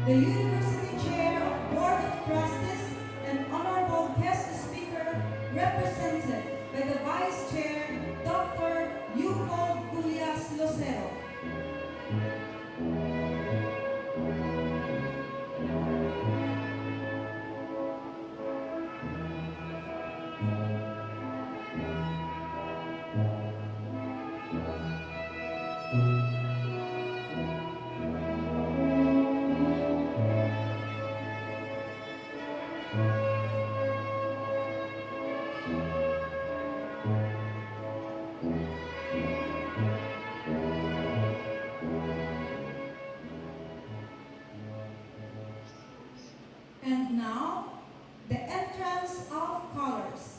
the University Chair of Board of Trustees, and Honorable Guest Speaker, represented by the Vice Chair, Dr. Yuko Gullias Lucero. And now, the entrance of colors.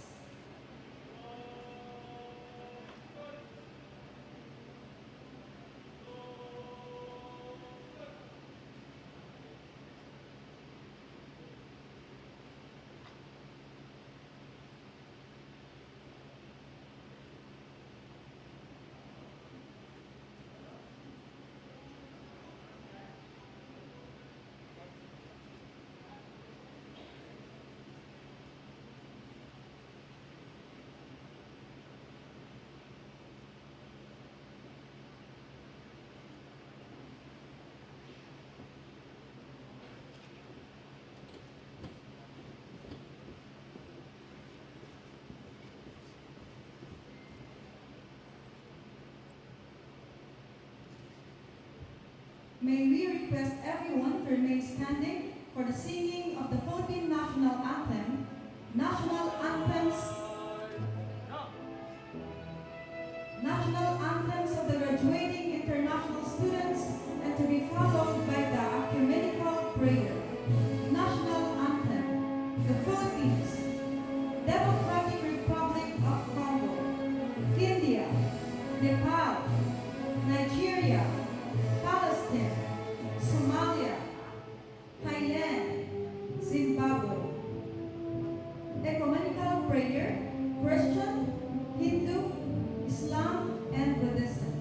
May we request everyone to remain standing for the singing of the Philippine National Anthem, National Anthems of the graduating international students, and to be followed by the ecumenical prayer. National Anthem, the Philippines, Democratic Republic of Congo, India, Nepal, Nigeria, Palestine, Somalia, Thailand, Zimbabwe. Ecumenical prayer, Christian, Hindu, Islam, and Buddhism.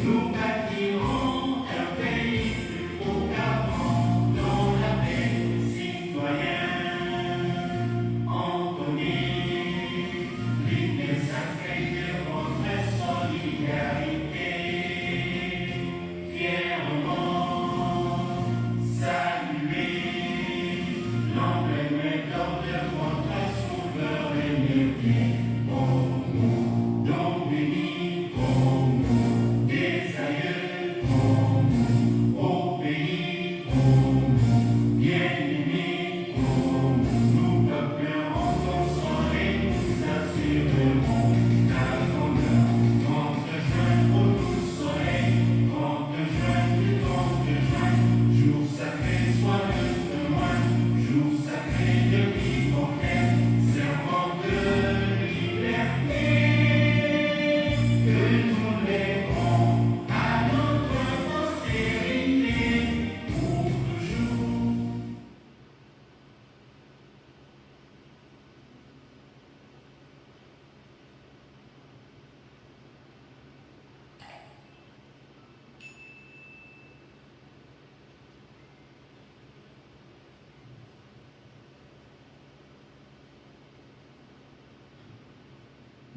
Nous bâtirons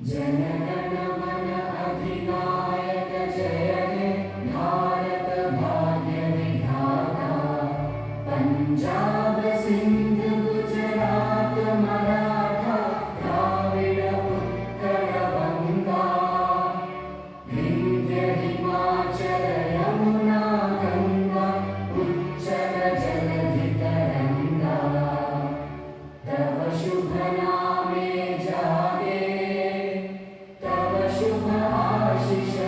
जनगण मन अधिनायक जय हे भारत भाग्य विधाता पंजाब सिंध गुजरात मराठा द्राविड उत्कल बंगा विंध्य हिमाचल यमुना गंगा उच्चल जलधि तरंगा तव शुभ नामे जागे तव शुभ आशीष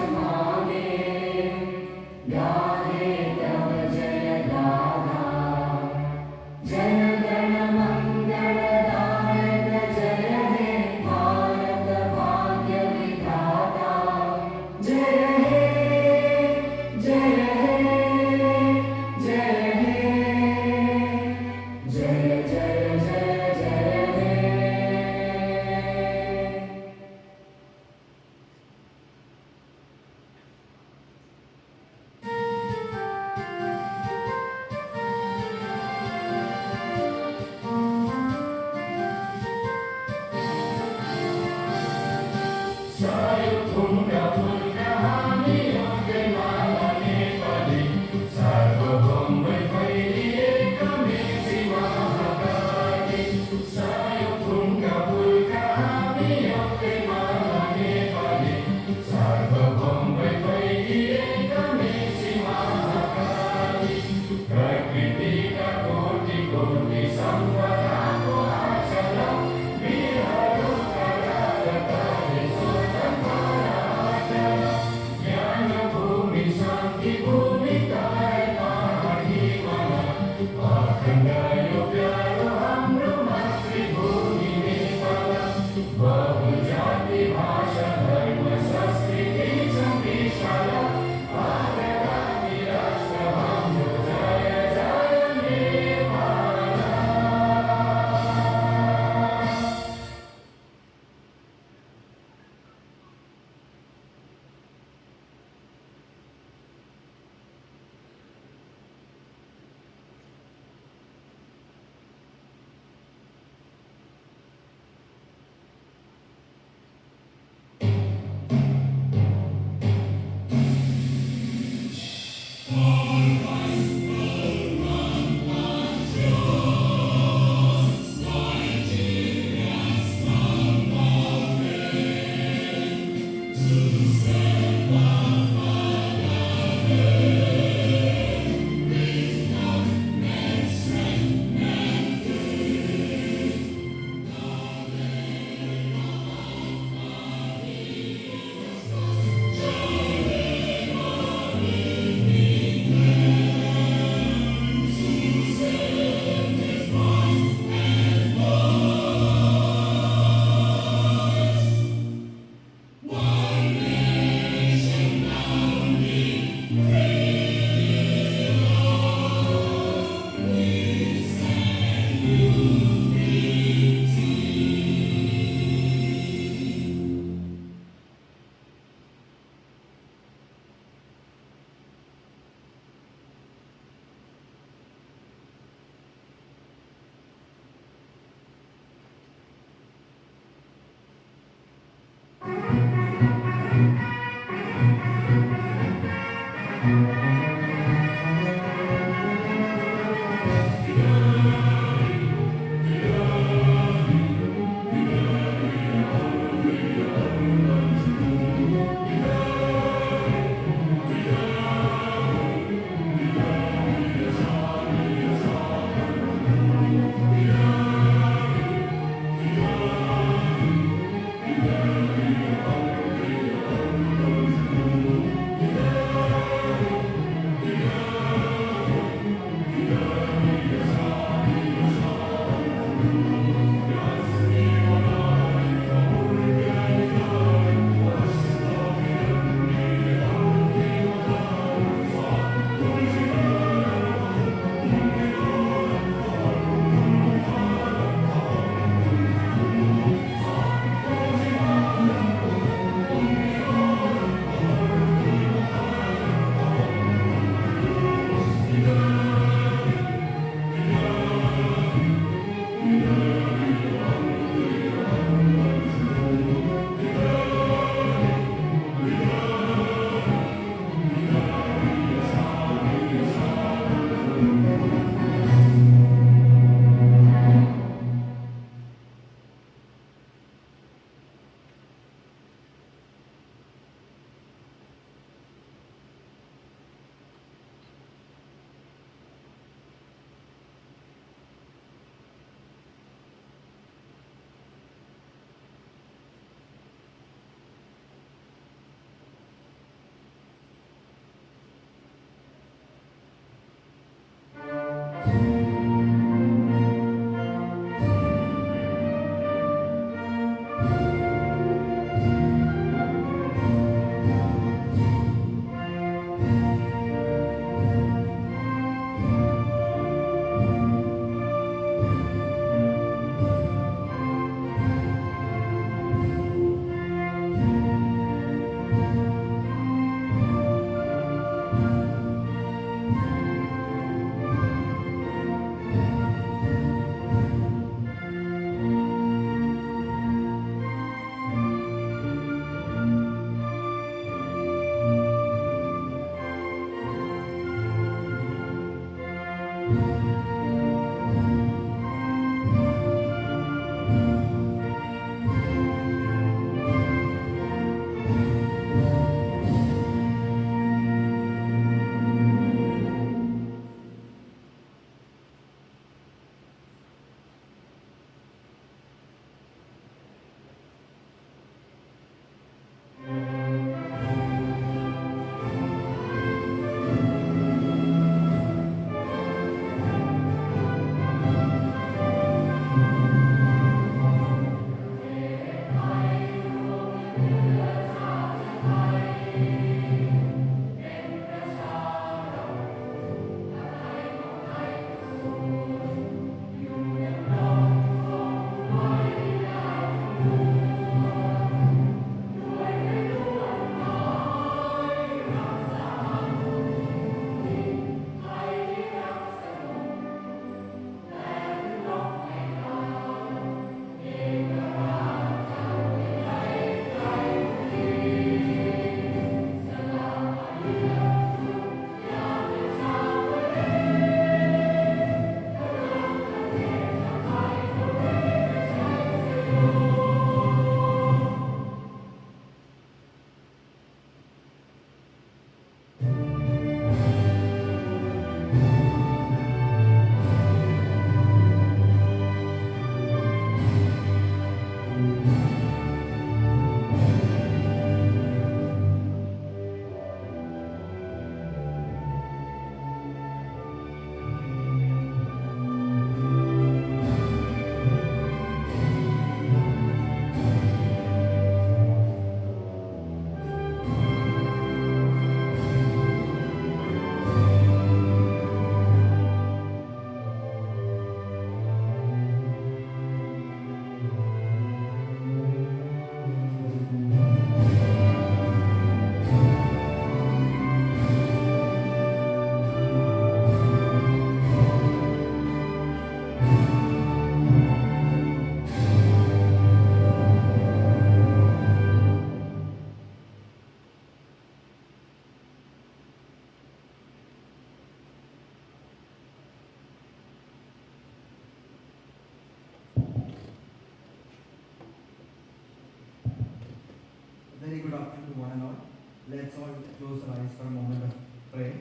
Let's all close our eyes for a moment of prayer.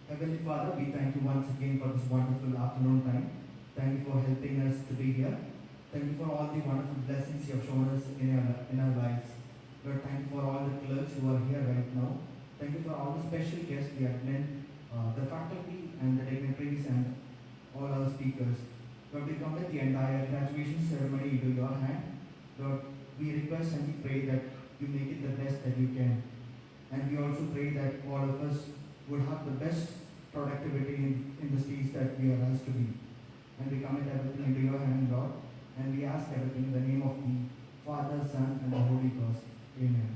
Heavenly Father, we thank you once again for this wonderful afternoon time. Thank you for helping us to be here. Thank you for all the wonderful blessings you have shown us in our lives. Lord, thank you for all the clerks who are here right now. Thank you for all the special guests we have met, the faculty and the dignitaries and all our speakers. Lord, we commit the entire graduation ceremony into your hand. Lord, we request and we pray that you make it the best that you can. And we also pray that all of us would have the best productivity in the stage that we are asked to be. And we commit everything into your hand, Lord. And we ask everything in the name of the Father, Son, and the Holy Ghost. Amen.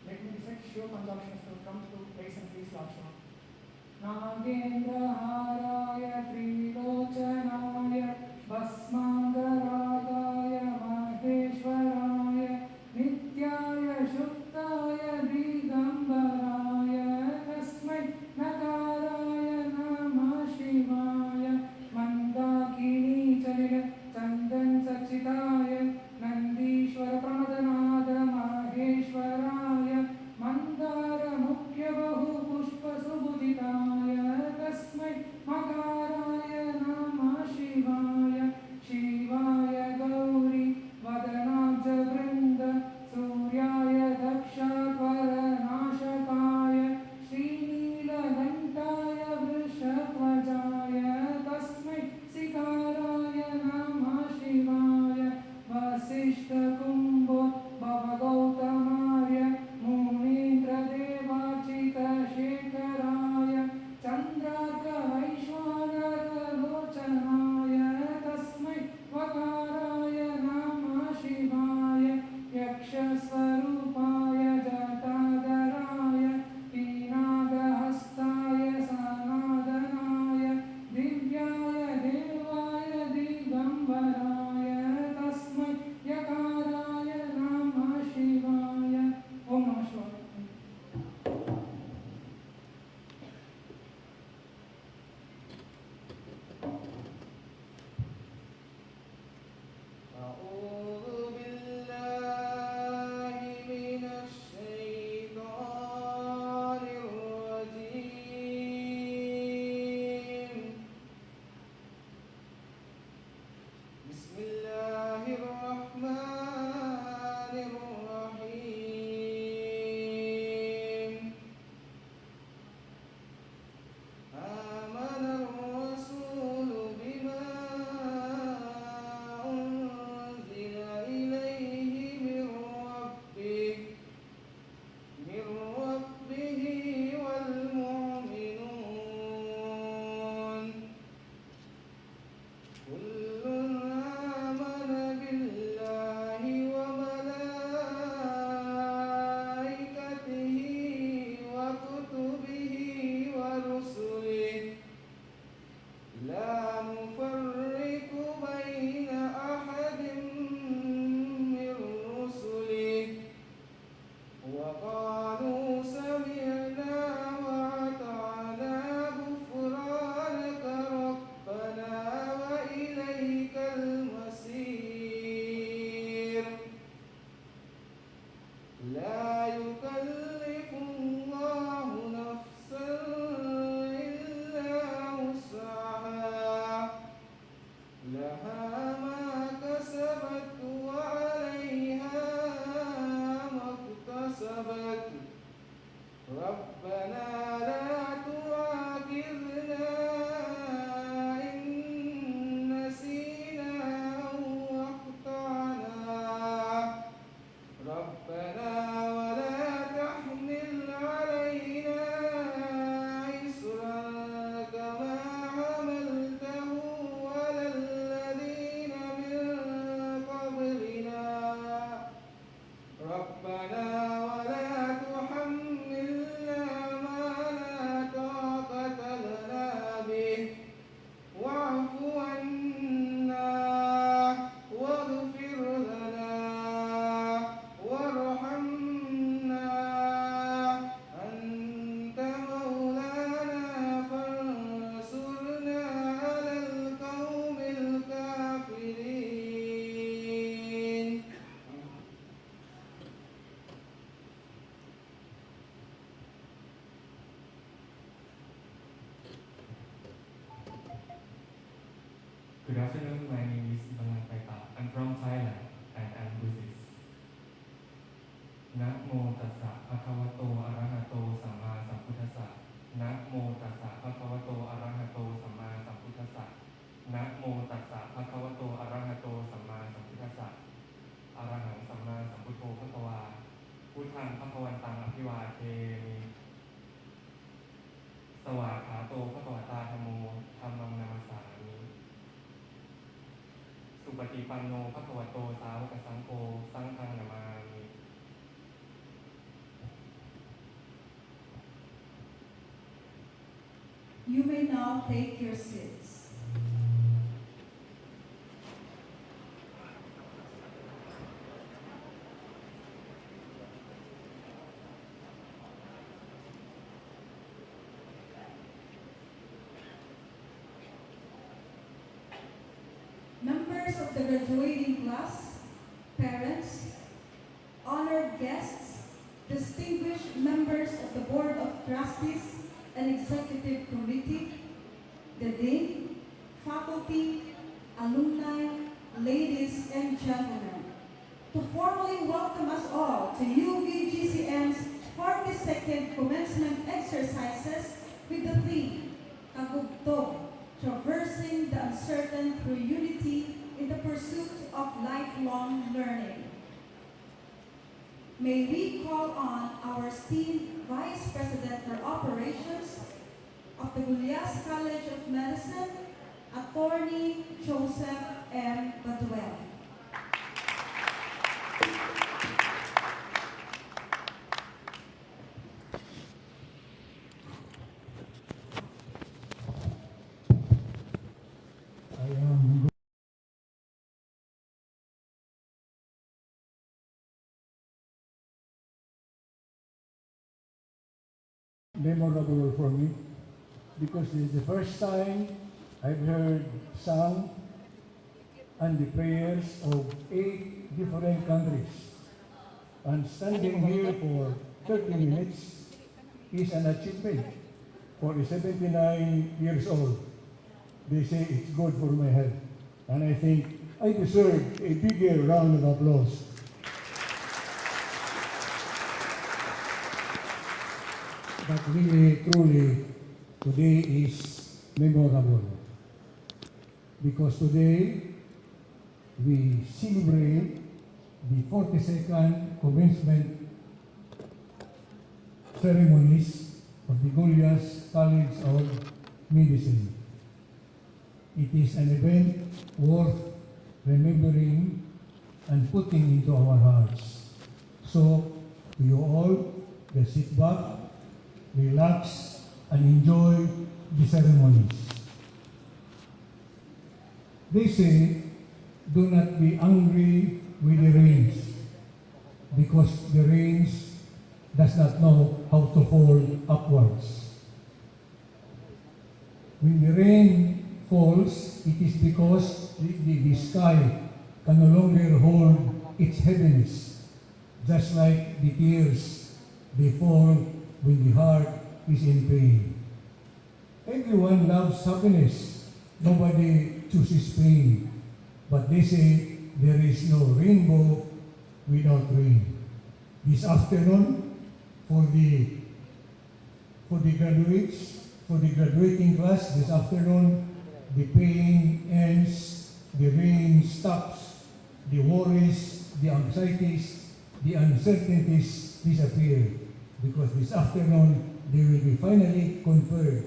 Let me recite Shiva Panchakshara Stotram to praise and please Lord Shiva. Nagendraharaya Trilochanaya Bhasmangaragaya Maheshwaraya Nityaya Shuktaya Digambaraya Tasmai Nagaraya Namah Shivaya Mandakini Chalila Chandan Sachitaya Nandishwara Pramadhanada Maheshwaraya Mandara Mukhya Bahu Pushpa Subuditaya Tasmai Makaraya Namah Shivaya Shivaya Gauri Vadanabja Vrinda Suryaya Dakshapara Nashakaya Srinilagantaya Vrishabhajaya Tasmai Sikaraya Namah Shivaya Vasishta Kumbho Bhavagautamaya Munindra Devachita Shekaraya Chandraka Vaishwanara Lochanaya Tasmai Vakaraya Namah Shivaya Yaksha Swarupaya Jatadaraya Pinagahastaya Sanadanaya Divyaya Devaya Digambaraya Tasmai Yakaraya Namah Shivaya. Om Namah Shivaya. أعوذ بالله من الشيطان الرجيم. بسم الله الرحمن الرحيم. آمن الرسول بما أنزل إليه من ربه والمؤمنون كل آمن بالله afternoon. My name is Ivan Paita. I'm from Thailand and I'm Buddhist. นะโมตัสสะภะคะวะโตอะระหะโตสัมมาสัมพุทธัสสะนะโมตัสสะภะคะวะโตอะระหะโตสัมมาสัมพุทธัสสะนะโมตัสสะภะคะวะโตอะระหะโตสัมมาสัมพุทธัสสะอะระหังสัมมาสัมพุทโธภะคะวาพุทธังภะคะวันตังอภิวาเทมิสวากขาโตภะคะวตาธัมโมธัมมังนามัสสามิ สุปฏิปันโนภะคะวะโตสาวกสังโฆสังฆังนามามิ You may now take your seats. Members of the graduating class, parents, honored guests, distinguished members of the Board of Trustees and Executive Committee, the Dean, faculty, alumni, ladies and gentlemen, to formally welcome us all to UVGCM's 42nd commencement exercises with the theme, Kagugtog, Traversing the Uncertain Through Unity in the Pursuit of Lifelong Learning. May we call on our esteemed Vice President for Operations of the Gulyas College of Medicine, Attorney Joseph M. Baduel. I am memorable for me because it's the first time I've heard sung and the prayers of 8 different countries. And standing here for 30 minutes is an achievement for a 79 years old. They say it's good for my health. And I think I deserve a bigger round of applause. But really, truly, today is memorable. Because today, we celebrate the 42nd commencement ceremonies of the Gulyas College of Medicine. It is an event worth remembering and putting into our hearts. So, to you all, just sit back, relax, and enjoy the ceremonies. They say, do not be angry with the rains, because the rains does not know how to fall upwards. When the rain falls, it is because the sky can no longer hold its heaviness, just like the tears, they fall when the heart is in pain. Everyone loves happiness. Nobody chooses pain. But they say there is no rainbow without rain. This afternoon, for the graduates, for the graduating class, this afternoon, the pain ends, the rain stops, the worries, the anxieties, the uncertainties disappear. Because this afternoon, they will be finally conferred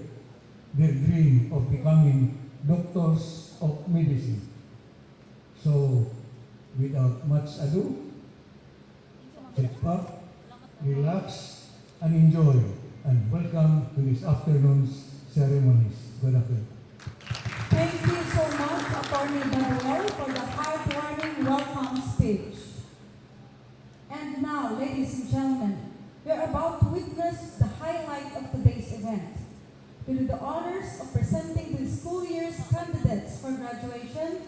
their dream of becoming doctors of medicine. So, without much ado, sit back, relax, and enjoy. And welcome to this afternoon's ceremonies. Good afternoon. Thank you so much, Attorney Baduel, for the heartwarming welcome speech. And now, ladies and gentlemen, we are about to witness the highlight of today's event. We do the honors of presenting the school year's candidates for graduation.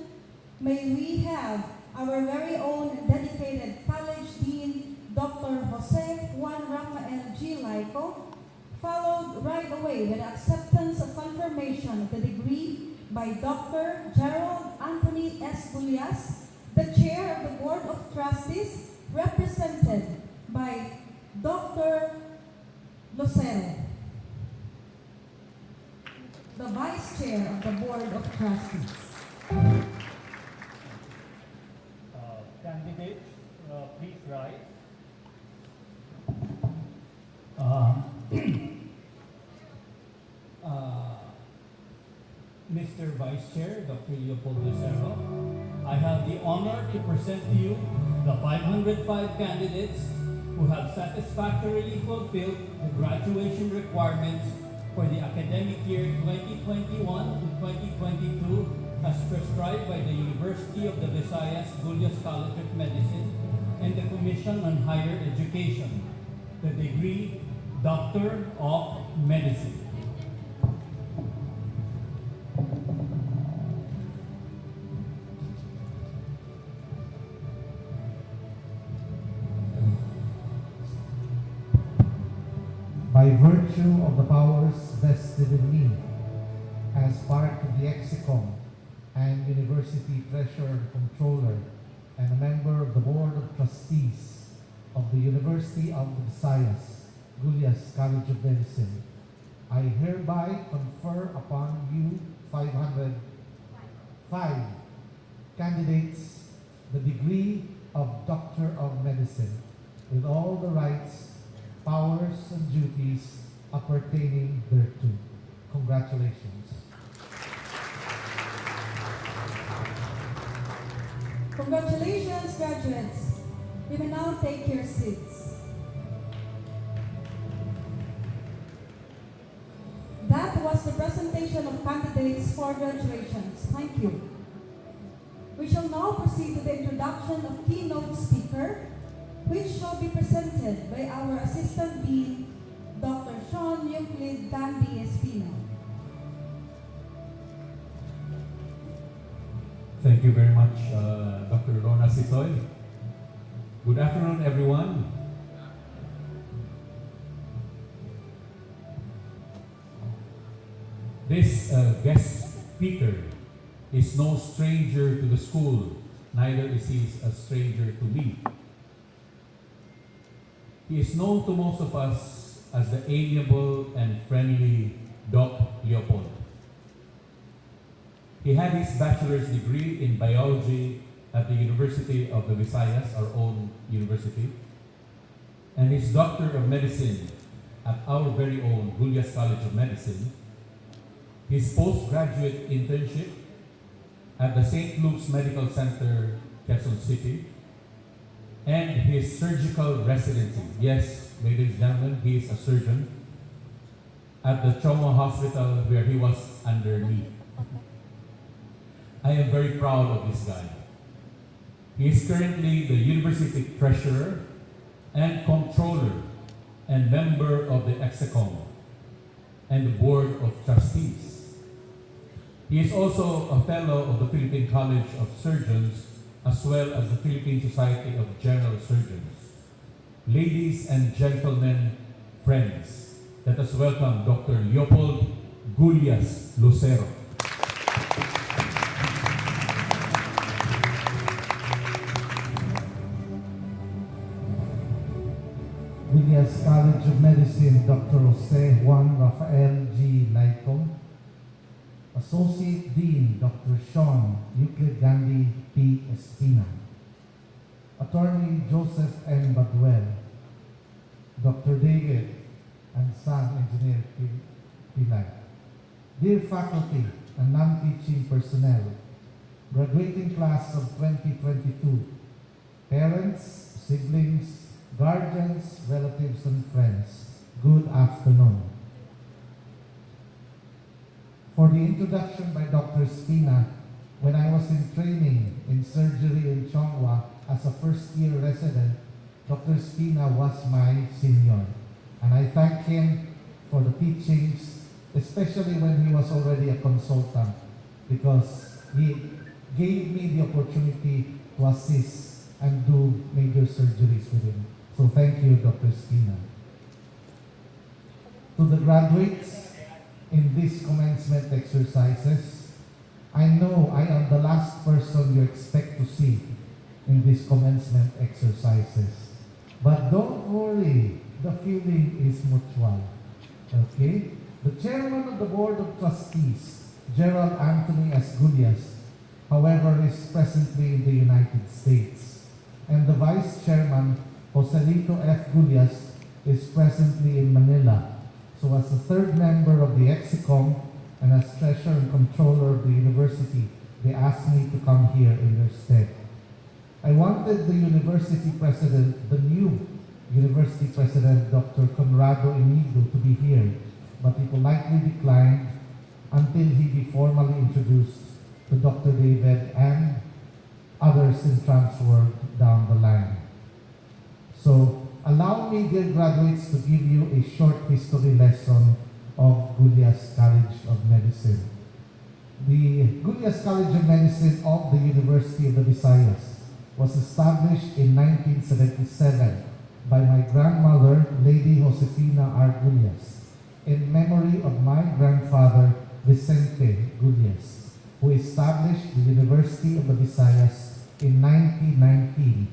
May we have our very own dedicated College Dean, Dr. Jose Juan Rafael G. Laico, followed right away with acceptance of confirmation of the degree by Dr. Gerald Anthony S. Gulyas, the Chair of the Board of Trustees, represented by Dr. Lucero, the Vice Chair of the Board of Trustees. Candidates, please rise. Mr. Vice Chair, Dr. Leopold Lucero, I have the honor to present to you the 505 candidates who have satisfactorily fulfilled the graduation requirements for the academic year 2021 to 2022 as prescribed by the University of the Visayas Gulyas College of Medicine and the Commission on Higher Education, the degree Doctor of Medicine. By virtue of the powers vested in me as part of the EXICOM and University Treasurer and Controller and a member of the Board of Trustees of the University of the Visayas Gulyas College of Medicine, I hereby confer upon you 505 candidates the degree of Doctor of Medicine with all the rights, powers, and duties appertaining thereto. Congratulations. Congratulations, graduates. You may now take your seats. That was the presentation of candidates for graduations. Thank you. We shall now proceed to the introduction of keynote speaker, which shall be presented by our Assistant Dean, Dr. Sean Euclid Dandy Espino. Thank you very much, Dr. Rona Sitoy. Good afternoon, everyone. This guest speaker is no stranger to the school, neither is he a stranger to me. He is known to most of us as the amiable and friendly Doc Leopold. He had his bachelor's degree in biology at the University of the Visayas, our own university, and his Doctor of Medicine at our very own Gulyas College of Medicine, his postgraduate internship at the St. Luke's Medical Center, Quezon City, and his surgical residency. Yes, ladies and gentlemen, he is a surgeon at the Choma Hospital where he was under me. I am very proud of this guy. He is currently the University Treasurer and Controller and member of the EXICOM and the Board of Trustees. He is also a fellow of the Philippine College of Surgeons as well as the Philippine Society of General Surgeons. Ladies and gentlemen, friends, let us welcome Dr. Leopold Gulyas Lucero. Gulyas College of Medicine, Dr. Jose Juan Rafael G. Laito. Associate Dean, Dr. Sean Euclid Gandhi P. Espina. Attorney Joseph M. Baduel. Dr. David and Son Engineer Pilay. Dear faculty and non-teaching personnel, graduating class of 2022, parents, siblings, guardians, relatives, and friends, good afternoon. For the introduction by Dr. Espina, when I was in training in surgery in Chonghua as a first-year resident, Dr. Espina was my senior. And I thank him for the teachings, especially when he was already a consultant, because he gave me the opportunity to assist and do major surgeries with him. So thank you, Dr. Espina. To the graduates in these commencement exercises, I know I am the last person you expect to see in these commencement exercises. But don't worry, the feeling is mutual. Okay? The chairman of the Board of Trustees, Gerald Anthony S. Gullias, however, is presently in the United States. And the vice chairman, Joselito F. Gullias, is presently in Manila. So as the third member of the EXICOM and as treasurer and controller of the university, they asked me to come here in their stead. I wanted the university president, the new university president, Dr. Conrado Inigo, to be here, but he politely declined until he be formally introduced to Dr. David and others in Transworld down the line. So, allow me, dear graduates, to give you a short history lesson of Gullias College of Medicine. The Gullias College of Medicine of the University of the Visayas was established in 1977 by my grandmother, Lady Josefina R. Gullias, in memory of my grandfather, Vicente Gullias, who established the University of the Visayas in 1919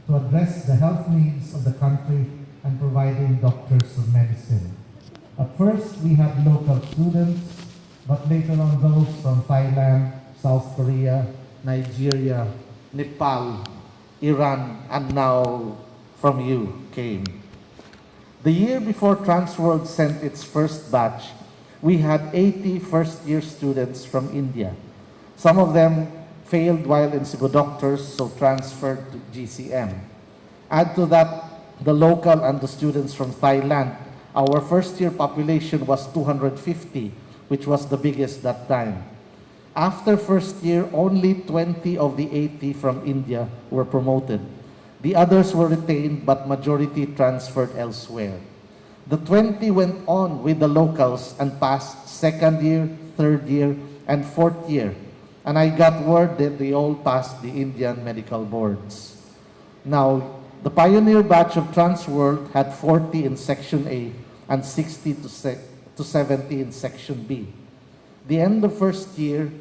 to address the health needs of the country and providing doctors of medicine. At first, we had local students, but later on those from Thailand, South Korea, Nigeria, Nepal, Iran, and now from you came. The year before Transworld sent its first batch, we had 80 first-year students from India. Some of them failed while in Cebu Doctors, so transferred to GCM. Add to that the local and the students from Thailand. Our first-year population was 250, which was the biggest that time. After first year, only 20 of the 80 from India were promoted. The others were retained, but majority transferred elsewhere. The 20 went on with the locals and passed second year, third year, and fourth year. And I got word that they all passed the Indian medical boards. Now, the pioneer batch of Transworld had 40 in Section A and 60 to 70 in Section B. The end of first year,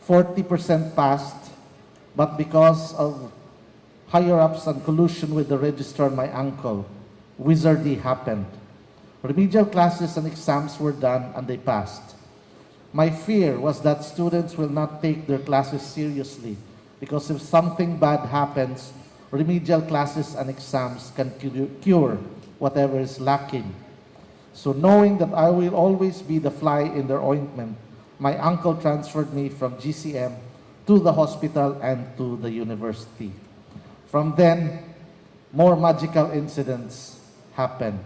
40% passed, but because of higher-ups and collusion with the registrar, my uncle, wizardry happened. Remedial classes and exams were done and they passed. My fear was that students will not take their classes seriously because if something bad happens, remedial classes and exams can cure whatever is lacking. So knowing that I will always be the fly in their ointment, my uncle transferred me from GCM to the hospital and to the university. From then, more magical incidents happened.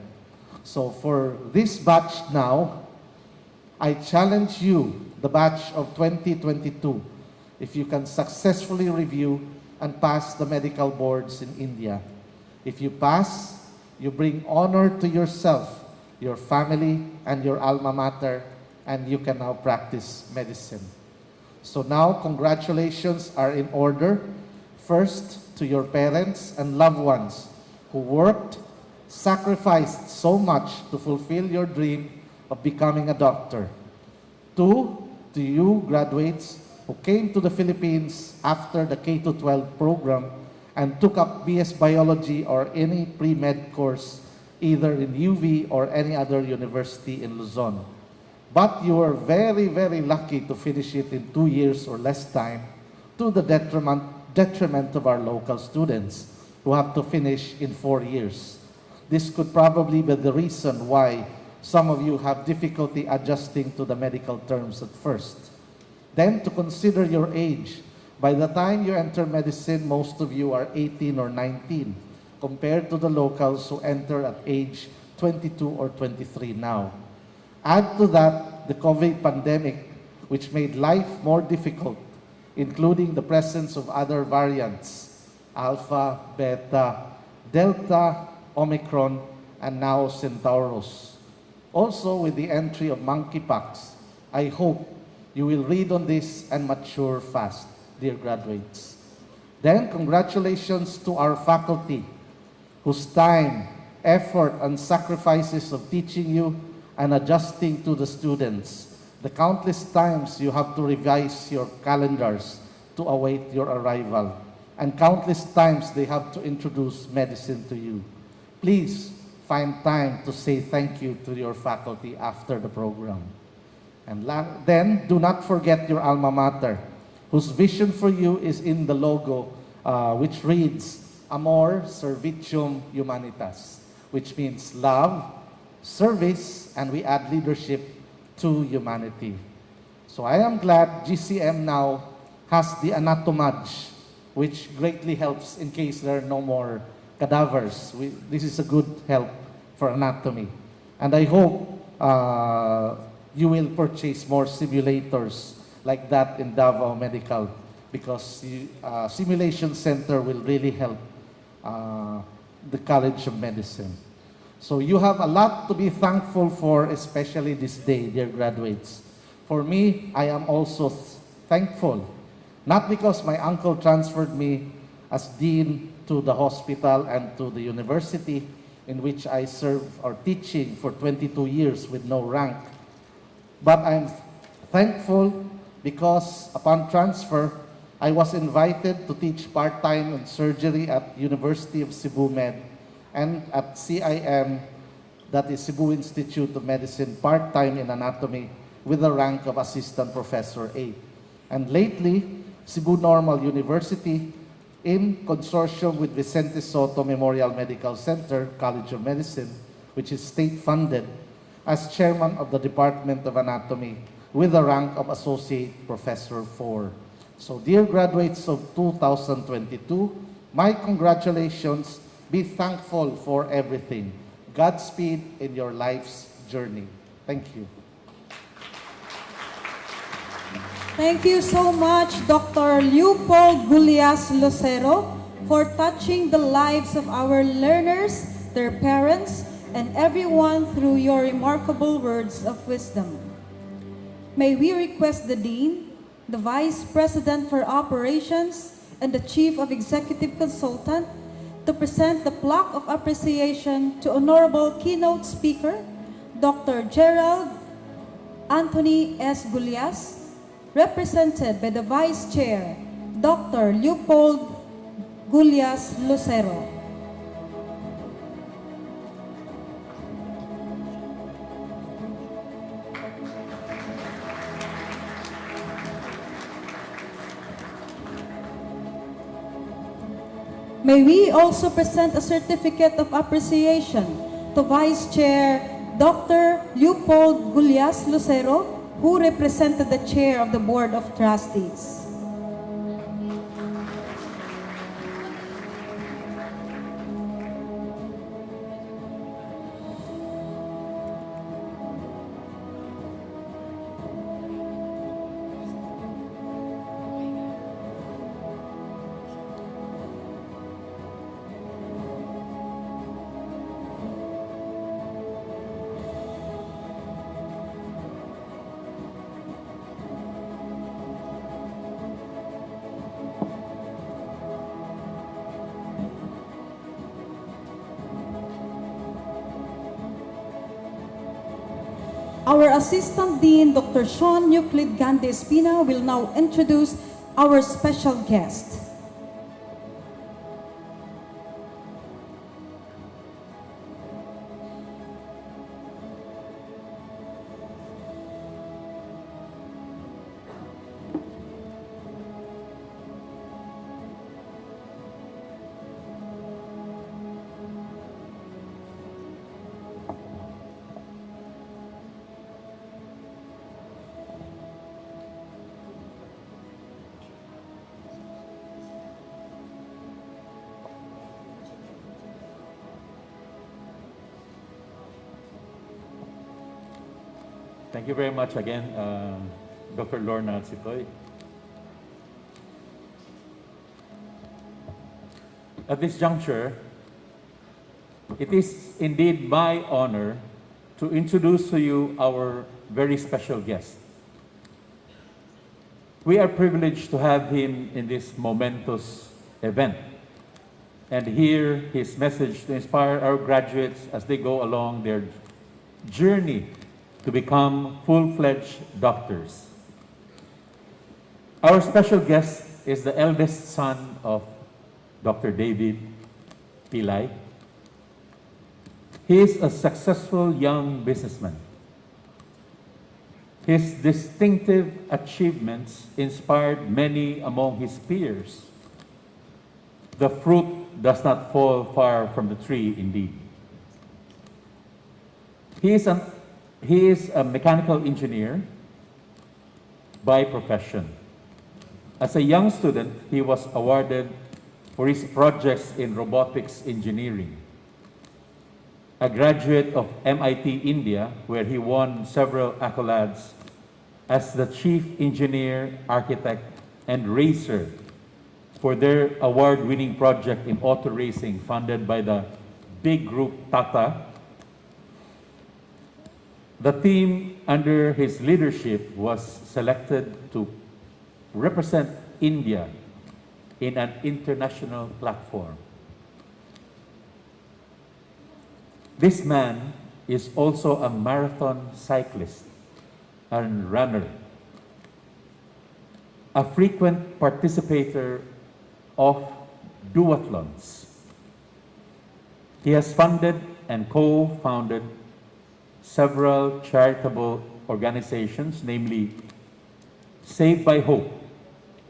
So for this batch now, I challenge you, the batch of 2022, if you can successfully review and pass the medical boards in India. If you pass, you bring honor to yourself, your family, and your alma mater, and you can now practice medicine. So now, congratulations are in order. First, to your parents and loved ones who worked, sacrificed so much to fulfill your dream of becoming a doctor. Two, to you graduates who came to the Philippines after the K-12 program and took up BS Biology or any pre-med course either in UV or any other university in Luzon. But you were very, very lucky to finish it in 2 years or less time to the detriment of our local students who have to finish in 4 years. This could probably be the reason why some of you have difficulty adjusting to the medical terms at first. Then to consider your age. By the time you enter medicine, most of you are 18 or 19, compared to the locals who enter at age 22 or 23 now. Add to that the COVID pandemic, which made life more difficult, including the presence of other variants, Alpha, Beta, Delta, Omicron, and now Centaurus. Also, with the entry of monkeypox, I hope you will read on this and mature fast, dear graduates. Then, congratulations to our faculty, whose time, effort, and sacrifices of teaching you and adjusting to the students the countless times you have to revise your calendars to await your arrival, and countless times they have to introduce medicine to you. Please find time to say thank you to your faculty after the program. And then do not forget your alma mater, whose vision for you is in the logo, which reads, Amor Servitium Humanitas, which means love, service, and we add leadership to humanity. So I am glad GCM now has the anatomage, which greatly helps in case there are no more cadavers. This is a good help for anatomy. And I hope you will purchase more simulators like that in Davao Medical, because the simulation center will really help the College of Medicine. So you have a lot to be thankful for, especially this day, dear graduates. For me, I am also thankful, not because my uncle transferred me as dean to the hospital and to the university in which I served or teaching for 22 years with no rank, but I'm thankful because upon transfer, I was invited to teach part-time in surgery at University of Cebu Med and at CIM, that is Cebu Institute of Medicine, part-time in anatomy with the rank of Assistant Professor A. And lately, Cebu Normal University, in consortium with Vicente Soto Memorial Medical Center, College of Medicine, which is state-funded, as chairman of the Department of Anatomy with the rank of Associate Professor 4. So dear graduates of 2022, my congratulations. Be thankful for everything. Godspeed in your life's journey. Thank you. Thank you so much, Dr. Leopold Gulias Lucero, for touching the lives of our learners, their parents, and everyone through your remarkable words of wisdom. May we request the Dean, the Vice President for Operations, and the Chief of Executive Consultant to present the plaque of appreciation to Honorable Keynote Speaker, Dr. Gerald Anthony S. Gulias, represented by the Vice Chair, Dr. Leopold Gulias Lucero. May we also present a certificate of appreciation to Vice Chair Dr. Leopold Gulias Lucero, who represented the Chair of the Board of Trustees. Our Assistant Dean, Dr. Sean Euclid Gande Espina, will now introduce our special guest. Thank you very much again, Dr. Lorna Tsitoy. At this juncture, it is indeed my honor to introduce to you our very special guest. We are privileged to have him in this momentous event and hear his message to inspire our graduates as they go along their journey to become full-fledged doctors. Our special guest is the eldest son of Dr. David Pilay. He is a successful young businessman. His distinctive achievements inspired many among his peers. The fruit does not fall far from the tree, indeed. He is a mechanical engineer by profession. As a young student, he was awarded for his projects in robotics engineering. A graduate of MIT India, where he won several accolades as the chief engineer, architect, and racer for their award-winning project in auto racing funded by the big group Tata. The team under his leadership was selected to represent India in an international platform. This man is also a marathon cyclist and runner, a frequent participator of duathlons. He has funded and co-founded several charitable organizations, namely Saved by Hope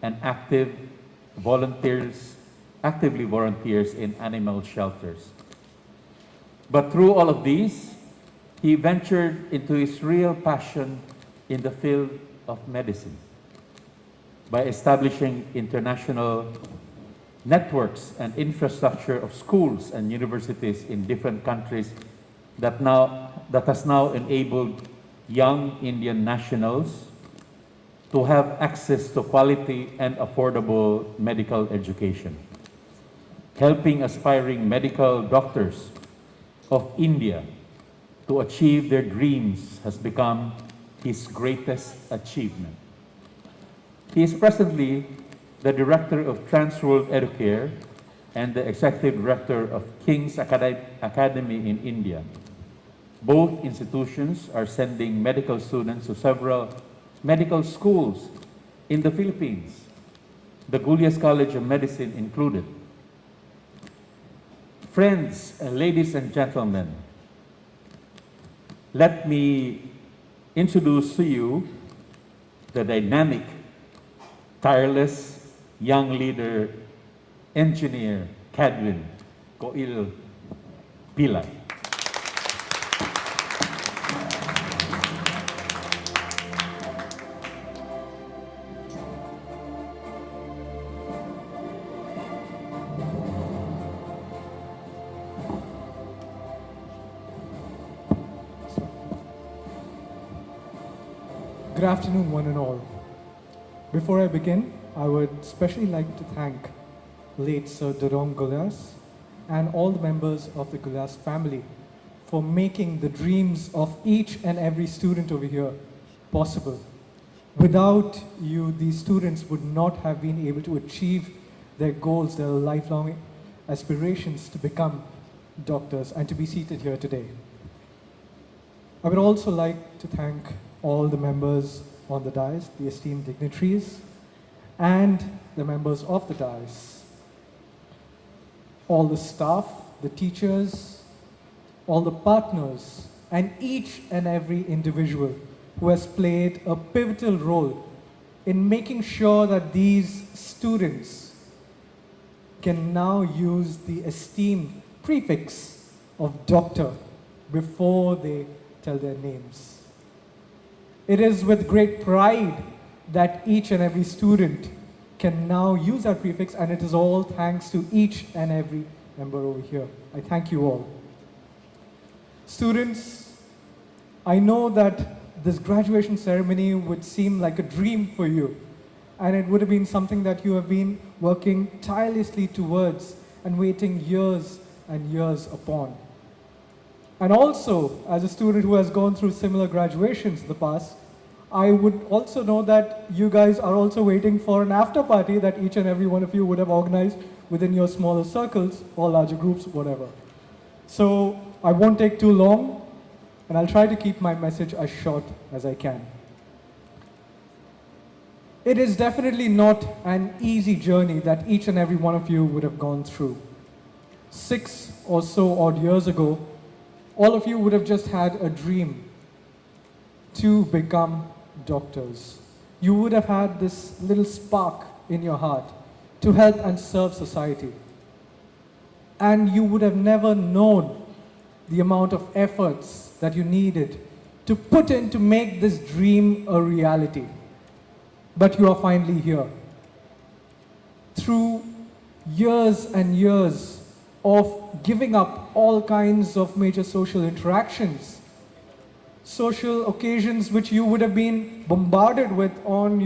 and actively volunteers in animal shelters. But through all of these, he ventured into his real passion in the field of medicine by establishing international networks and infrastructure of schools and universities in different countries that has now enabled young Indian nationals to have access to quality and affordable medical education. Helping aspiring medical doctors of India to achieve their dreams has become his greatest achievement. He is presently the Director of Transworld Educare and the Executive Director of King's Academy in India. Both institutions are sending medical students to several medical schools in the Philippines, the Gulyas College of Medicine included. Friends, ladies and gentlemen, let me introduce to you the dynamic, tireless young leader, engineer, Cadwin Coil Pilay. Good afternoon, one and all. Before I begin, I would especially like to thank late Sir Durong Gulyas and all the members of the Gulyas family for making the dreams of each and every student over here possible. Without you, these students would not have been able to achieve their goals, their lifelong aspirations to become doctors and to be seated here today. I would also like to thank all the members on the dais, the esteemed dignitaries, and the members of the dais, all the staff, the teachers, all the partners, and each and every individual who has played a pivotal role in making sure that these students can now use the esteemed prefix of doctor before they tell their names. It is with great pride that each and every student can now use that prefix, and it is all thanks to each and every member over here. I thank you all. Students, I know that this graduation ceremony would seem like a dream for you, and it would have been something that you have been working tirelessly towards and waiting years and years upon. And also, as a student who has gone through similar graduations in the past, I would also know that you guys are also waiting for an after party that each and every one of you would have organized within your smaller circles or larger groups, whatever. So I won't take too long. and I'll try to keep my message as short as I can. It is definitely not an easy journey that each and every one of you would have gone through. 6 or so odd years ago, all of you would have just had a dream to become doctors. You would have had this little spark in your heart to help and serve society. And you would have never known the amount of efforts that you needed to put in to make this dream a reality. But you are finally here. Through years and years of giving up all kinds of major social interactions, social occasions which you would have been bombarded with on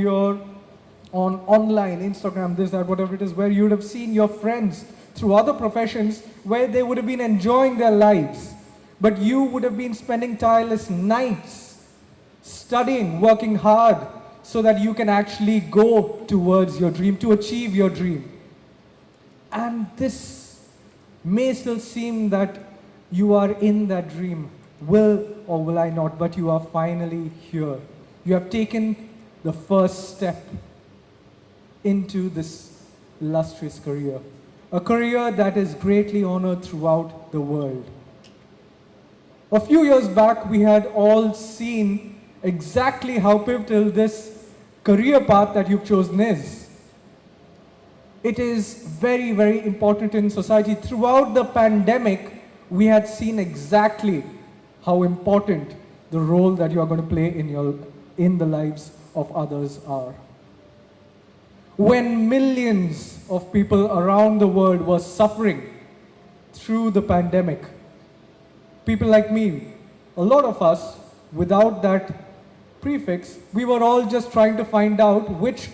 online, Instagram, this, that, whatever it is, where you would have seen your friends through other professions where they would have been enjoying their lives. But you would have been spending tireless nights studying, working hard, so that you can actually go towards your dream, to achieve your dream. And this may still seem that you are in that dream, will or will I not, but you are finally here. You have taken the first step into this illustrious career, a career that is greatly honored throughout the world. A few years back, we had all seen exactly how pivotal this career path that you've chosen is. It is very, very important in society. Throughout the pandemic, we had seen exactly how important the role that you are going to play in the lives of others are. When millions of people around the world were suffering through the pandemic, people like me, a lot of us, without that prefix, we were all just trying to find out which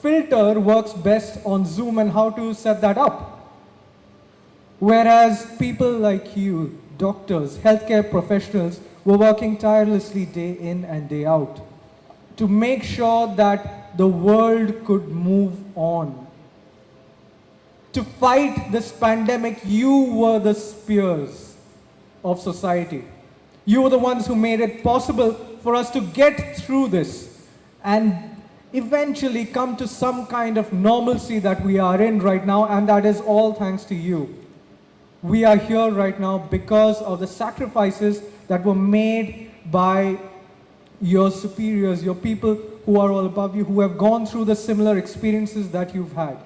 filter works best on Zoom and how to set that up. Whereas people like you, doctors, healthcare professionals, were working tirelessly day in and day out to make sure that the world could move on. To fight this pandemic, you were the spears of society. You were the ones who made it possible for us to get through this and eventually come to some kind of normalcy that we are in right now, and that is all thanks to you. We are here right now because of the sacrifices that were made by your superiors, your people who are all above you, who have gone through the similar experiences that you've had.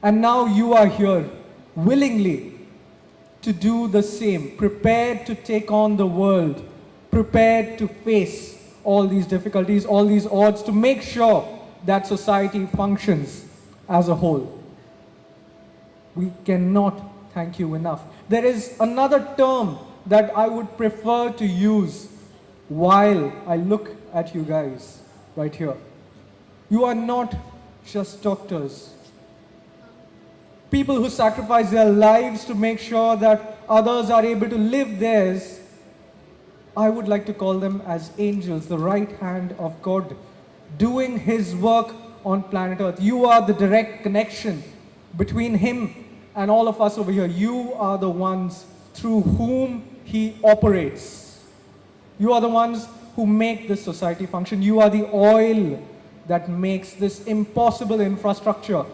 And now you are here willingly to do the same, prepared to take on the world, prepared to face all these difficulties, all these odds, to make sure that society functions as a whole. We cannot thank you enough. There is another term that I would prefer to use while I look at you guys right here. You are not just doctors. People who sacrifice their lives to make sure that others are able to live theirs. I would like to call them as angels, the right hand of God, doing His work on planet Earth. You are the direct connection between Him and all of us over here. You are the ones through whom He operates. You are the ones who make this society function. You are the oil that makes this impossible infrastructure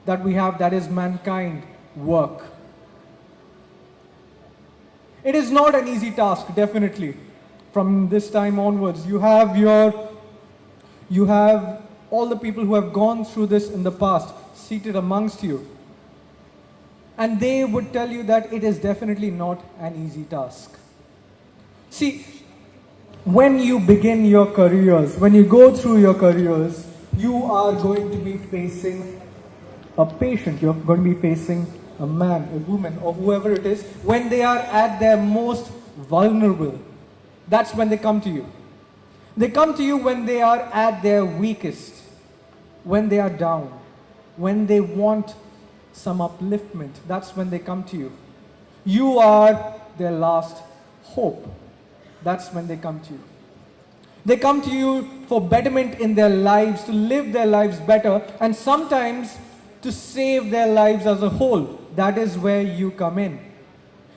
that we have, that is mankind, work. It is not an easy task, definitely. From this time onwards, you have all the people who have gone through this in the past seated amongst you. And they would tell you that it is definitely not an easy task. See, when you begin your careers, when you go through your careers, you are going to be facing a patient, you're going to be facing a man, a woman, or whoever it is, when they are at their most vulnerable. That's when they come to you. They come to you when they are at their weakest, when they are down, when they want some upliftment. That's when they come to you. You are their last hope. That's when they come to you. They come to you for betterment in their lives, to live their lives better, and sometimes to save their lives as a whole. That is where you come in.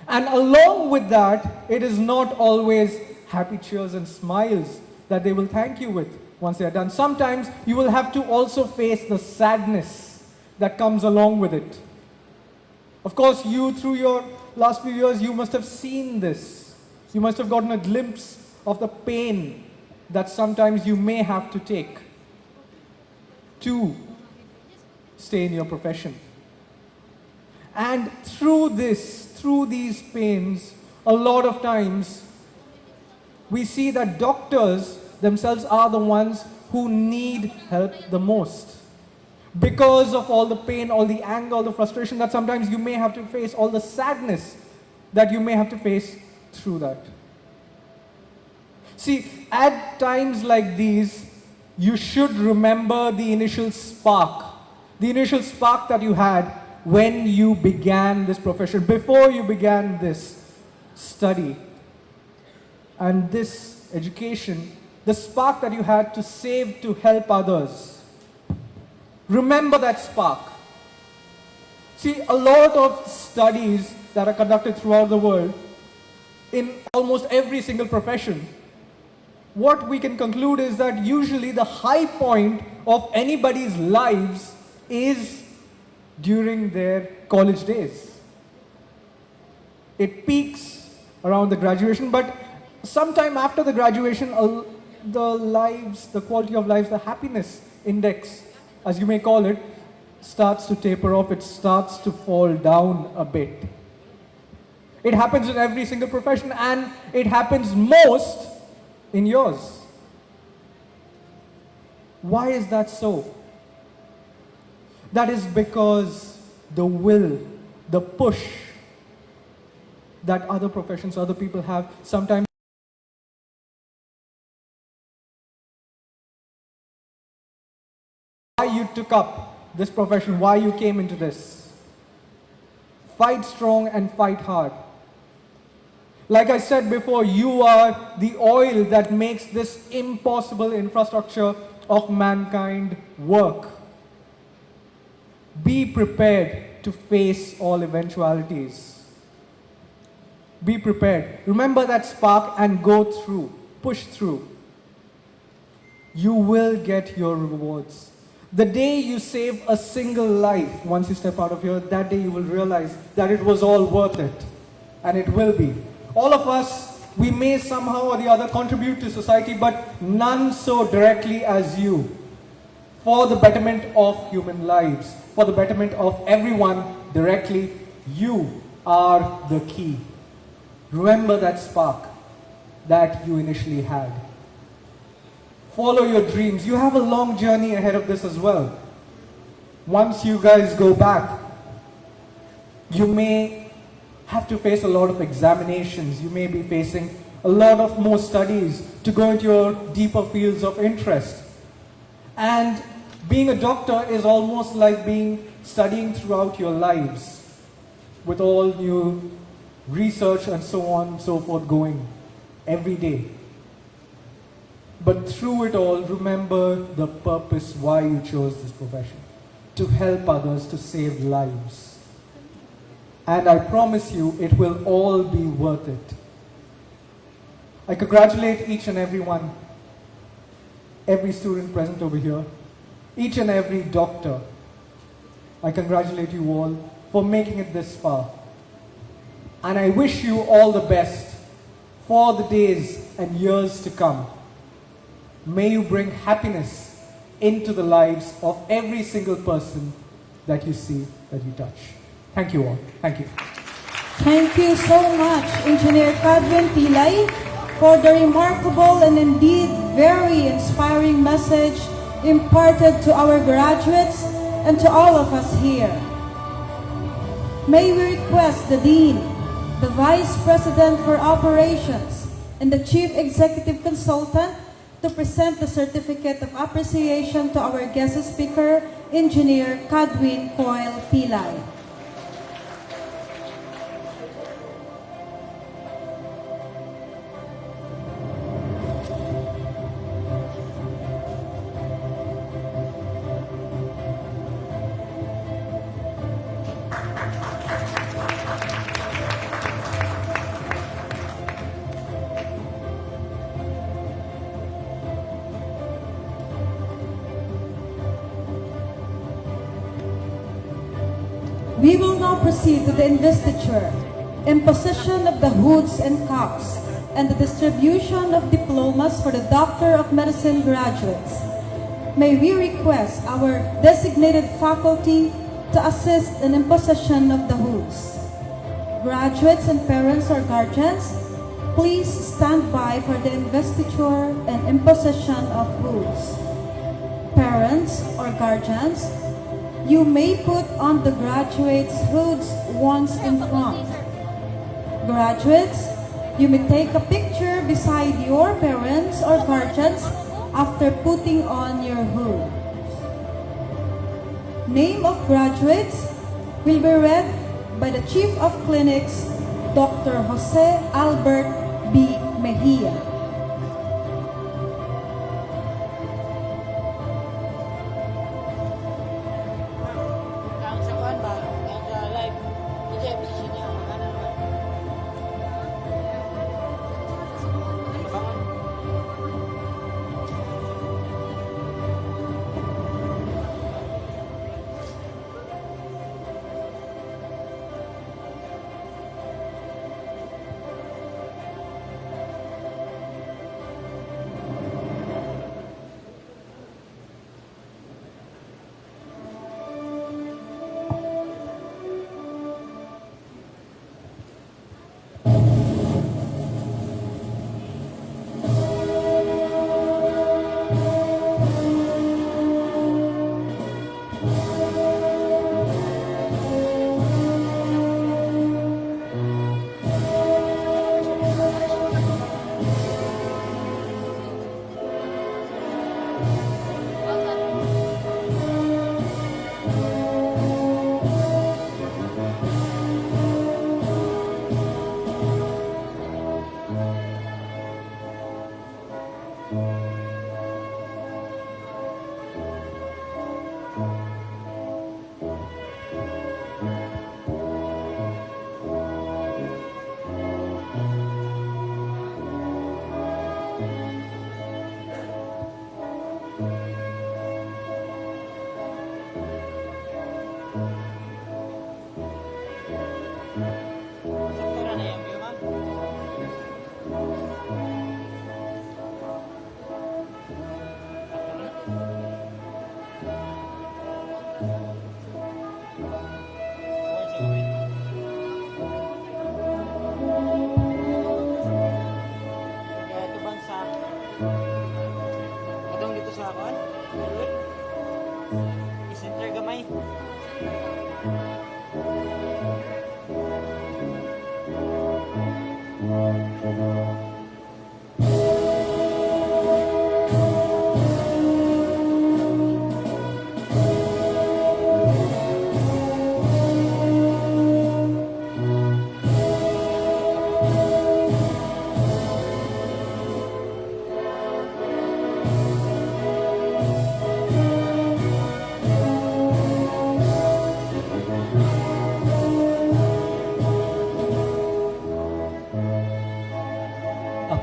And along with that, it is not always happy cheers and smiles that they will thank you with once they are done. Sometimes you will have to also face the sadness that comes along with it. Of course, you, through your last few years, you must have seen this. You must have gotten a glimpse of the pain that sometimes you may have to take to stay in your profession. And through these pains, a lot of times, we see that doctors themselves are the ones who need help the most. Because of all the pain, all the anger, all the frustration that sometimes you may have to face, all the sadness that you may have to face through that. See, at times like these, you should remember the initial spark that you had when you began this profession, before you began this study and this education, the spark that you had to save, to help others. Remember that spark. See, a lot of studies that are conducted throughout the world, in almost every single profession, what we can conclude is that usually the high point of anybody's lives is during their college days. It peaks around the graduation, but sometime after the graduation, the quality of lives, the happiness index, as you may call it, starts to taper off. It starts to fall down a bit. It happens in every single profession, and it happens most in yours. Why is that so? That is because the will, the push that other professions, other people have, sometimes why you took up this profession, why you came into this. Fight strong and fight hard. Like I said before, you are the oil that makes this impossible infrastructure of mankind work. Be prepared to face all eventualities. Be prepared. Remember that spark and go through. Push through. You will get your rewards. The day you save a single life, once you step out of here, that day you will realize that it was all worth it. And it will be. All of us, we may somehow or the other contribute to society, but none so directly as you. For the betterment of human lives, for the betterment of everyone directly, you are the key. Remember that spark that you initially had. Follow your dreams. You have a long journey ahead of this as well. Once you guys go back, you may have to face a lot of examinations. You may be facing a lot of more studies to go into your deeper fields of interest. And being a doctor is almost like studying throughout your lives, with all new research and so on and so forth going every day. But through it all, remember the purpose why you chose this profession: to help others, to save lives. And I promise you, it will all be worth it. I congratulate each and every one, every student present over here, each and every doctor. I congratulate you all for making it this far. And I wish you all the best for the days and years to come. May you bring happiness into the lives of every single person that you see, that you touch. Thank you all. Thank you. Thank you so much, Engineer Cadwin Pilay, for the remarkable and indeed very inspiring message imparted to our graduates and to all of us here. May we request the Dean, the Vice President for Operations, and the Chief Executive Consultant to present the Certificate of Appreciation to our guest speaker, Engineer Cadwin Coyle Pilay. We will now proceed to the investiture, imposition of the hoods and caps, and the distribution of diplomas for the Doctor of Medicine graduates. May we request our designated faculty to assist in imposition of the hoods. Graduates and parents or guardians, please stand by for the investiture and imposition of hoods. Parents or guardians, you may put on the graduates' hoods once in front. Graduates, you may take a picture beside your parents or guardians after putting on your hood. Name of graduates will be read by the Chief of Clinics, Dr. Jose Albert B. Mejia.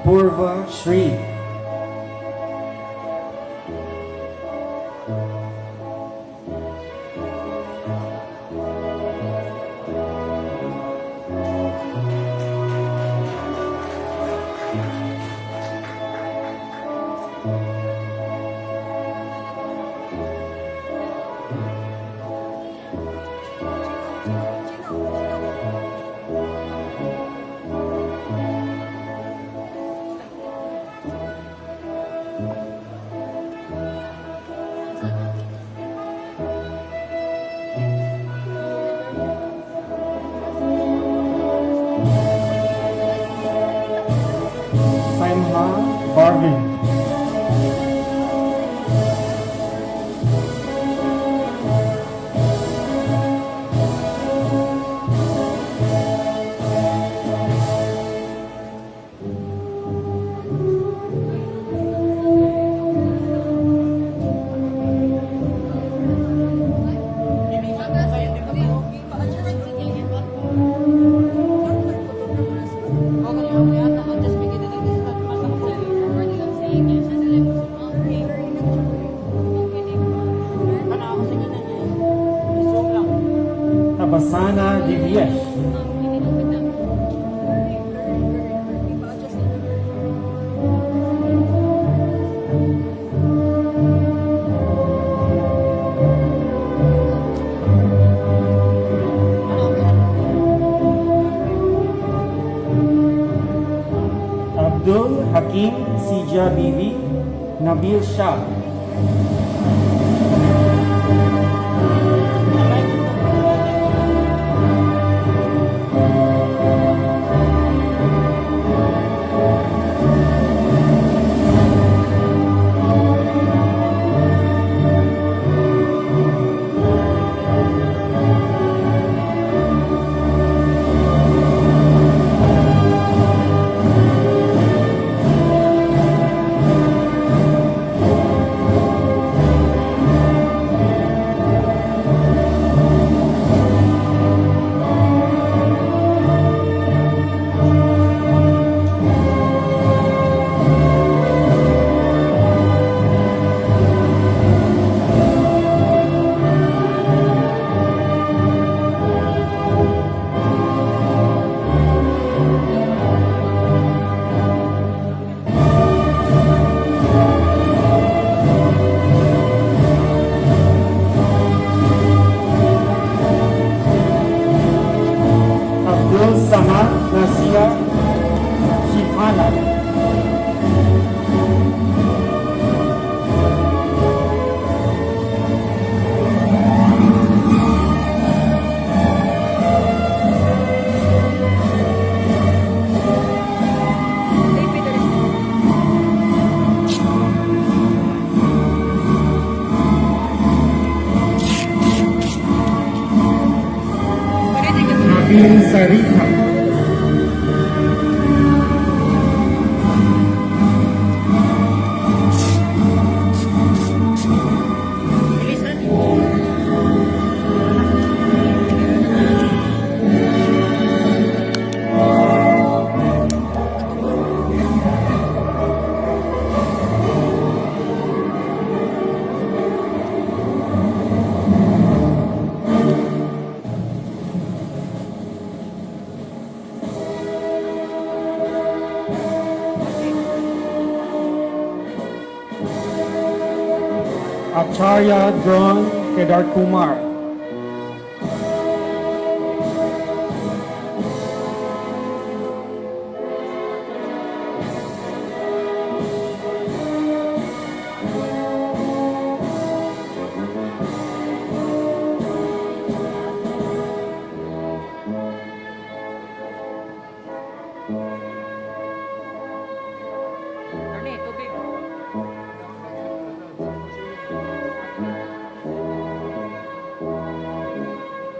Apurva Shri. Simha Barvin. Abasana Divyesh. Abdul Hakim Sija Bibi Nabil Shah. Abdul Samad Nasia Shifana. Nabil Sarita. Acharya Drone Kedar Kumar.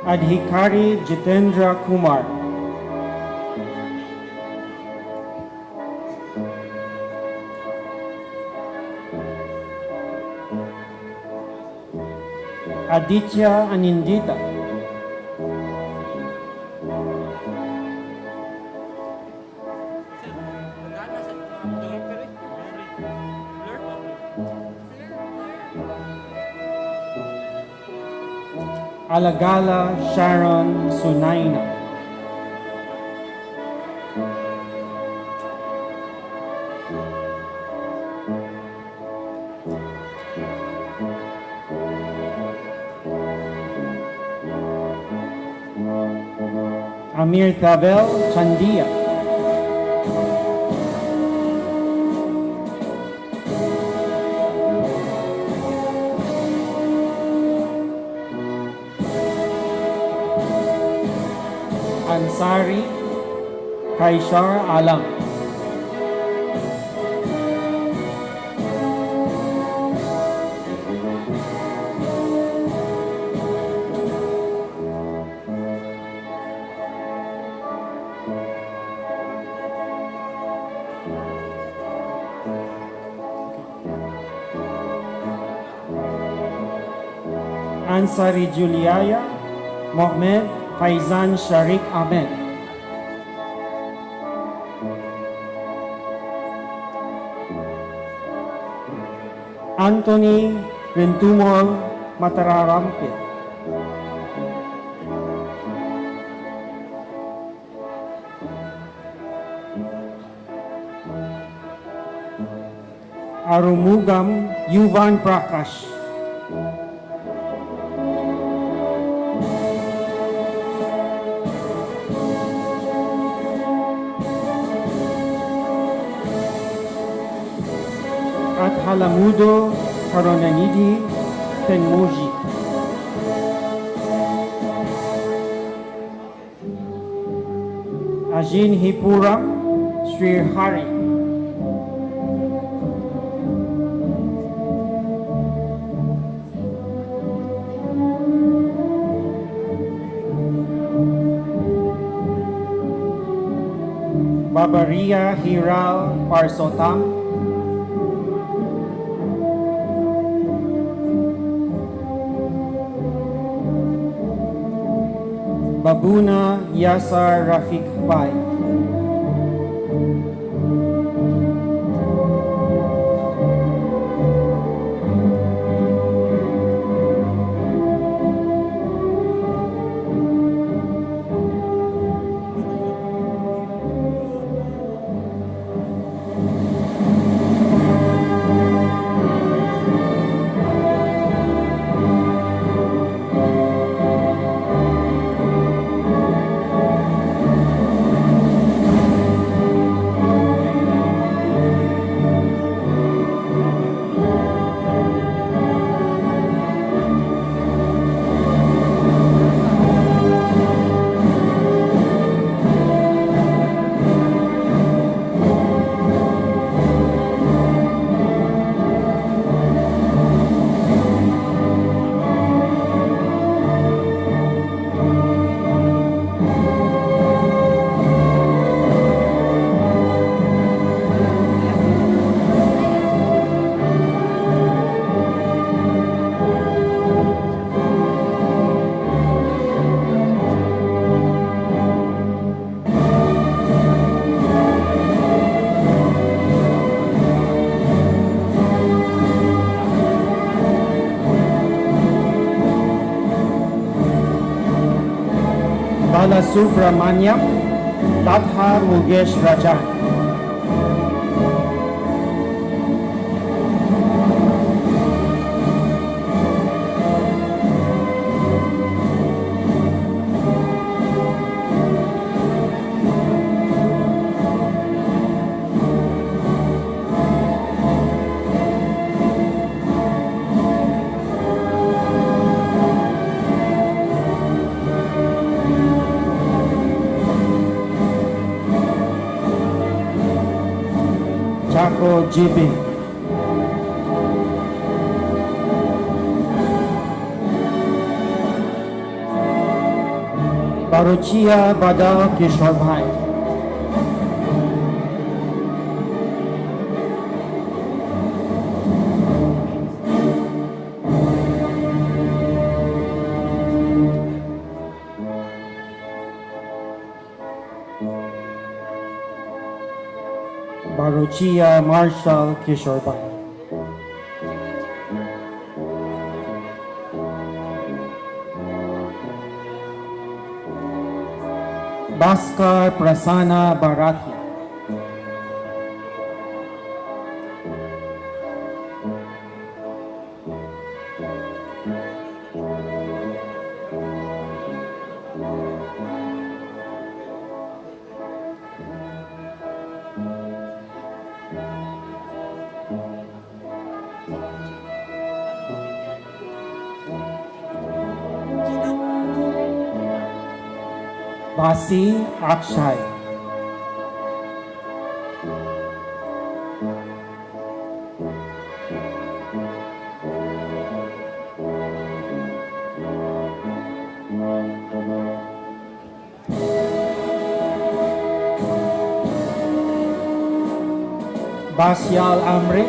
Adhikari Jitendra Kumar. Aditya Anindita. Alagala Sharon Sunaina. Amir Tabel Chandia. Ansari Kaishar Alam. Ansari Juliaya Mohamed Faizan Sharik Ahmed. Anthony Rentumol Matararampit. Arumugam Yuvan Prakash. At Halamudo Karunanidhi Tenmoji. Ajin Hipuram Sri Hari. Babaria Hiral Parsotam. Babuna Yasar Rafiq Bai. Balasubramanyam Latha Mugesh Rajan. Chako GB. Baruchia Bada Kishore Bhai. Baruchia Marshall Kishore Bhai. Bhaskar Prasanna Barathi. Basi Akshay. Basyal Amrit.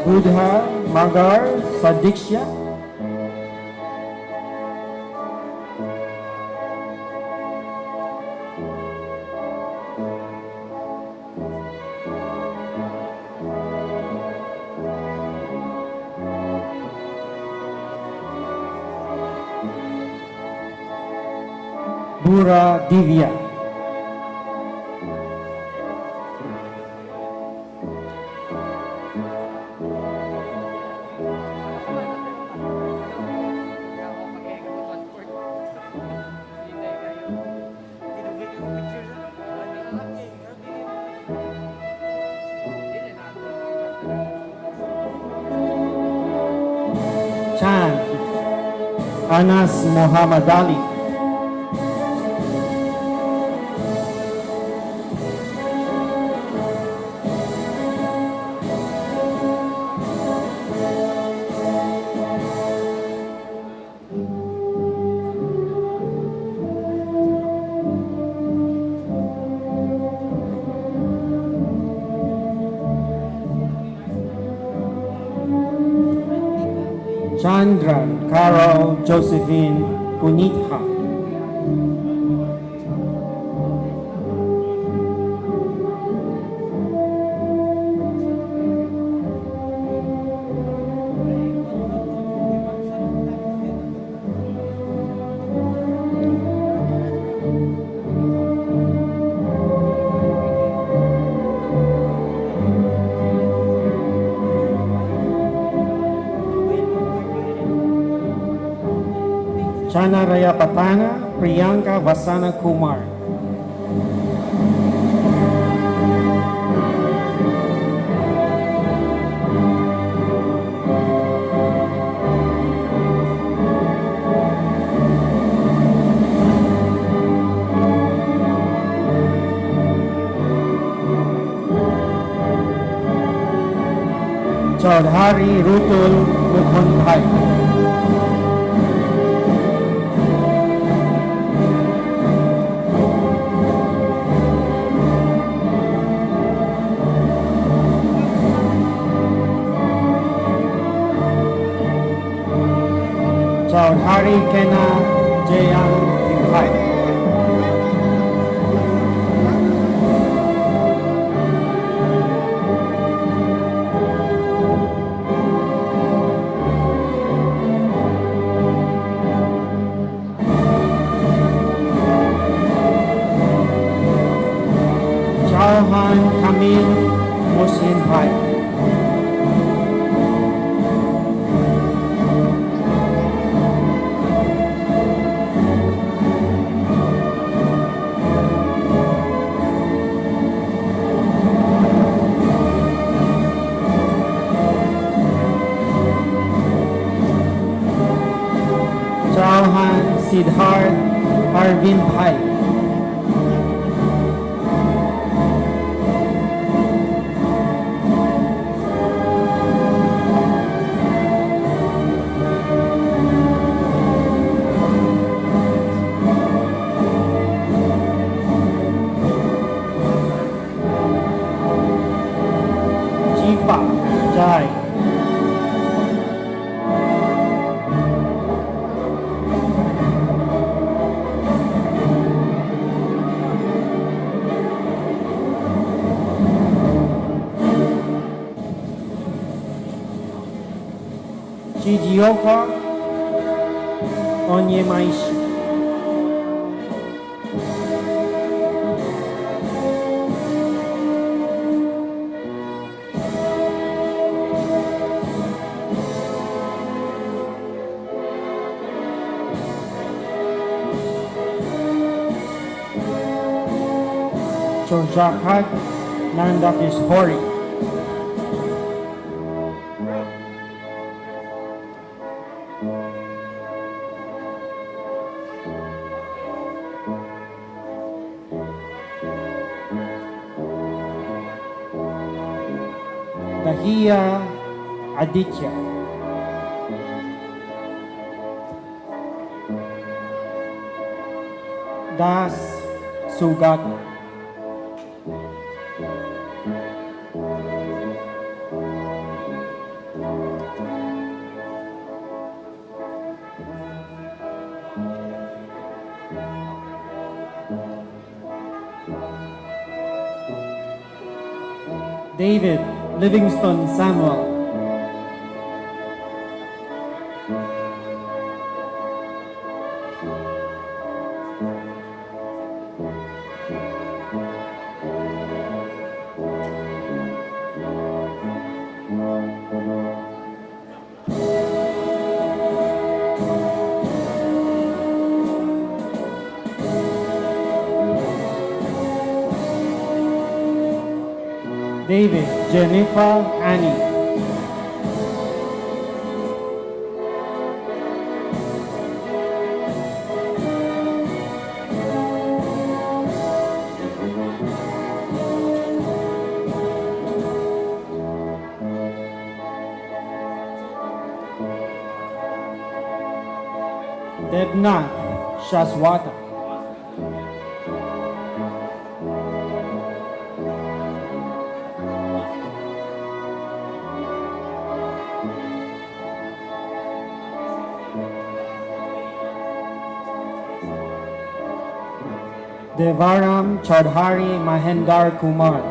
Buddha Magar Sadiksha. Bura Divya. Chan Anas Muhammad Ali. Chandra Carol Josephine Punitha. Chana Rayapatana Priyanka Vasana Kumar. Chaudhary Rutul Mukundbhai. Chaudhary Kena Jayang Bhai. Chauhan Kamil Muslim Bhai. Chauhan Siddharth Arvind Bhai. Jipa Jai. Chijioka Onyemaishi. Chojakat Nandakishori. Tahiya Aditya. Das Sugat. David Livingston Samuel. David Jennifer Annie. Debnath Shaswata. Devaram Chaudhary Mahendar Kumar.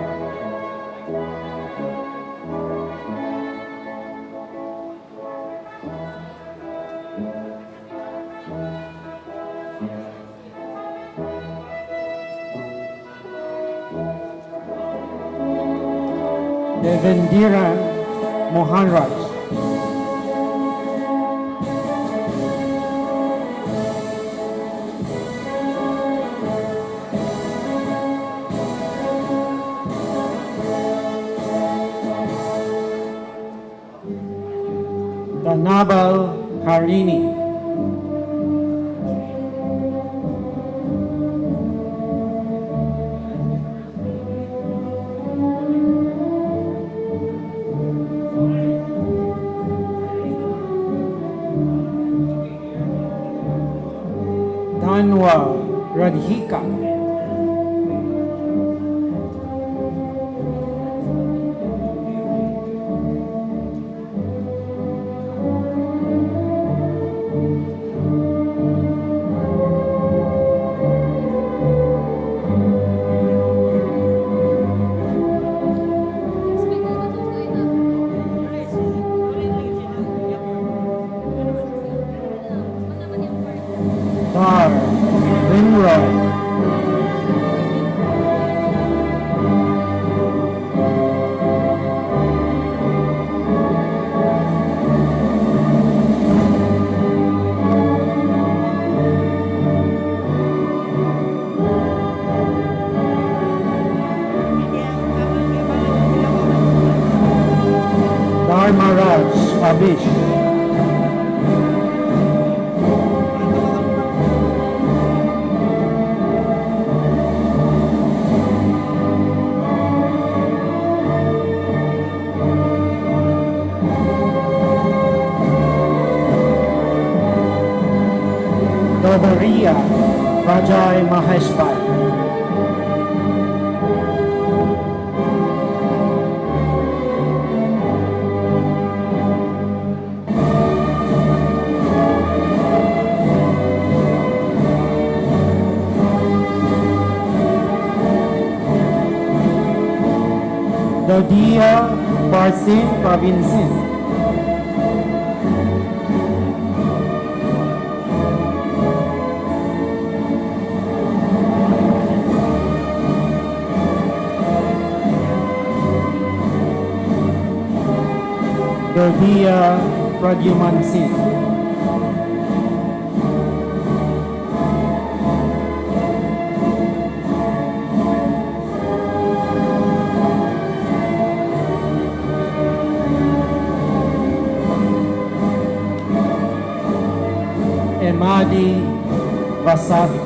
Devendiran Mohanraj. Danabal Harini. Danwa Radhika. Dar Rinroy. Dharmaraj Abish. Dobaria Rajai Maheshbai. Dodia Parsin Provincin. Dodia Pradyumansin. Emadi Vasavi.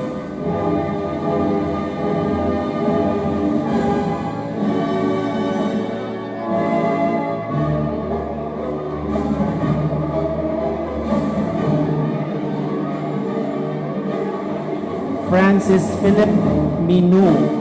Francis Philip Minu.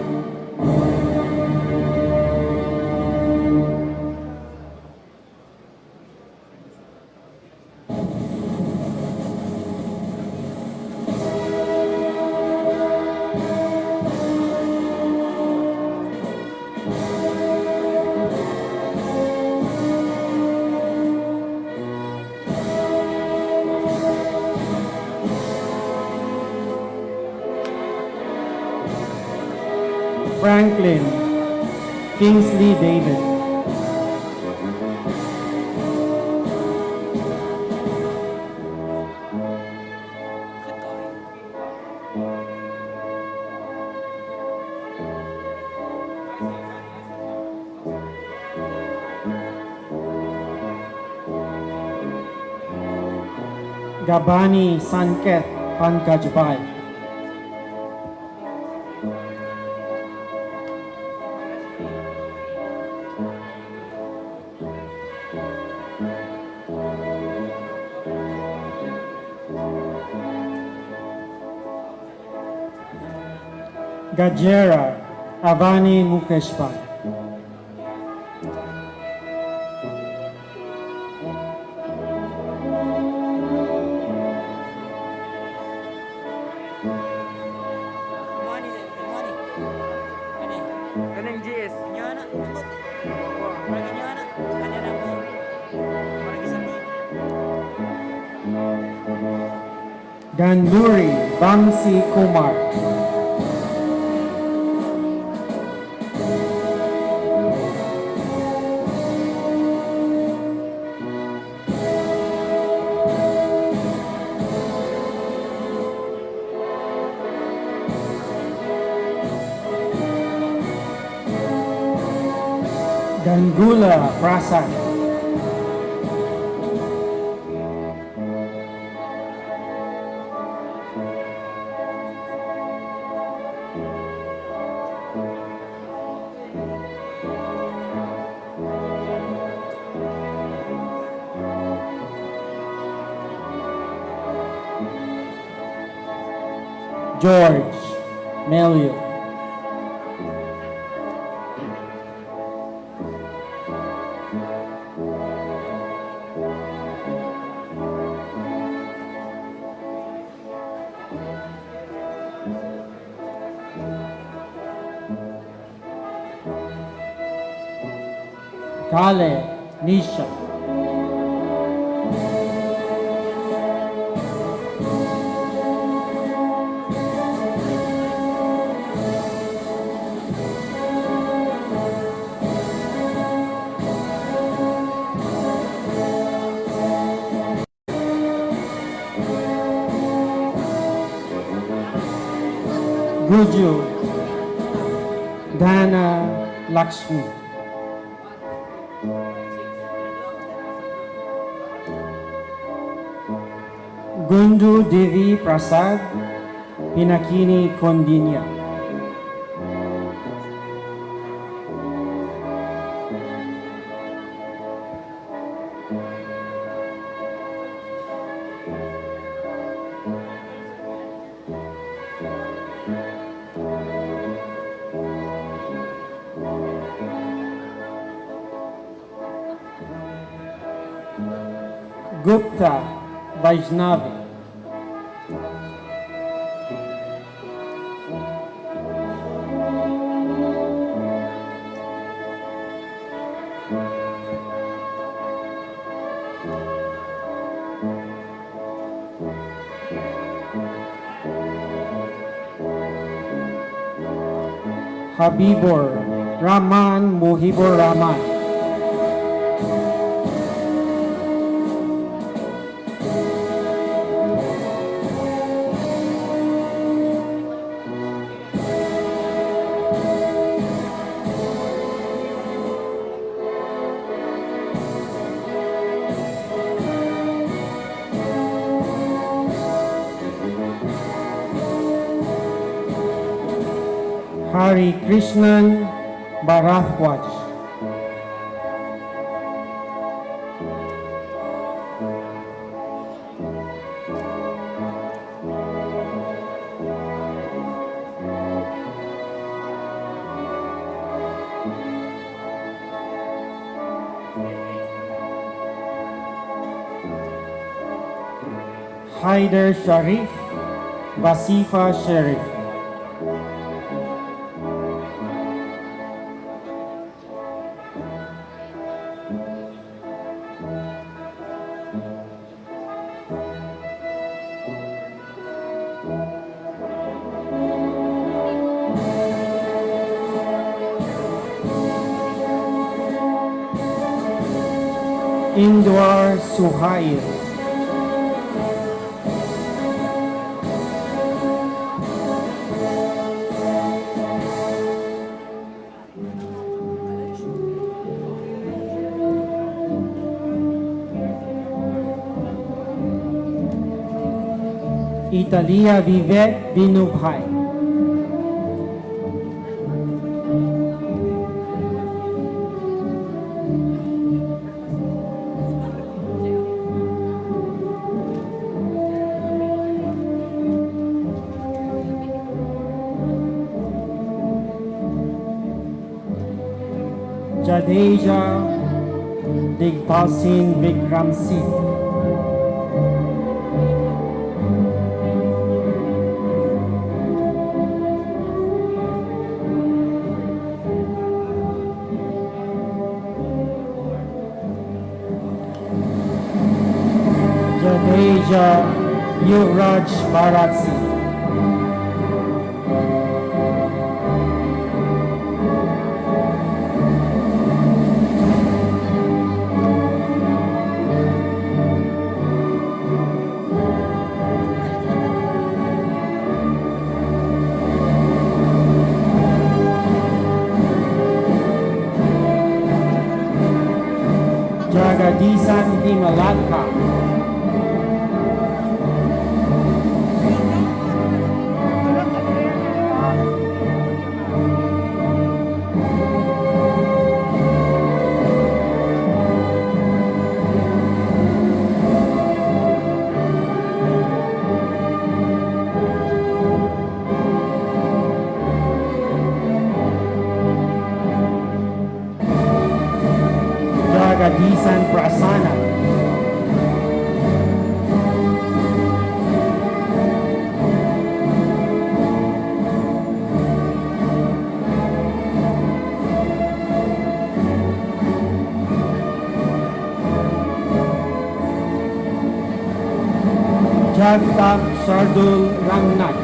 Franklin Kingsley David. Gabani Sanket Pankajbay. Gajera Avani Mukeshbay. Kanang GS. Nyana. Lagi nyana. Kanya na mo. Lagi sa Ganduri Bamsi Kumar. Gangula Prasad. George Melio. Kale Nisha. Guju Dana Lakshmi. Gundu Devi Prasad Pinakini Kondinya. Gupta Vaishnavi. Habibur Rahman Muhibur Rahman. Hari Krishnan Bharadwaj. Haider Sharif Wasifa Sharif. Indwar Suhail. Italia Vivet Binubhay. Jadeja Digpal Singh Vikram Singh. Jadeja Yuvraj Bharat Singh. Jagadisan Himalaka. Jagadisan Prasana. Jagtap Shardul Rangnath.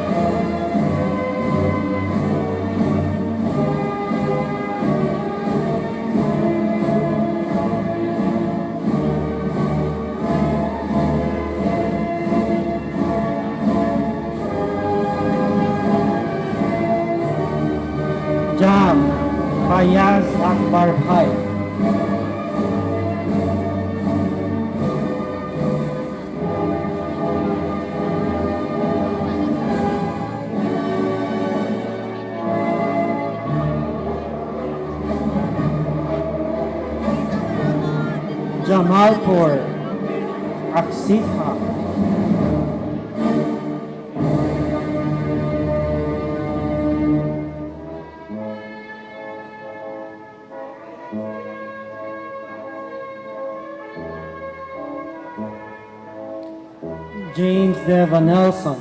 Jam Fayaz Akbar Bhai. Jamalpur Aksitha. James Deva Nelson.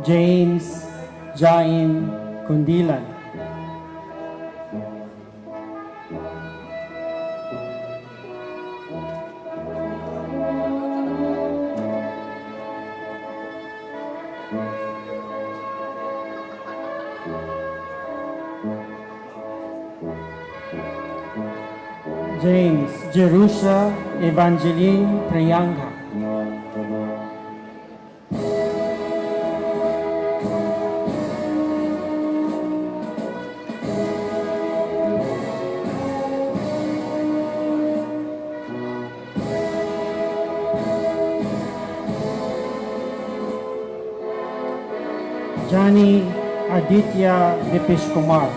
James Jain Kundilan. James Jerusha Evangeline Priyanka. Jani Aditya Dipesh Kumar.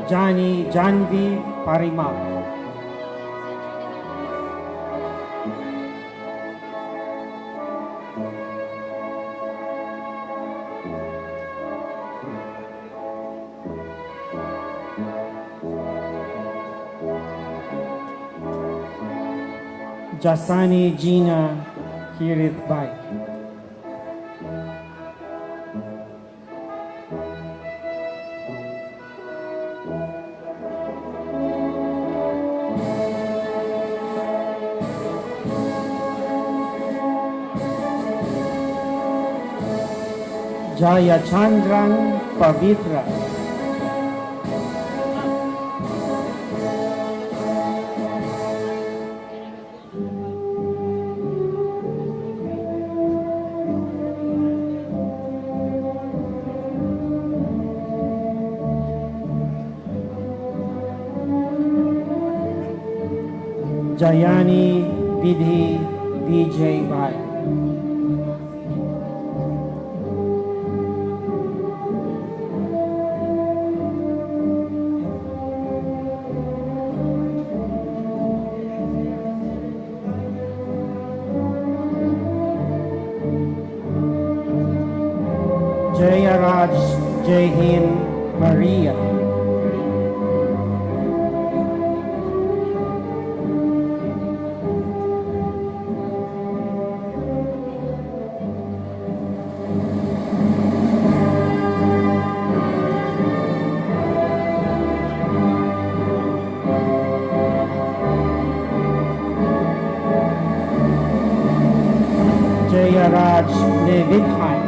Jani Janvi Parimal. Jasani Gina Hirit Bai. Jaya Chandran Pavitra, Jayani Vidhi Vijay Bhai, Jayaraj Jahin Maria, Jayaraj Levitai,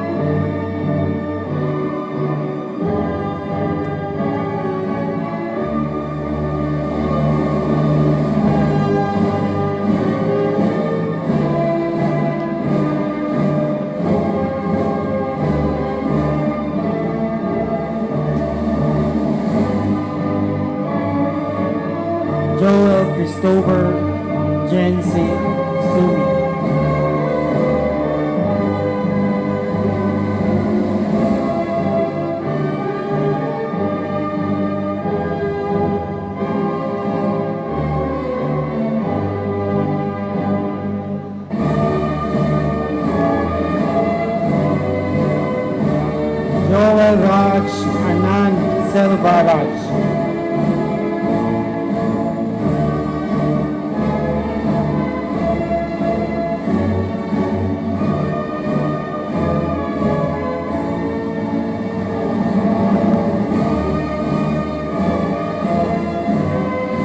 Joel Christopher Jensi Sumi, Joel Raj Anand Selvaraj,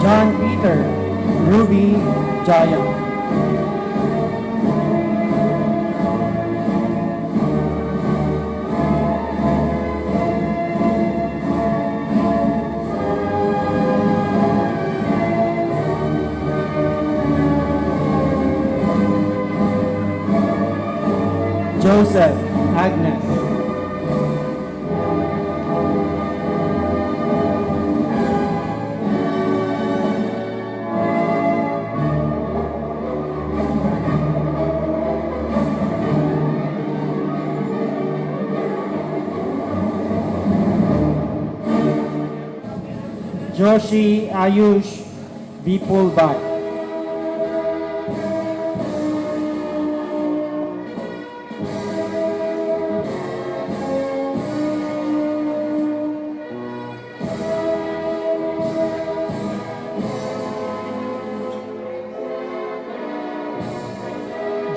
John Peter Ruby Jaya, Joseph Agnes, Joshi Ayush Vipul Bhatt,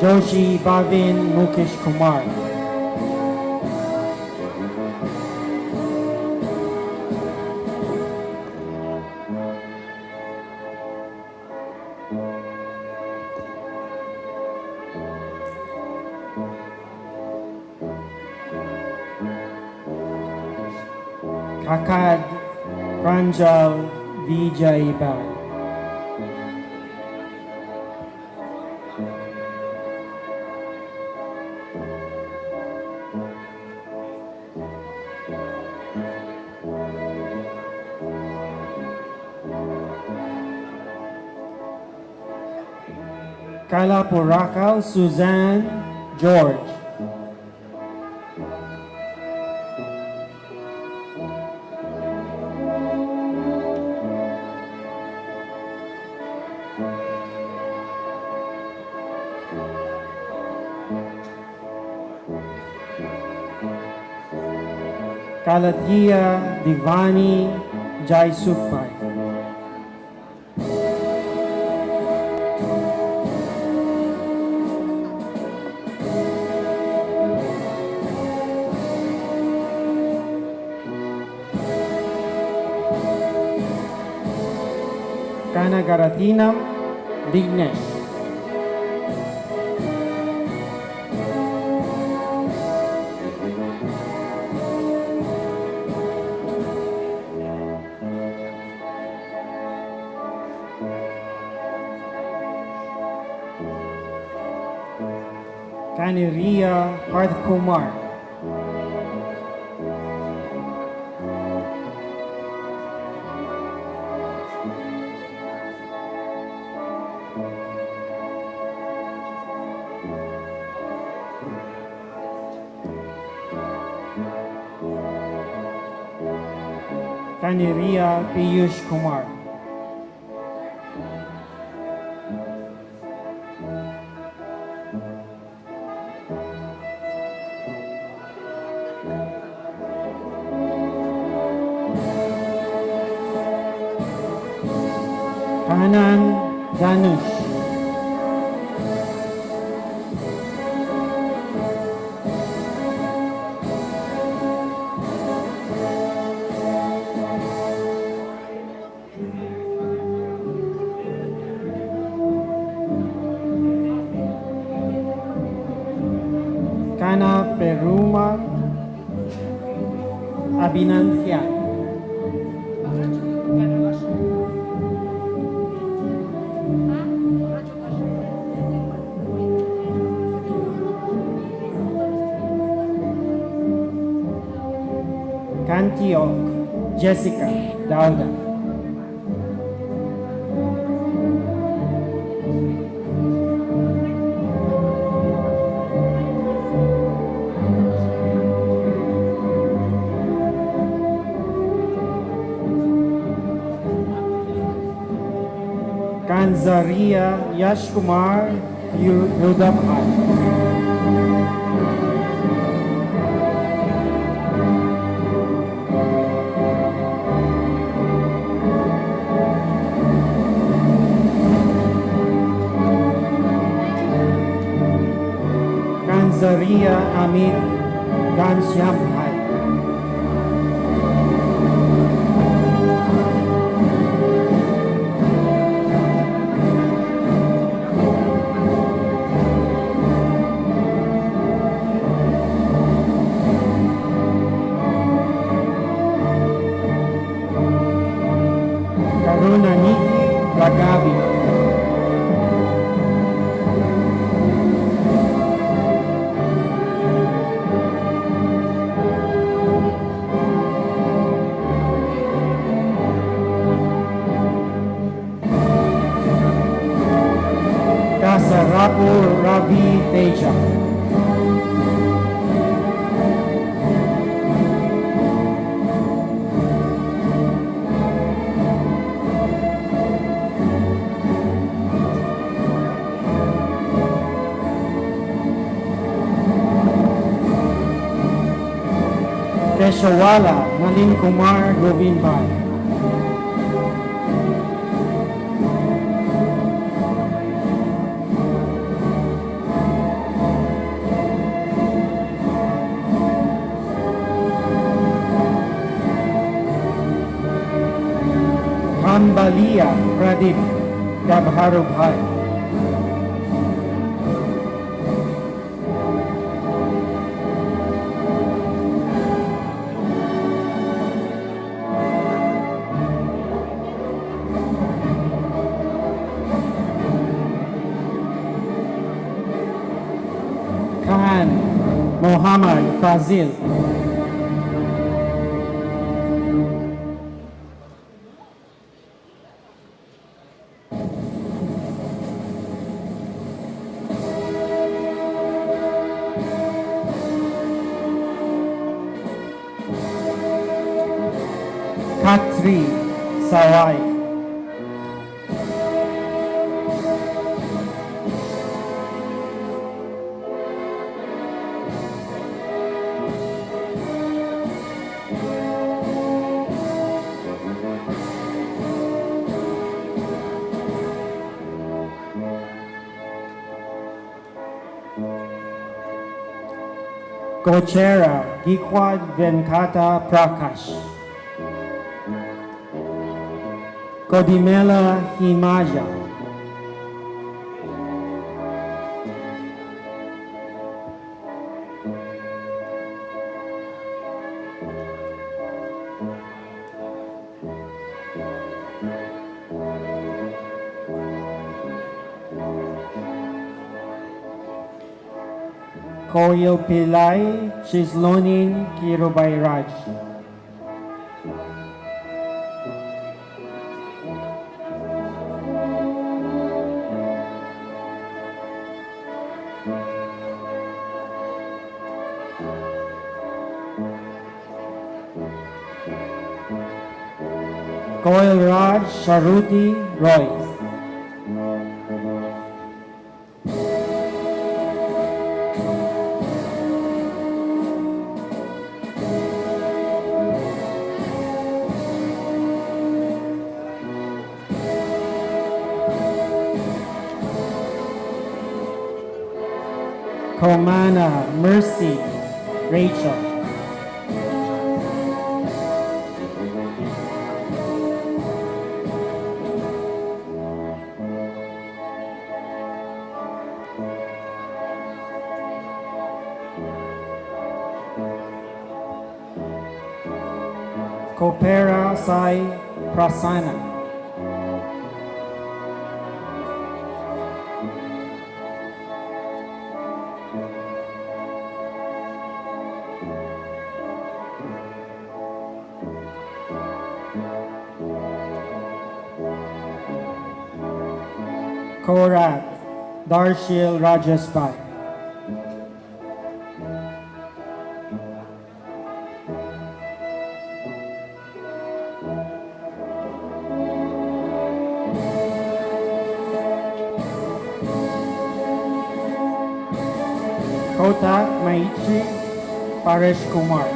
Joshi Bhavin Mukesh Kumar, Kakad Pranjal Vijay Bhai, Kala Purakal Suzanne George, Kalatia Divani Jaisukpai, Kanagaratinam Dignesh, Kaniria Kumar. Kaniria Piyush Kumar. Kanan Danush. Kana Perumal Abinanthian. Kantiok Jessica Dauda. Kanzaria Yashkumar Yudamhan. Kanzaria Amit Gansyamhai. Karunaniki Ragavi. Kasarapu Ravi Teja. Keshawala Nalin Kumar Govindbhai. Kambalia Pradeep Gabharubhai. Khan Muhammad Fazil. Khatri Sawai. Kochera Gikwad Venkata Prakash. Kodimela Himaja. Koil Pillai Chislonin Kirubay Raj. Koil Raj Sharuti Roy. Komana Mercy Rachel. Kopera Sai Prasanna. Korat Darshil Rajaspai. Kotak Maitri Paresh Kumar.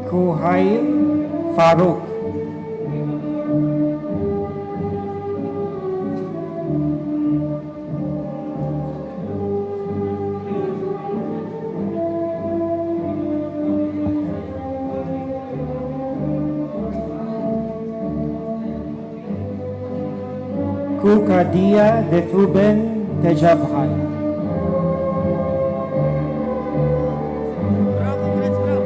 Kuhail Farooq. Kukadia Dethuben Tejabhai. Bro, congrats bro.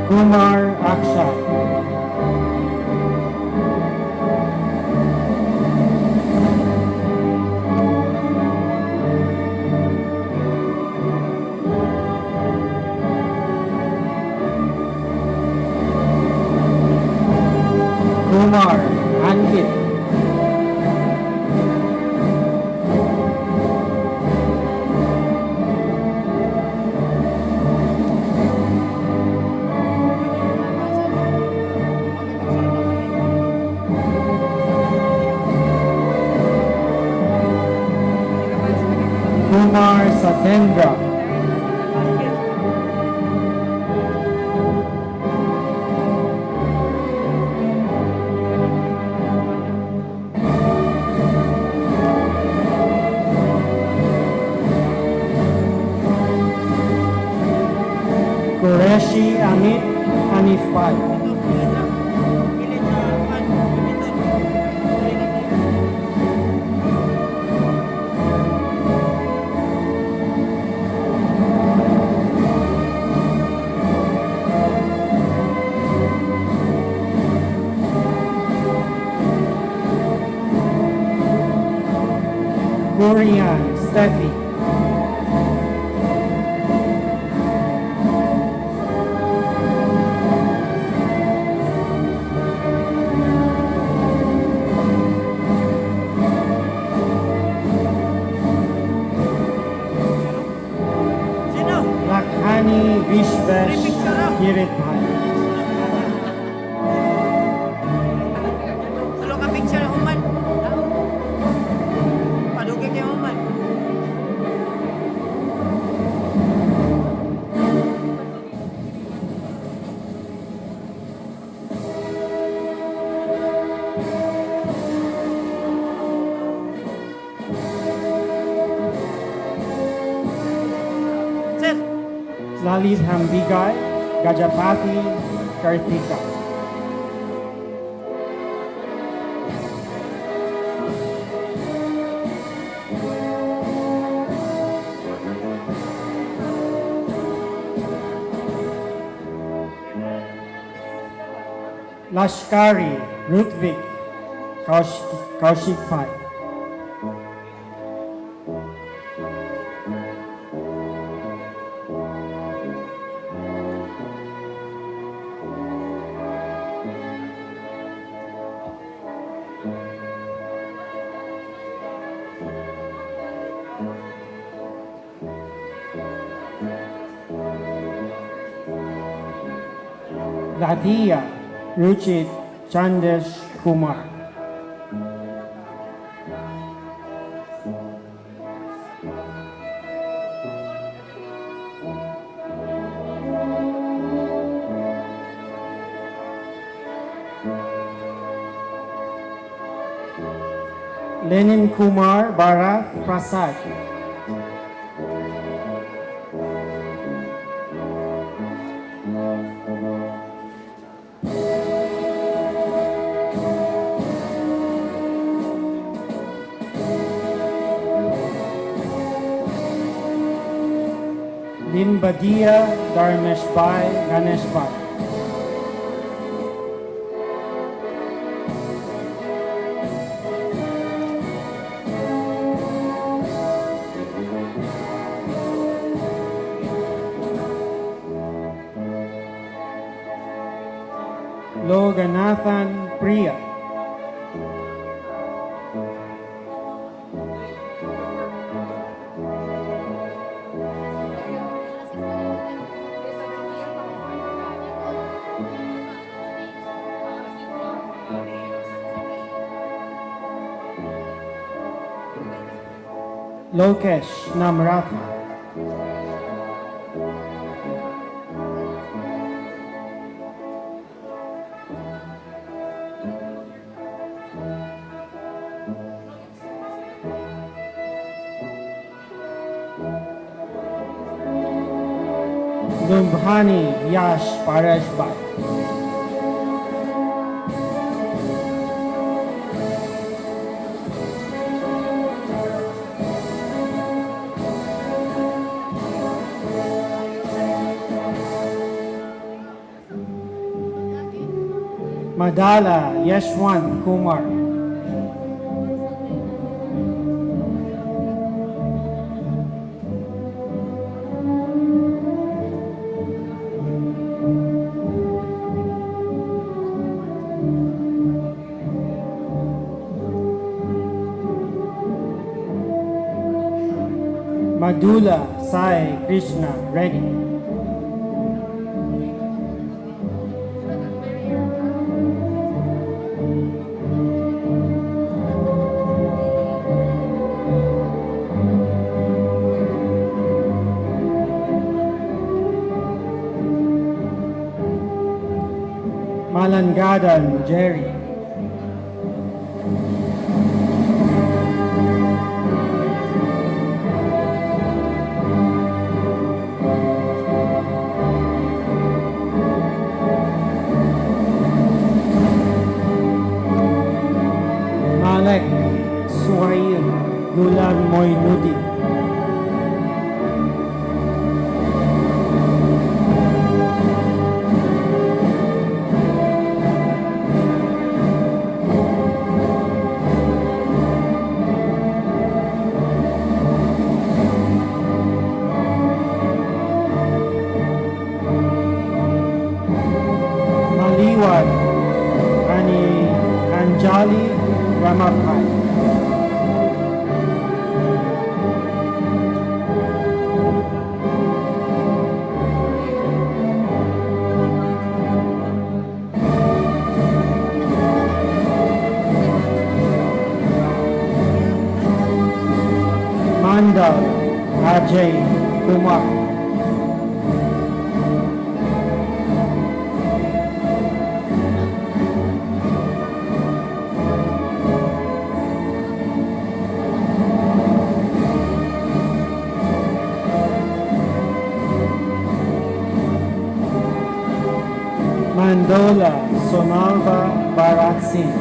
Kumar Akshay. Kumar Ankit. Kumar Satendra. Qureshi Amit Hanif Pai. Gurian Steffi. Sino? Lakhani Vishvesh Kirit Bhai. Salo ka picture ng human. Padugay kay human. Khalid Hambigay, Gajapati Kartika. Lashkari Rutvik Kaushik Pai. Ladia Ruchit Chandesh Kumar. Lenin Kumar Bharat Prasad. Limbadia Dharmeshbhai Ganeshbhai. Loganathan Priya. Lokesh Namratha. Lumbhani Yash Parashbhai. Madala Yashwant Kumar. Madula Sai Krishna Reddy. Malangadan Jerry. Malek Suhail Dulan Moinudi. Maliwat Anjali Ramapai. Mandal Ajay Kumar. Mandola Sonalva Bharat Singh.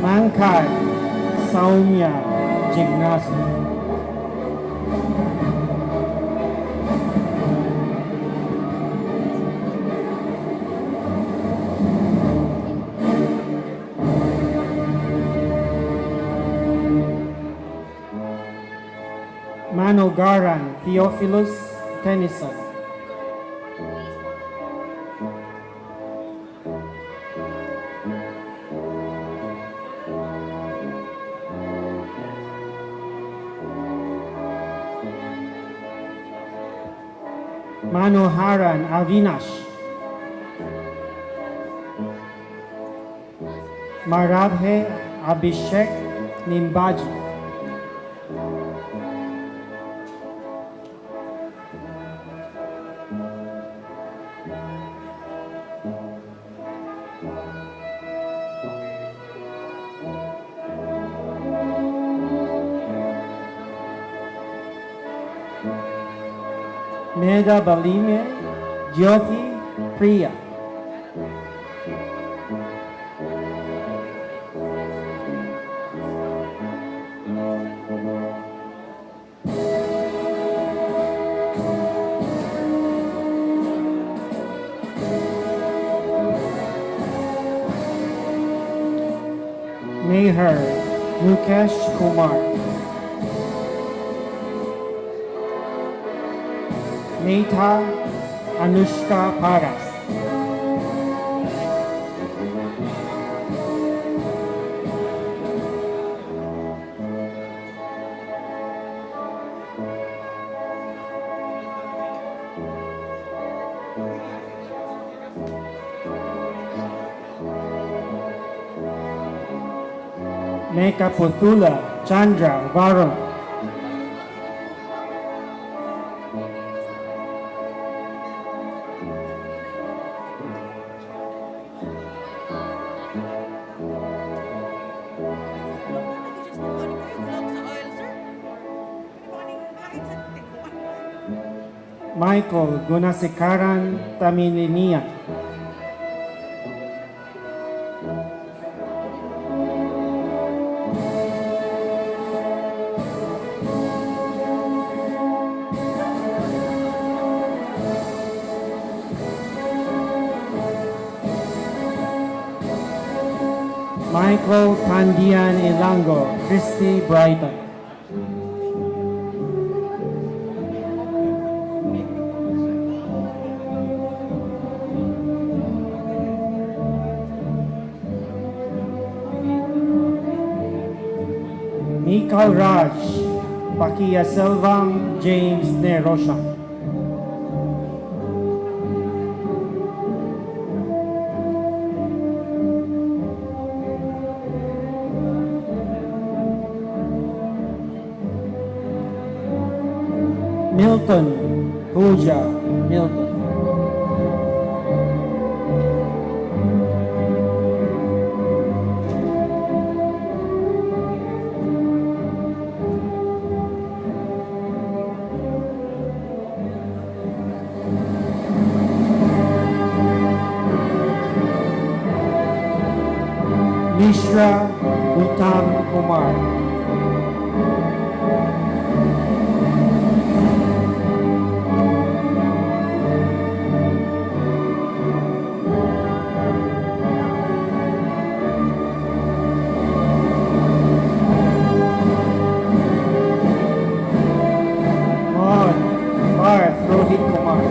Mangkai Saumya Jignasu. Manogaran Theophilus Tennyson. Manoharan Avinash. Maradhe Abhishek Nimbaji. Meda Balime Jyoti Priya. Meher Mukesh Kumar. Neha Anushka Paras. Meka Puthula Chandra Varun. Michael Gunasekaran Tamilinia. Michael Pandian Ilango, Christy Brighton. Mikal Raj, Pakia Selvam, James Nerosha. Milton Pooja Milton. Mishra Uttam Kumar. Parth Rohit Kumar.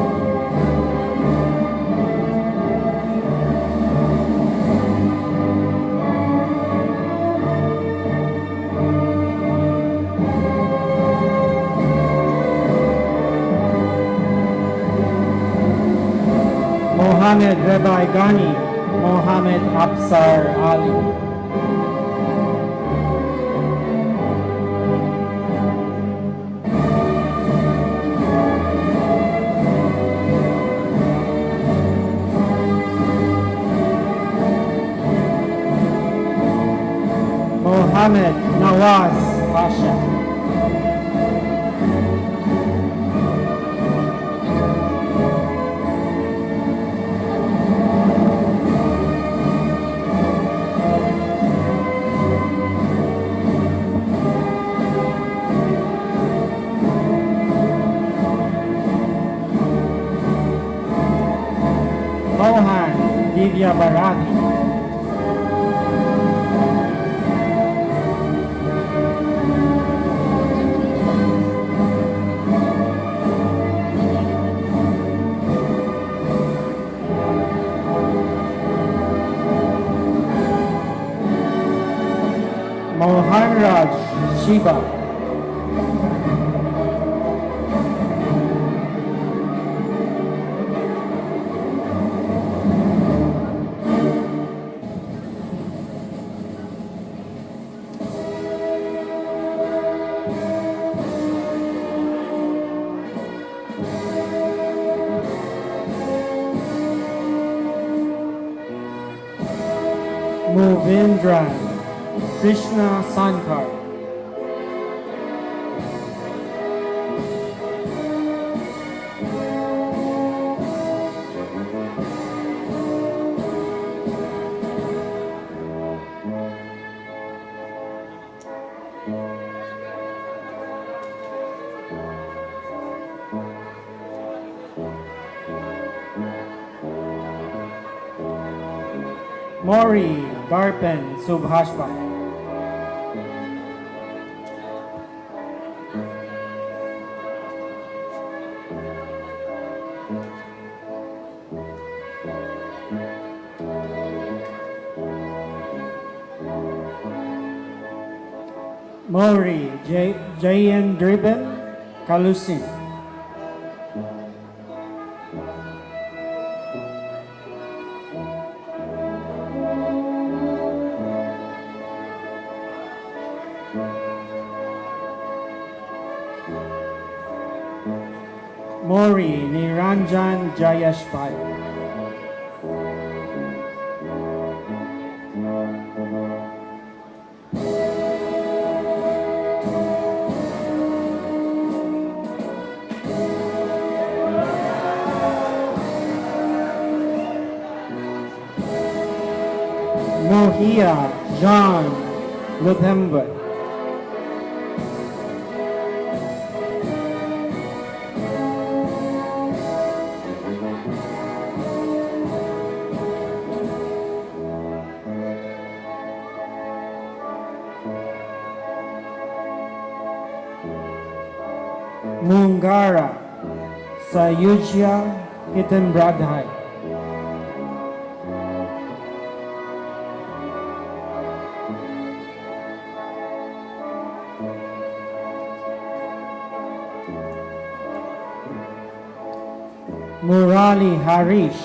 Mohammed Rebai Ghani, Mohammed Absar Ali. Mohammed Nawaz Pasha. Mohan Divya Bharati. Mohanraj Shiba. Movindran Krishna Sankar. Mori Barpen Subhashpa. Mori Jayan Driben Kalusin. Mori Niranjan Jayashpai. Mohia Jean Luthember. Mungara Sayujya Hitanbradhai. Murali Harish.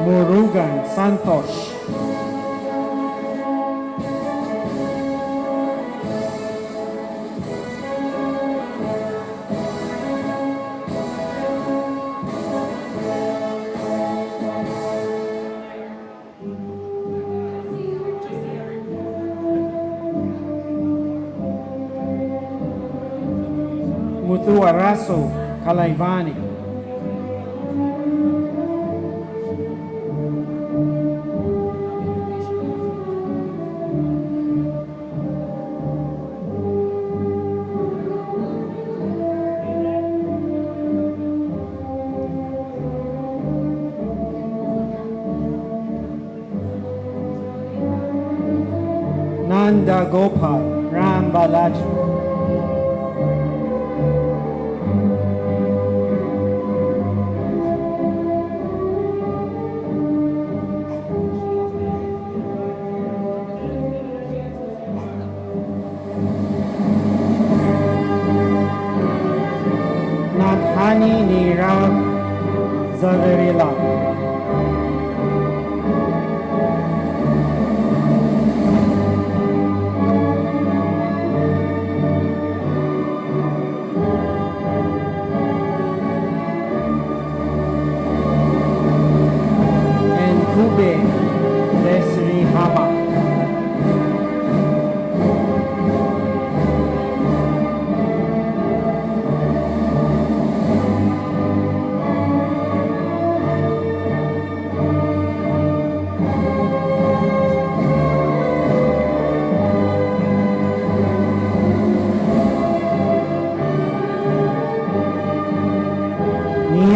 Murugan Santosh. Muthuaraso Kalaivani. Nanda Gopal Ram Balaji. Nathani Nirav Zavarila.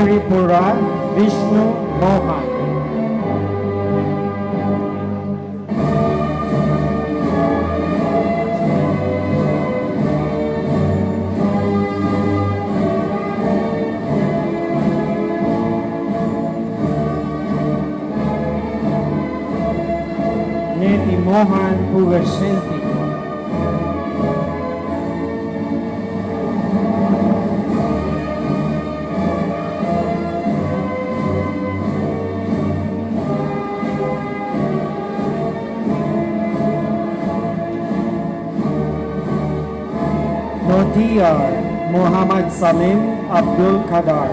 Tripura Vishnu Mohan. Neti Mohan Pugarsenti. Notiyar Muhammad Salim Abdul Kadar.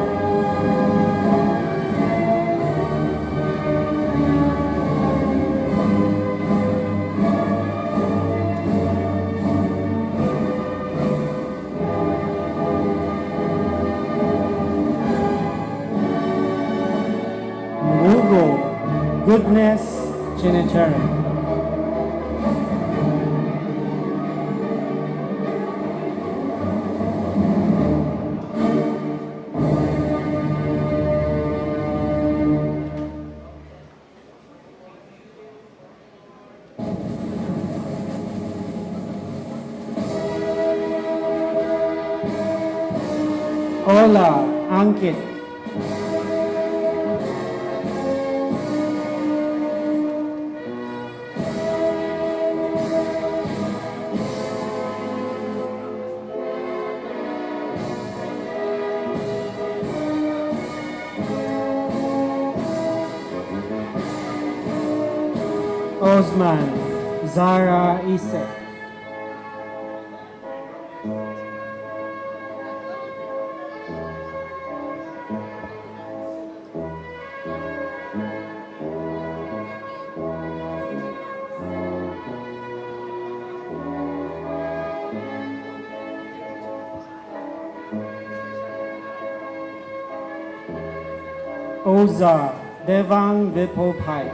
Mugo Goodness Chinichari. Ola Ankit. Osman Zara Isek. Ozar Devang Vipopai.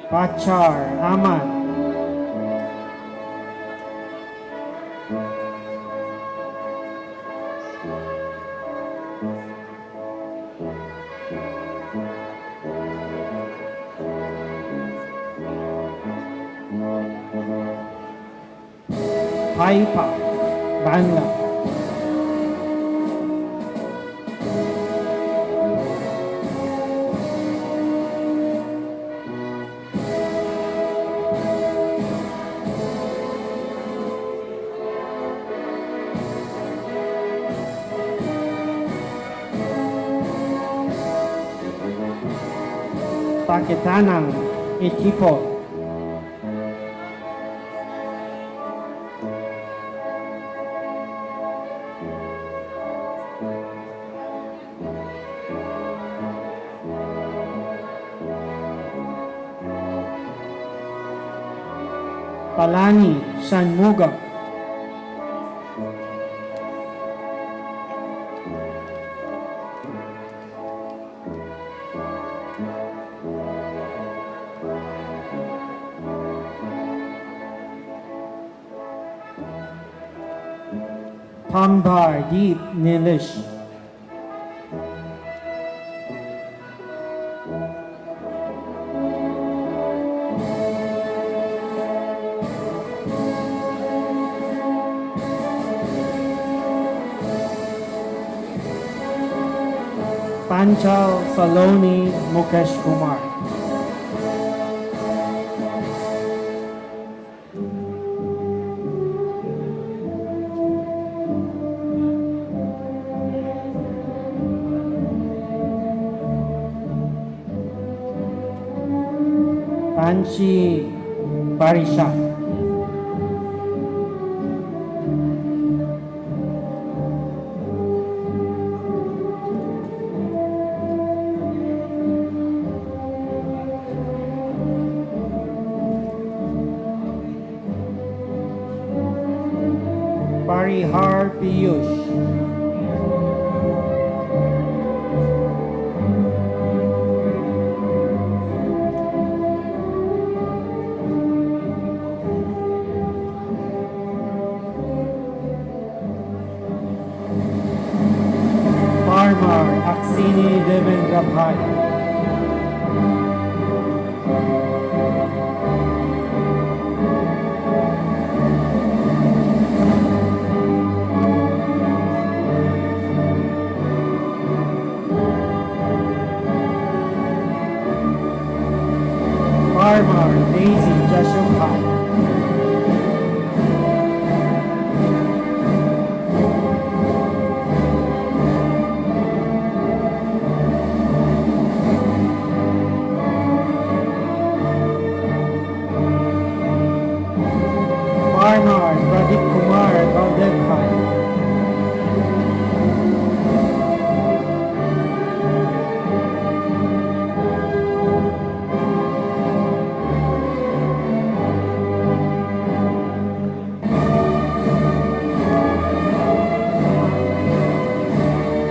Pachar Aman. Paipa Bangla. Pakitanang Equipo. Palani Shanmugam. Pambar Deep Nilish. Panchal Saloni Mukesh Kumar. Panchi Barisha. Parihar Piyush. Masini Devendra Bhai. Farmer Daisy Jashukai. Farmer Pradeep Kumar Baldev.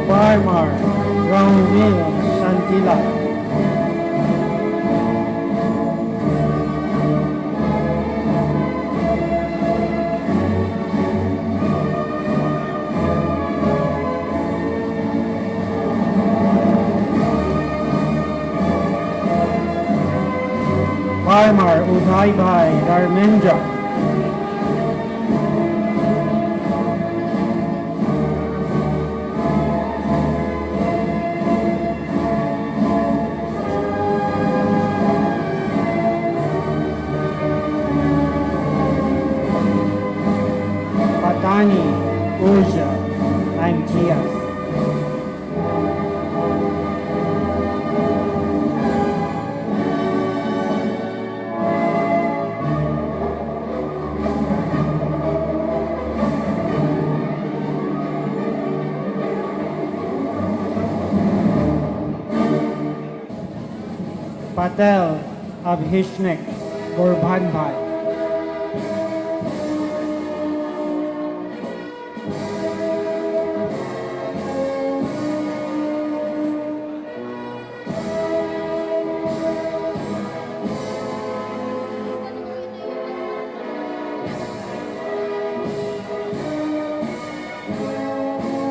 Farmer Raunil Shantila. Farmer Udai Bhai Dharmendra. Patani, Uja, and Tias. Patel, Abhishek, Gorbhan Bhai.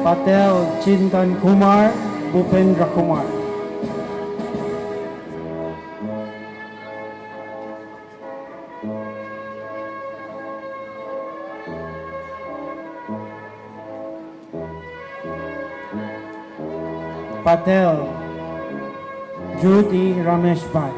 Patel, Chintan Kumar, Bhupendra Kumar. Patel, Jyoti Ramesh Bhai.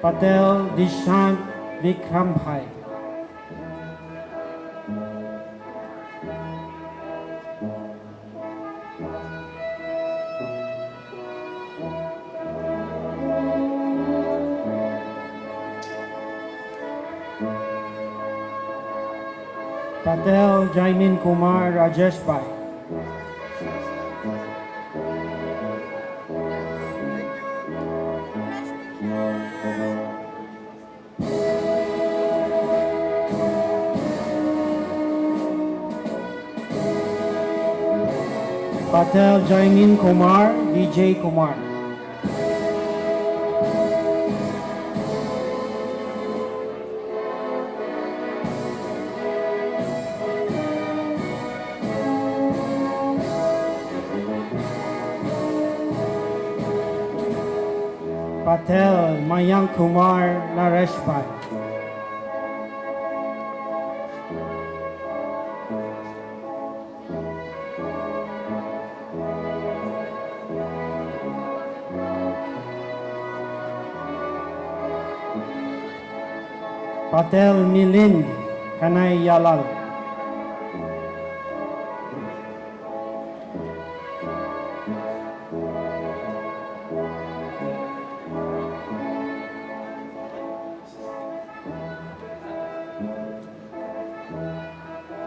Patel Dishant Vikram Bhai. Patel Jaimin Kumar Rajesh Bhai. Patel Jaimin Kumar, DJ Kumar. Patel Mayank Kumar Naresh Bhai. Patel Milind Kanai Yalal.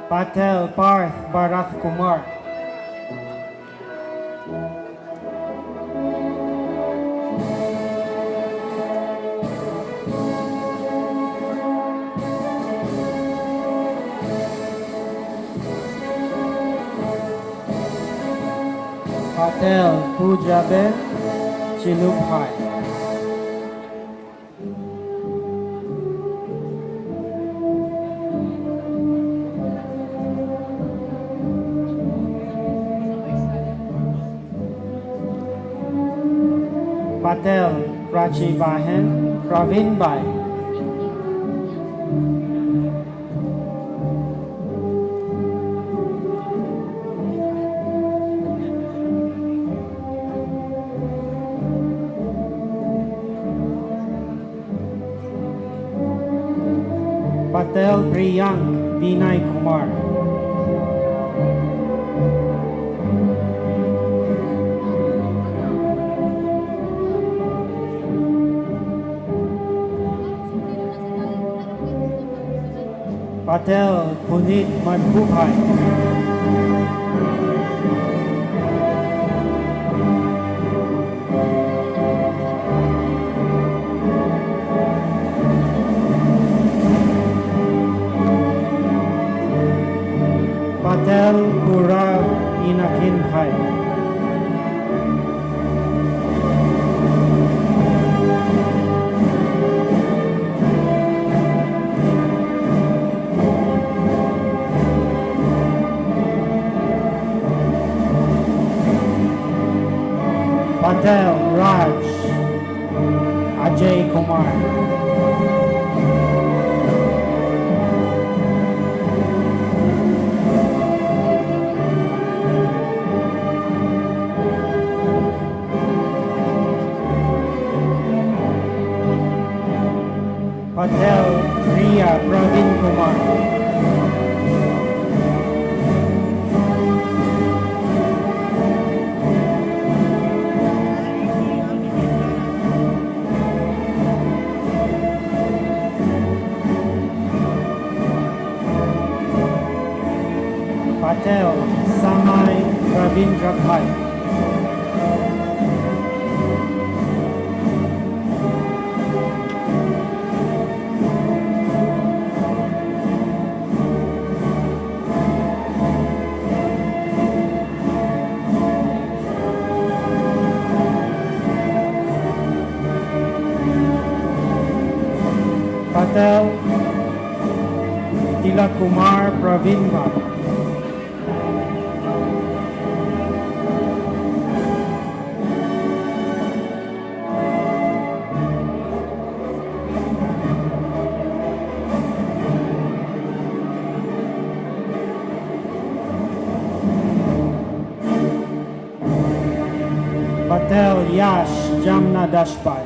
Patel Parth Bharat Kumar. Patel Pooja Ben Chilubhai. Patel Prachibahen Pravinbai. Patel Priyank Vinay Kumar. Patel Punit Madhubhai. Patel Purab Inakinbhai. Patel Raj Ajay Kumar. Patel Priya Pravin Kumar. Patel Samay Ravindra Bhai. Patel Tilakumar Pravinba. Patel Yash Jamna Dashpai.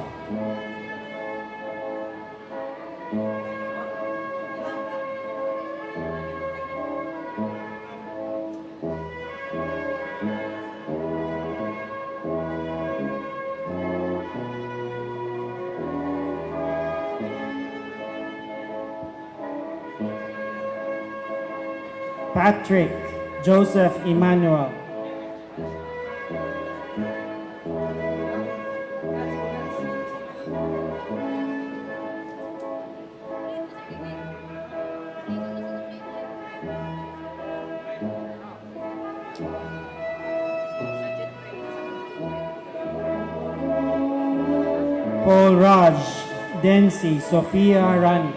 Patrick Joseph Emmanuel. Paul Raj Densi Sophia Rani.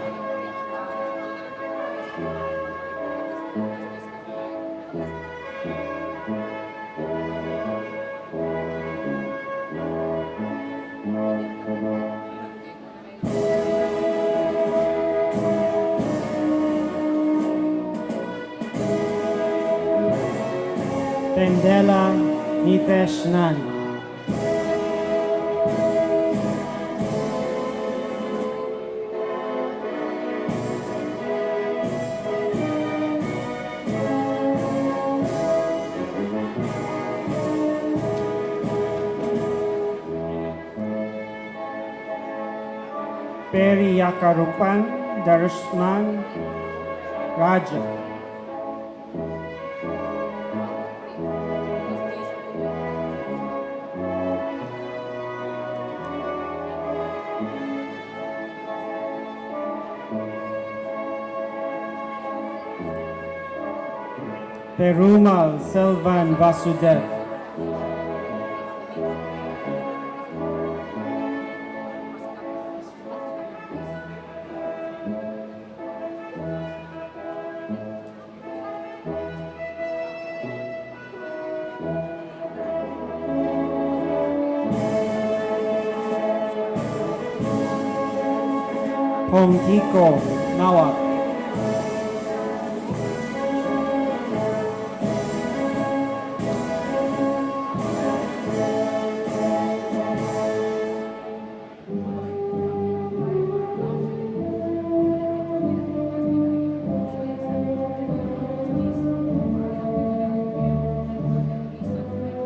Pendela Nitesh Nand. Peri Yakarupan Darusman Raja. Perumal Selvan Vasudev. Hong Tiko Nawak,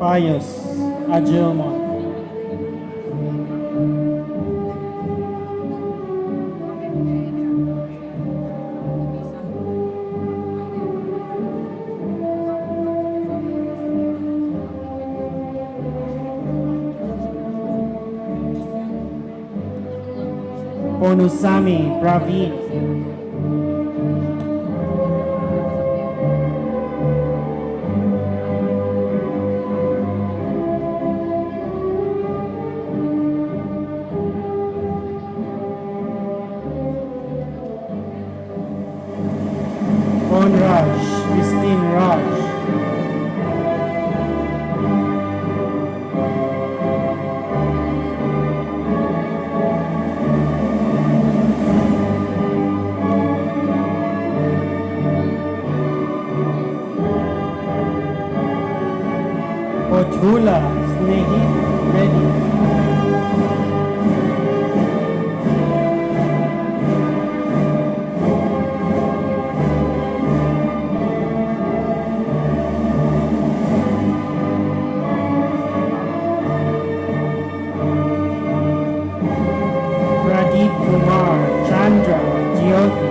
Pius Agilmon, Ponusami Praveen, Conraj Christine Raj, Pothula Snehi Reddy, Pradeep Kumar Chandra Jyoti,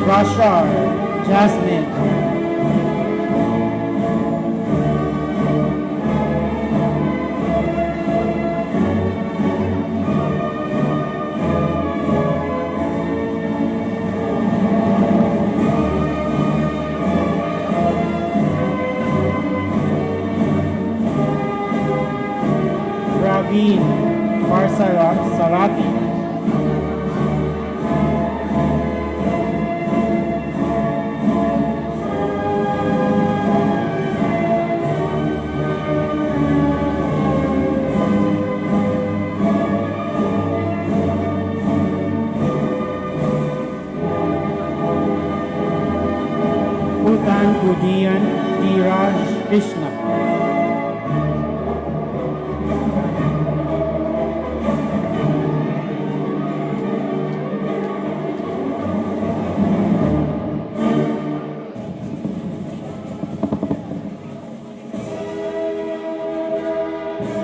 Rashar Jasmine, Raveen Marsarat Sarati, Bhutan Kudian Dheeraj Krishna,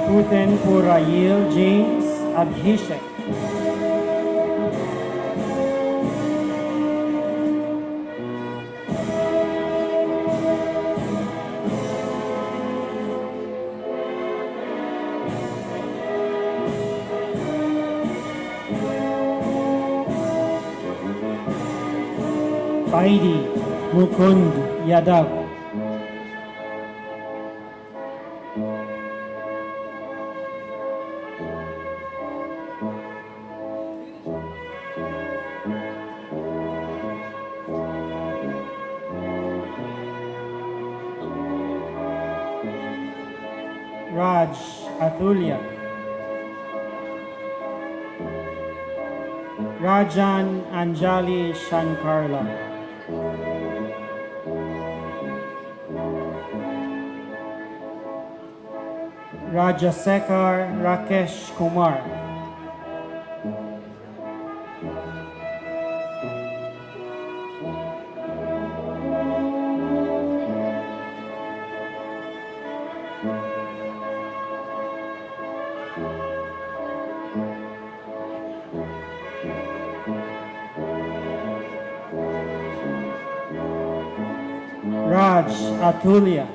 Bhutan Purayil James Abhishek, Paidi Mukund Yadav, Raj Atulya, Rajan Anjali Shankarla, Rajasekar Rakesh Kumar, Raj Atulya,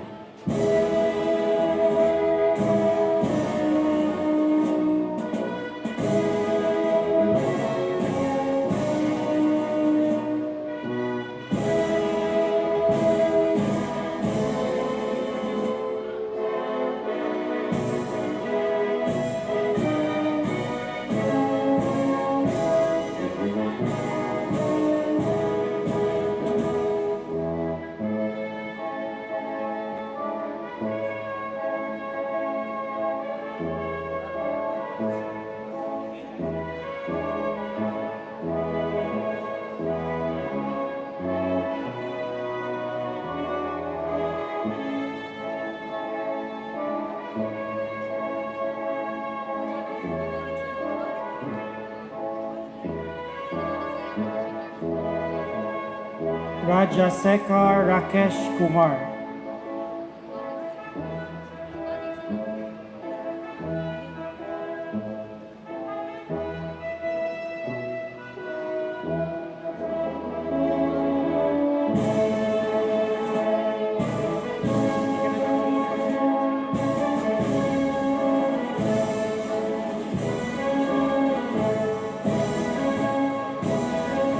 Rajasekar Rakesh Kumar.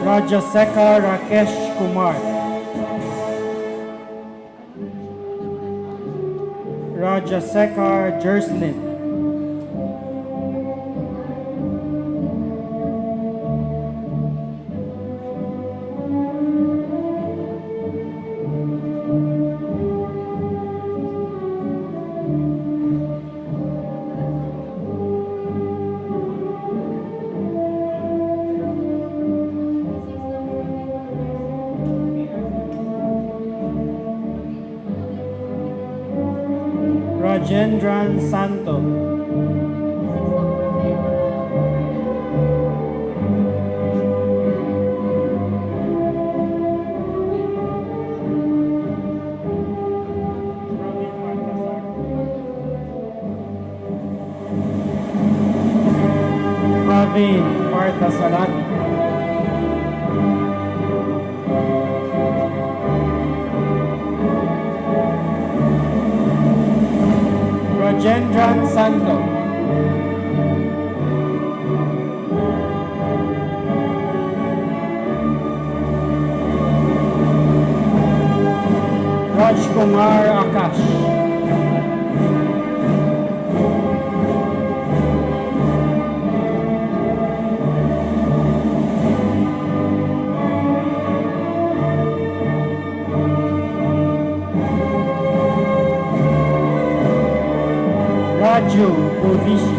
Rajasekar Rakesh Kumar. Rajasekar Jerslin. Rajendran Santo. Praveen Parthasarathi. Rajendran Santo. Rajkumar Akash. Raju Udishi.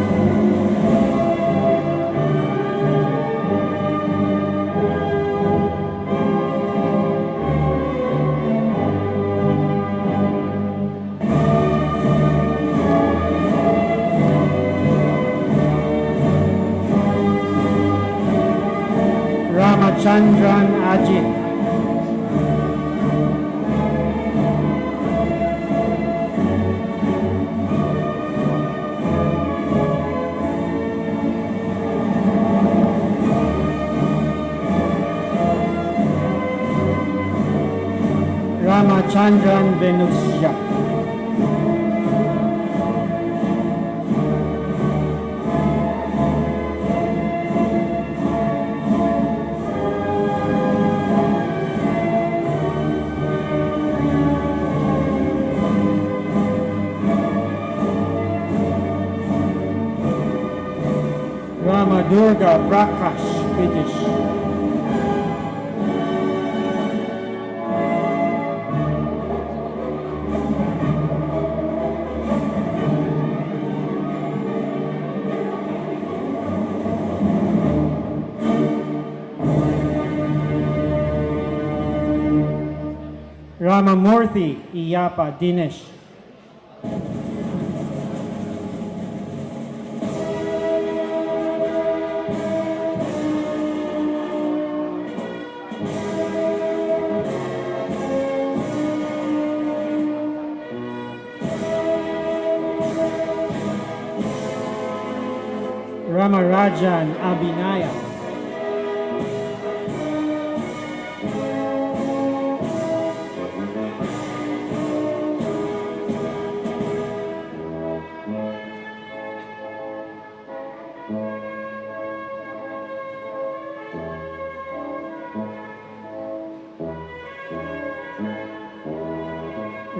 Ramachandran Ajit. Ramachandran Venusya. Ramadurga Prakash British. Ramamurthy Iyapa Dinesh. Ramarajan Abhinaya.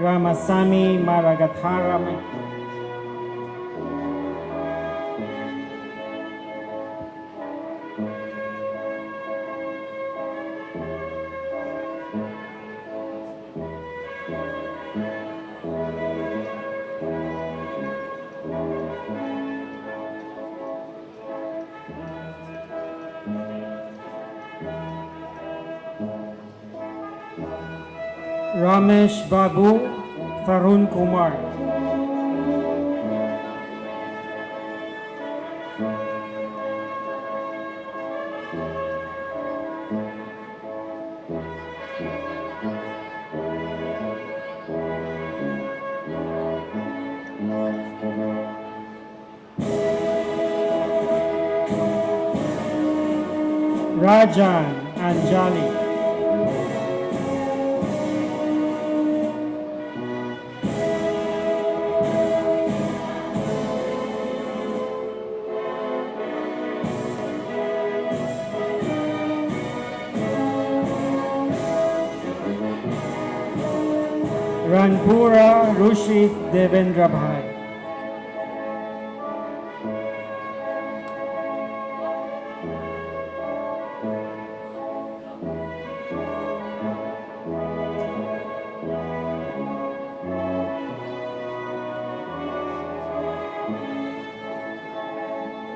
Ramasamy Maragathara. Ramesh Babu Tarun Kumar. Rajan Anjali. Ranpura Rushit Devendra Bhai.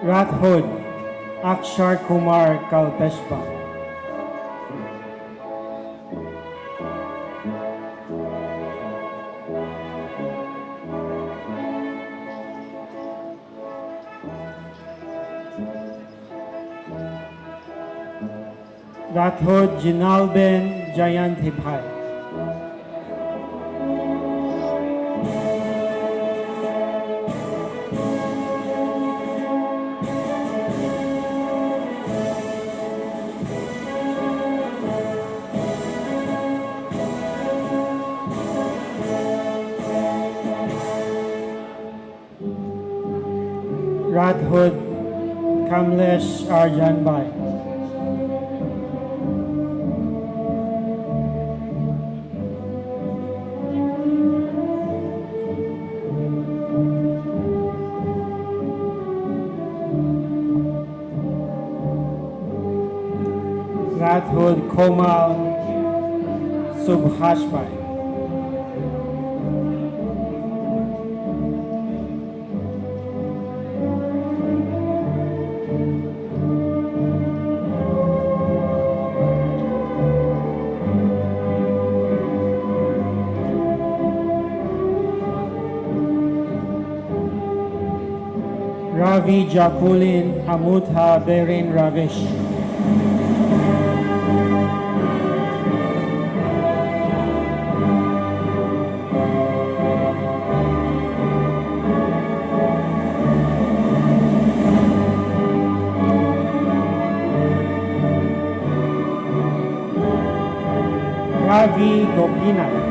Rathod Akshar Kumar Kalpeshpa. Rathod Jinalben Jayanti Bhai. Rathod Kamlesh Arjan Bhai. Rathod Komal Subhash Bhai. Ravi Jakulin Amutha Berin Ravish. Ravi Gopinath.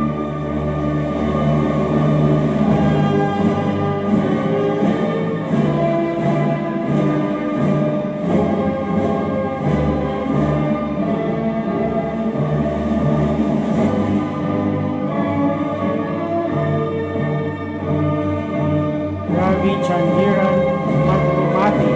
Ravi Chandiran Mathumati.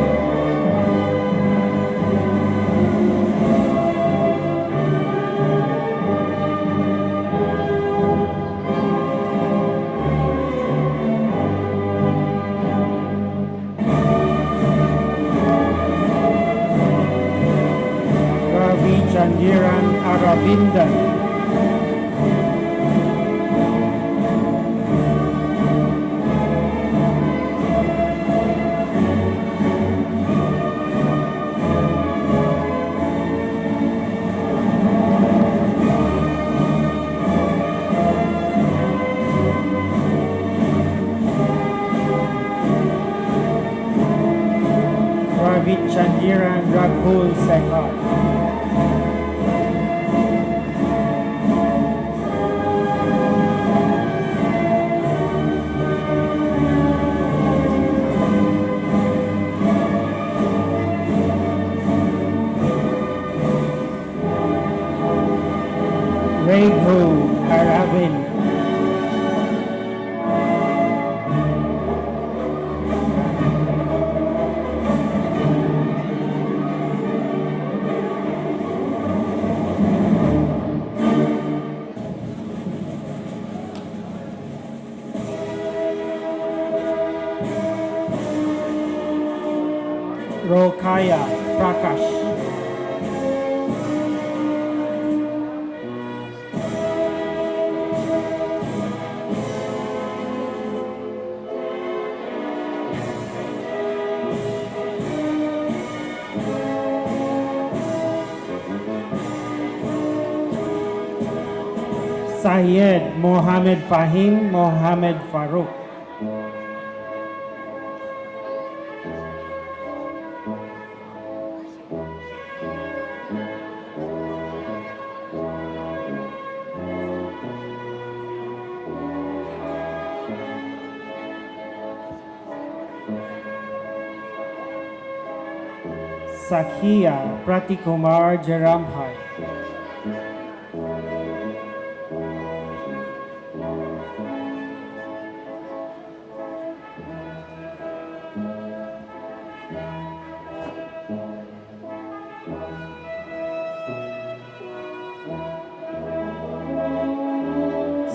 Ravi Chandiran Aravindan. Ravi Chandiran Raghul Sekhar. Raghu Aravind. Rokaya Prakash. Syed Mohammed Fahim Mohammed Farooq. Sakhiya Pratikumar Jaramhai.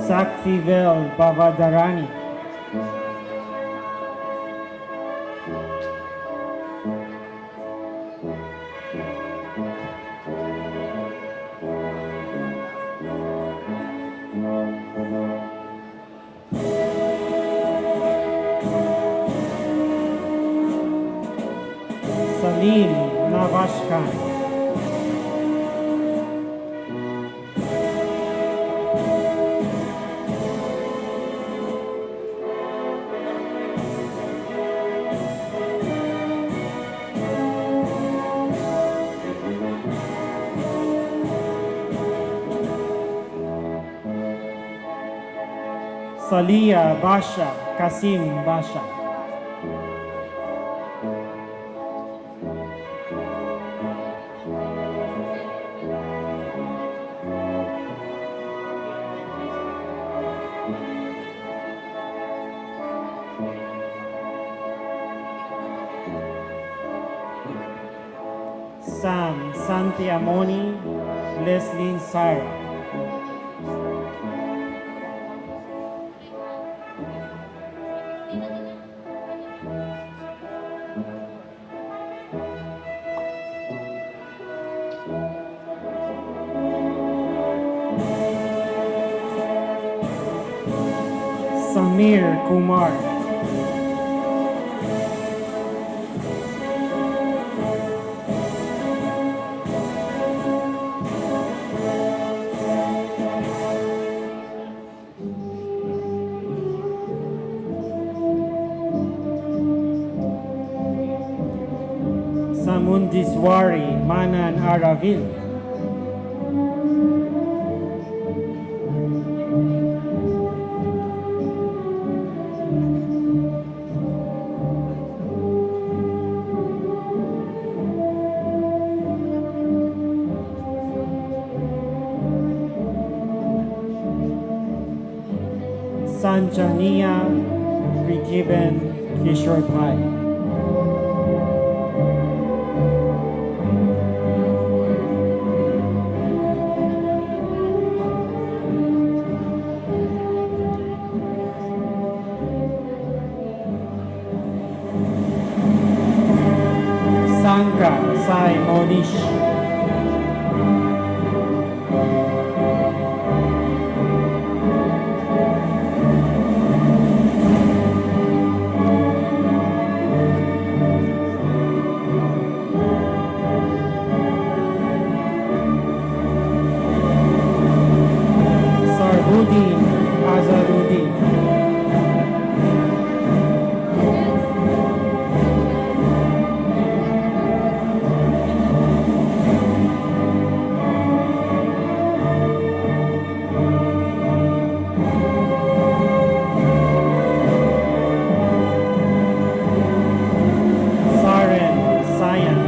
Saktivel Bavadarani. Salim Navashkan. Salia Basha Kasim Basha. Sam Santiamoni Leslie Sarah. Samir Kumar. Samundiswari Manan Aravil. Sanjania Prikiben Kishore Bhai. Sanka Sai Monish. Sarbuddin Azaruddin. Saren Sayan.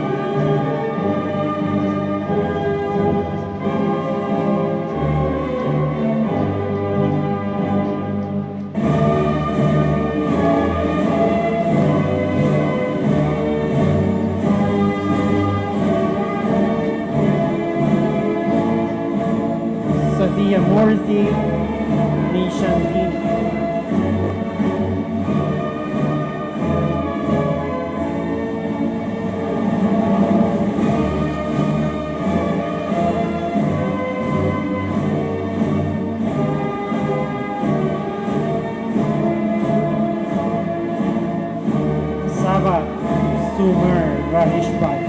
Satyamurthy Nishandini. Sabat Sumer Rahishbhai.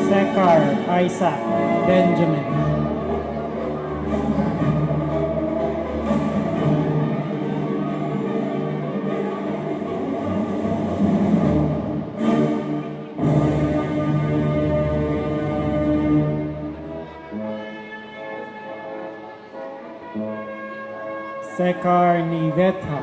Sekar Isaac Benjamin. Sekar Nivetha.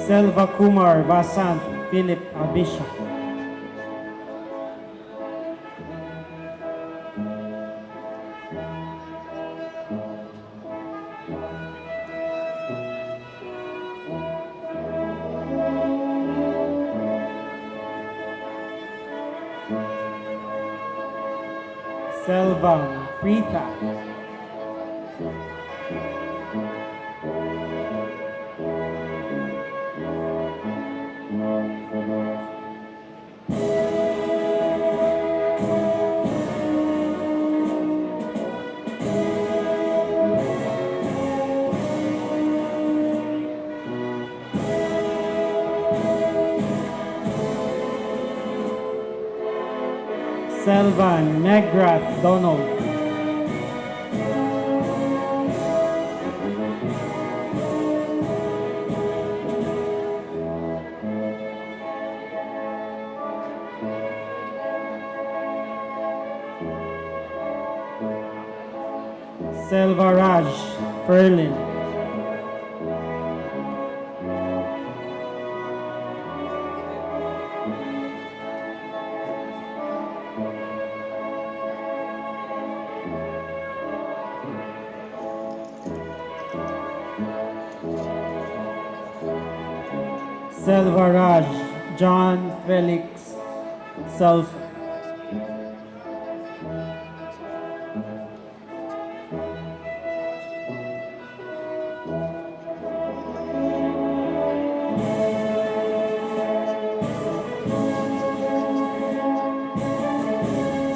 Selva Kumar Vasant Philip Abisha. Selvam Prita. Selvan Negrath Donald. Selvaraj Ferlin. Selvaraj John Felix Self.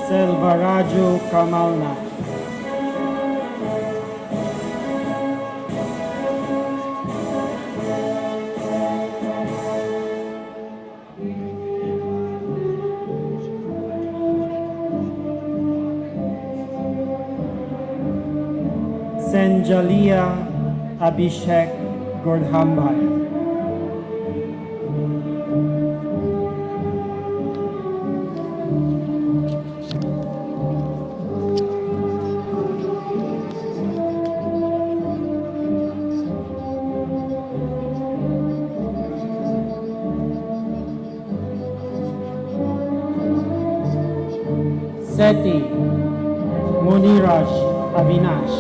Selvaraju Kamalna. Senjalia Abhishek Gordhambhai. Seti Muniraj Avinash.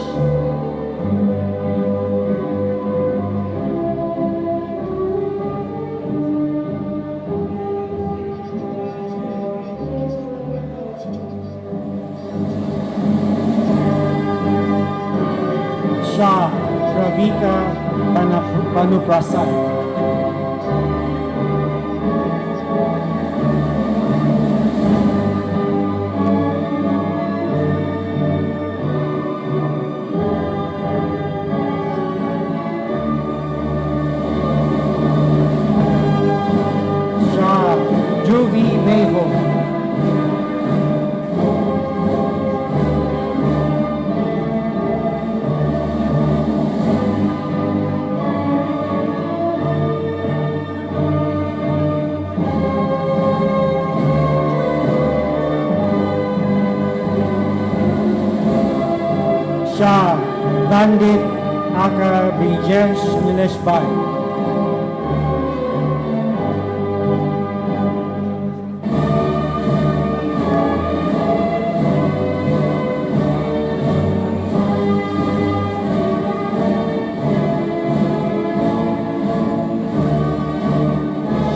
Shah Ravika Panuprasad. Shah Juvi Meho. Shah Bandit Aka Brijesh Nileshbhai.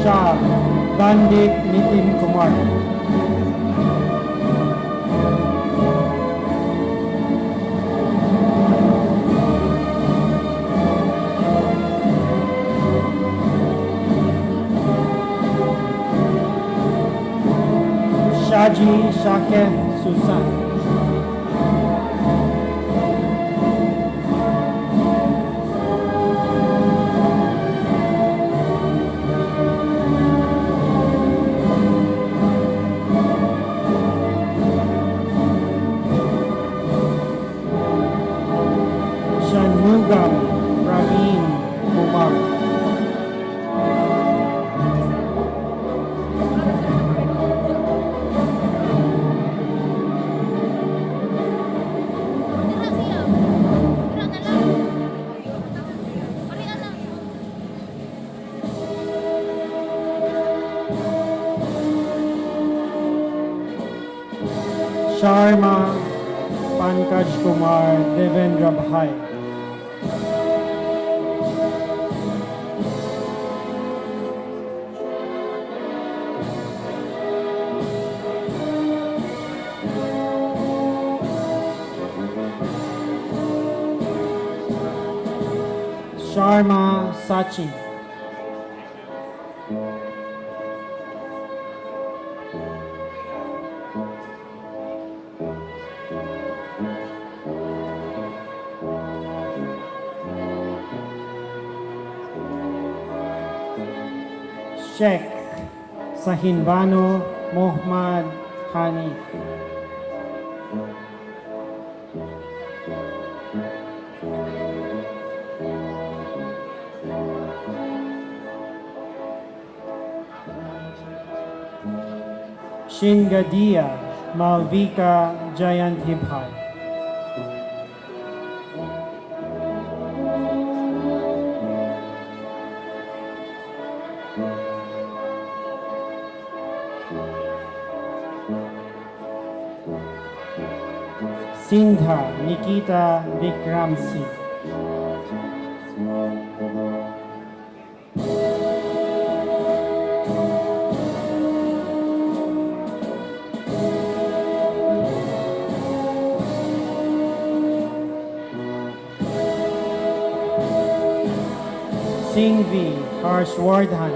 Shah Bandit Nitin Kumar. Shaji Shakir Susan. Sharma Pankaj Kumar Devendra Bhai. Sharma Sachi. Sheikh Sahinbano Mohammad Hanif. Shingadia Malvika Jayantibhai. Sindha Nikita Vikramsi. Singvi Harshwardhan.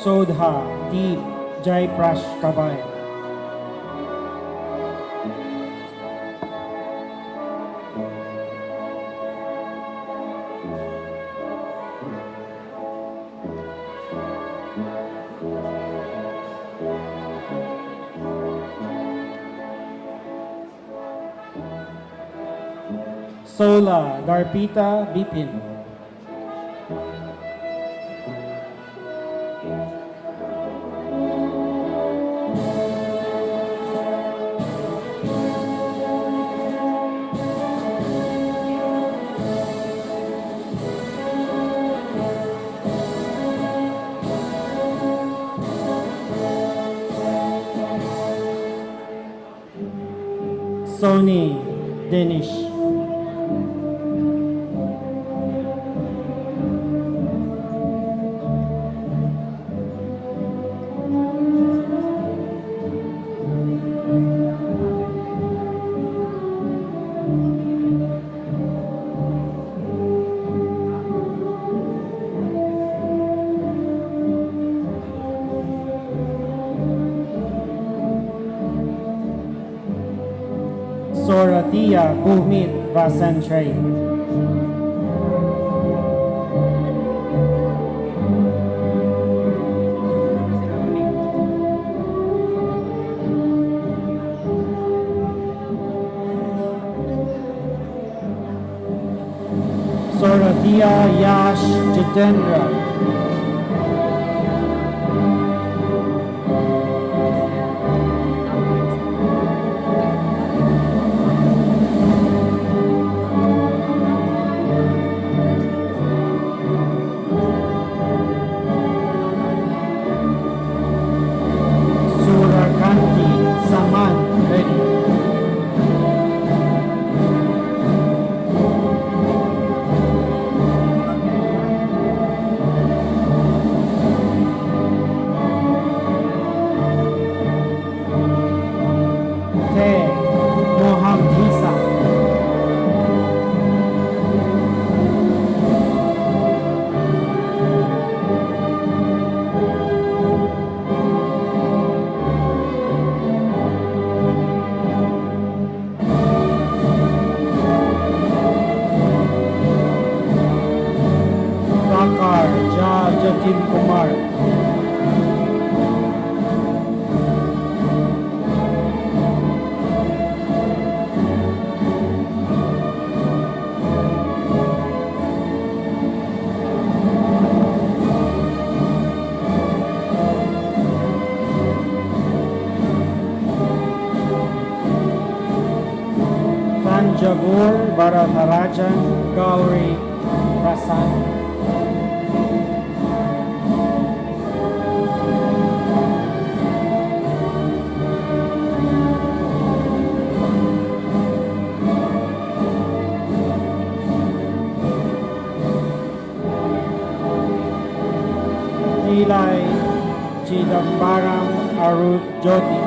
Sodha Deep Jaiprash Kabay. Sola Darpita Bipin. Sony Danish. Soratia Bhumit Vasantray. Soratia Yash Jitendra. Surakanti Saman Reddy. Te Mohamdisa. Bakar Jatin Kumar. Varatharajan Gauri Prasanth. Kilay Chidambaram Aruth Jyoti.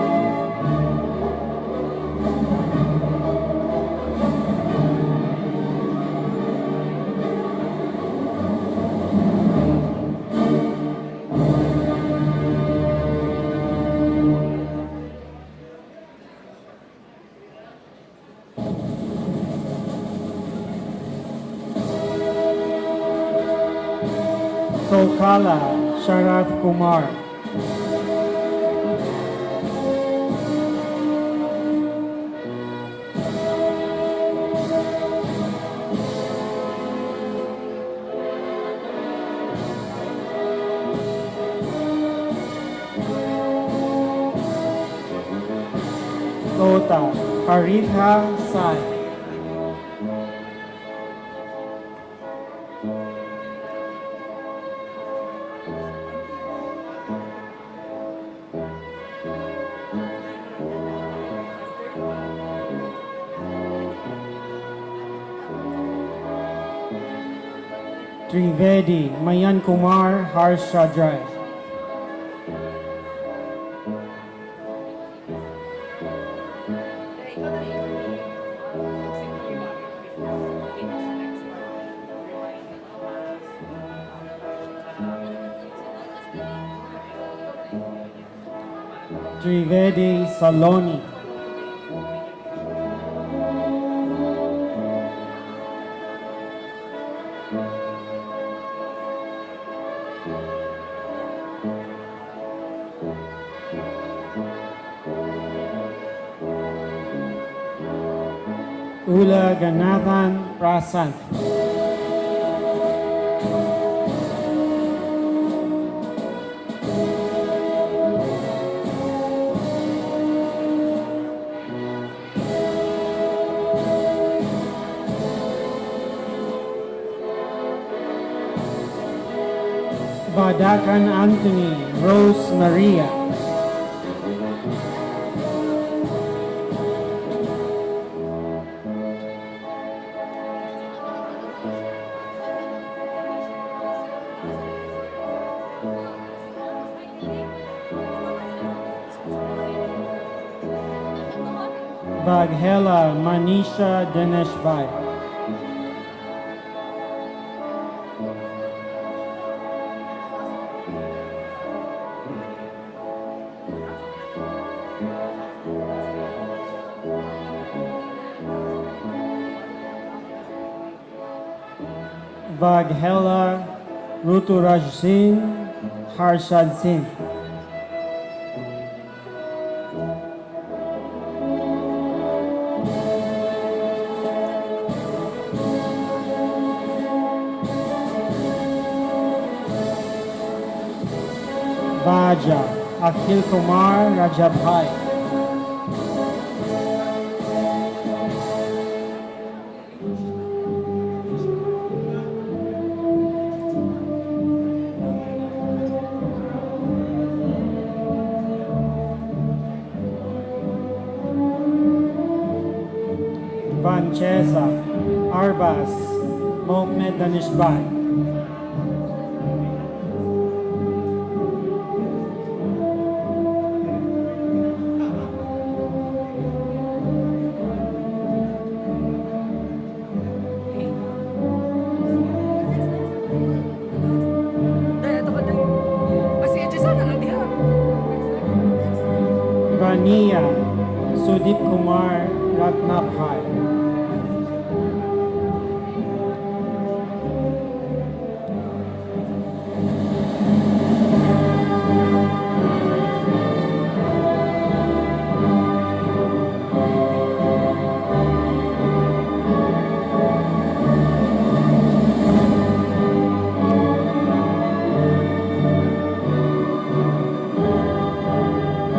Tokala Sharath Kumar. Tota Haritha Sai. Trivedi Mayan Kumar Harsha Drive. Trivedi Saloni. Ula Ganathan Prasanth. Badakan Anthony Rose Maria. Baghela Manisha Dineshbhai. Baghela Ruturaj Singh Harshad Singh. Baja Akhil Kumar Rajabhai. Vanchesa Arbas Mohamed Danishbhai. Vania Sudip Kumar Ratnabhai.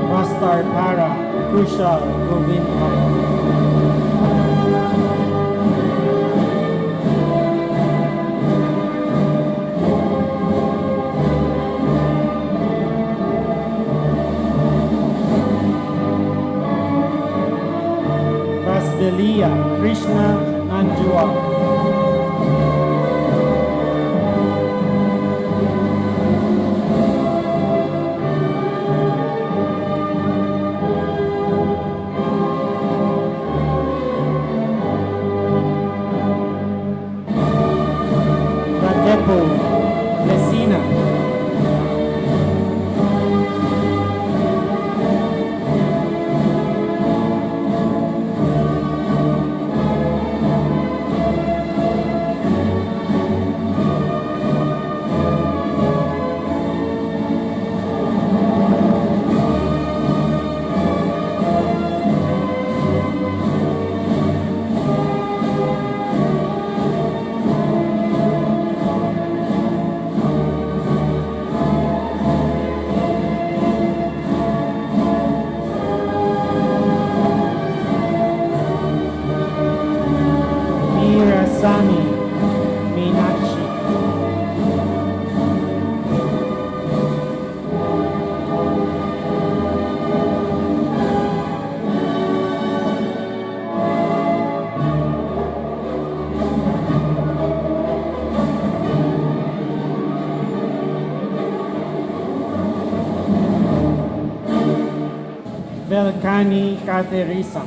Mastar Para Kushal Govind Bhai. Priya Krishna Nanjua. Pradepo Lesina. Mirasani Meenakshi. Velkani Katerisa.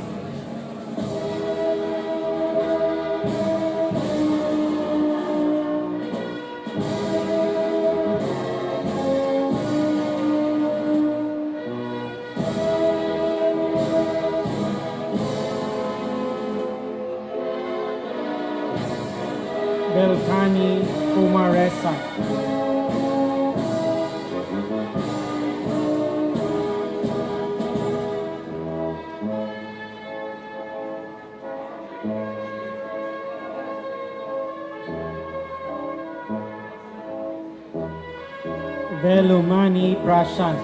Velkani Kumaresa. Velumani Prashant.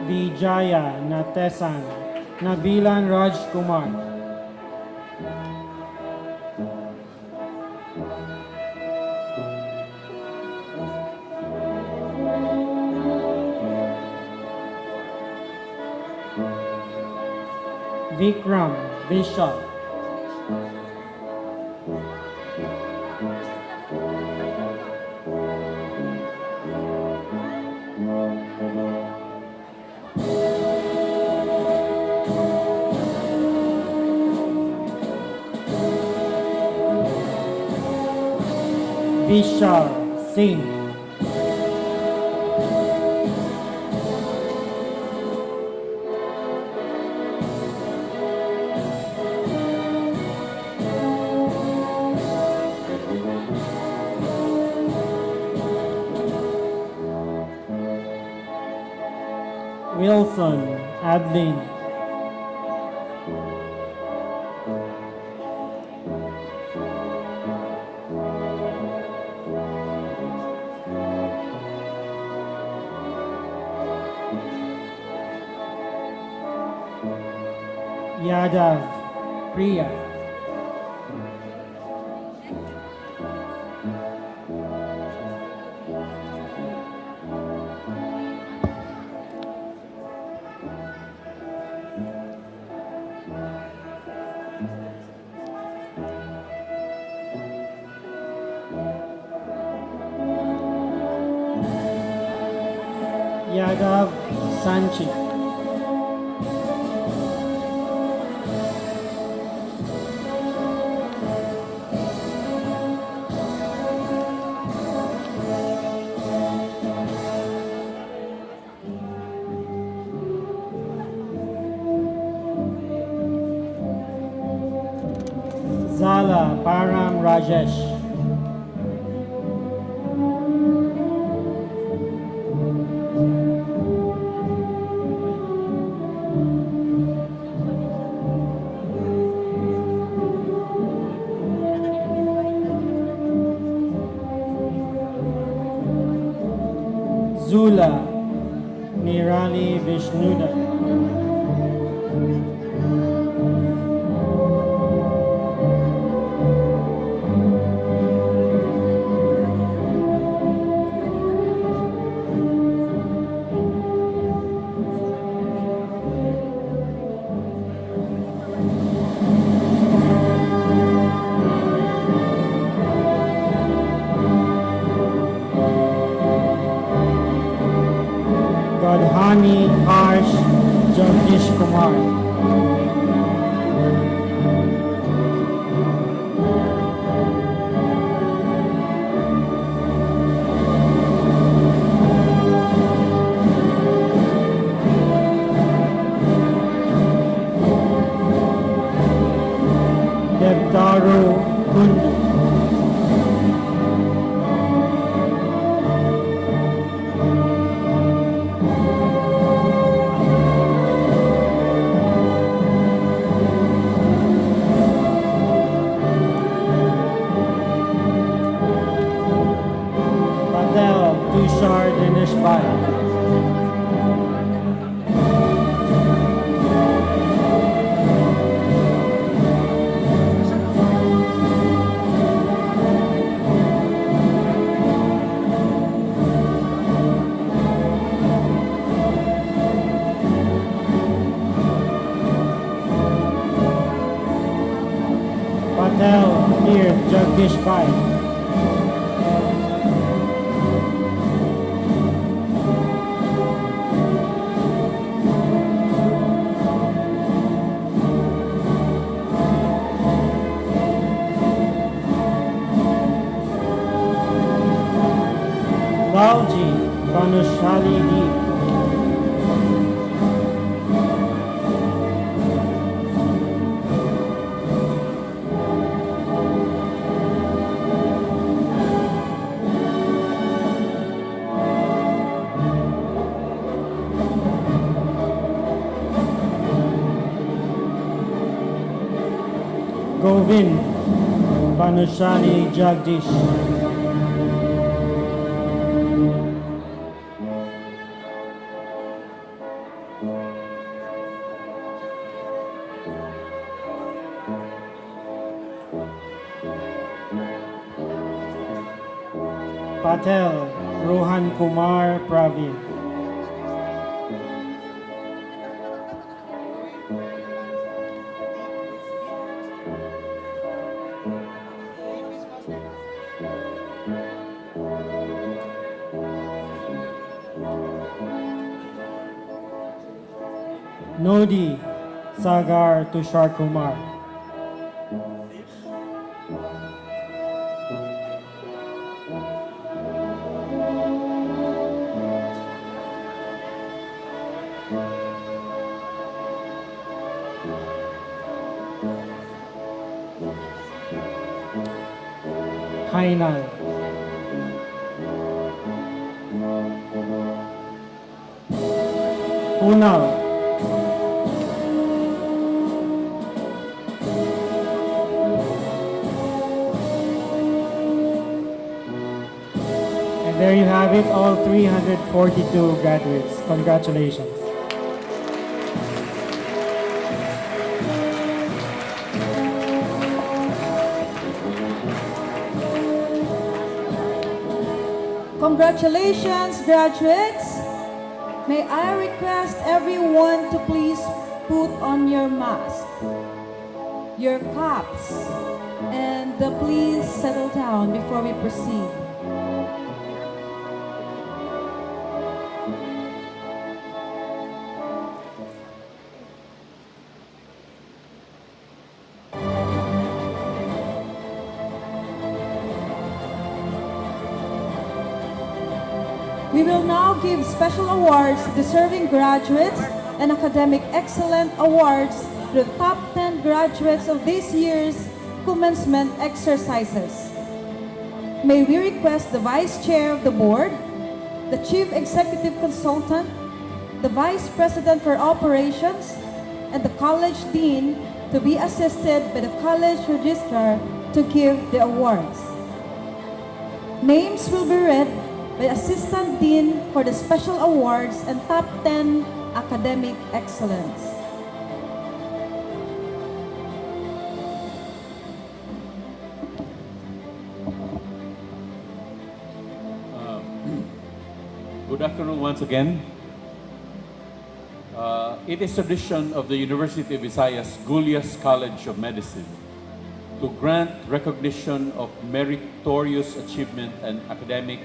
Vijaya Natesan Nabilan Rajkumar. Vikram Bishop. Vishal Singh. Wilson Adeline. Yadav Priya. Yadav Sanchit. Zala Param Rajesh. Zula Nirali Vishnuda. Jagdish Kumar. Devdaru Kundu. Patel Tushar Dinesh Bhai. Patel Neer Jagdish Bhai. Lalji Kanushali D. Govind Panushani Jagdish. Patel Rohan Kumar Praveen. Nodi Sagar Tushar Kumar. Hainan. Unal. And there you have it, all 342 graduates. Congratulations. Congratulations, graduates. May I request everyone to please put on your mask, your caps, and please settle down before we proceed. We will now give special awards to deserving graduates and academic excellent awards to the top 10 graduates of this year's commencement exercises. May we request the Vice Chair of the Board, the Chief Executive Consultant, the Vice President for Operations, and the College Dean to be assisted by the College Registrar to give the awards. Names will be read by Assistant Dean for the Special Awards and Top 10 Academic Excellence. Good afternoon once again. It is tradition of the University of Visayas Gulyas College of Medicine to grant recognition of meritorious achievement and academic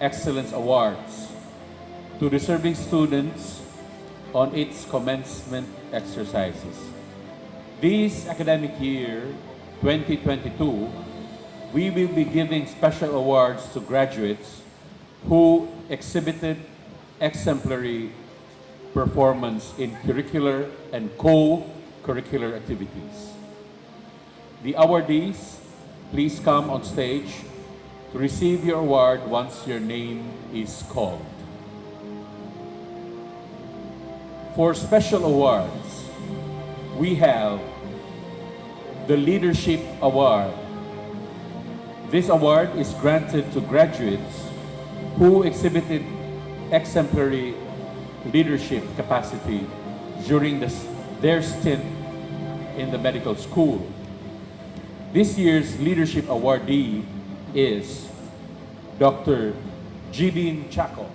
excellence awards to deserving students on its commencement exercises. This academic year, 2022, we will be giving special awards to graduates who exhibited exemplary performance in curricular and co-curricular activities. The awardees, please come on stage to receive your award once your name is called. For special awards, we have the Leadership Award. This award is granted to graduates who exhibited exemplary leadership capacity during their stint in the medical school. This year's Leadership Awardee is Dr. Jibin Chaco.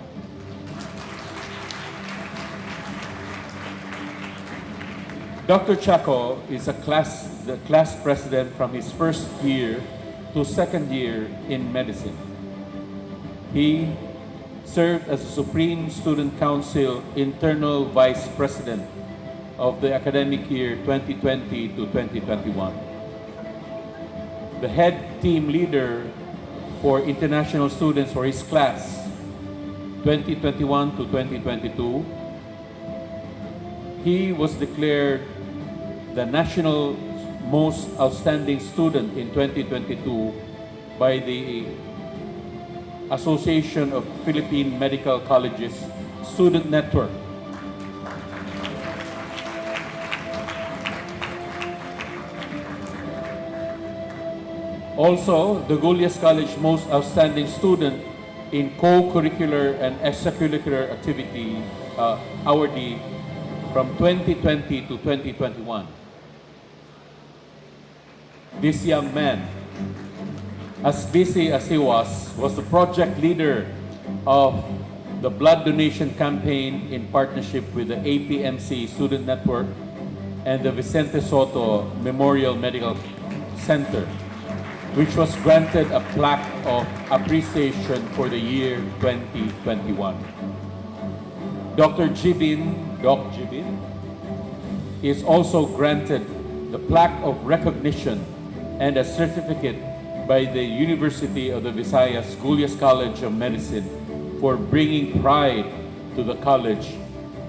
Dr. Chaco is the class president from his first year to second year in medicine. He served as the Supreme Student Council Internal Vice President of the academic year 2020 to 2021. The head team leader for international students for his class 2021 to 2022. He was declared the national most outstanding student in 2022 by the Association of Philippine Medical Colleges Student Network. Also, the Gulyas College Most Outstanding Student in Co-Curricular and Extracurricular Activity awardee from 2020 to 2021. This young man, as busy as he was the project leader of the blood donation campaign in partnership with the APMC Student Network and the Vicente Soto Memorial Medical Center, which was granted a plaque of appreciation for the year 2021. Doc Jibin, is also granted the plaque of recognition and a certificate by the University of the Visayas Gulyas College of Medicine for bringing pride to the college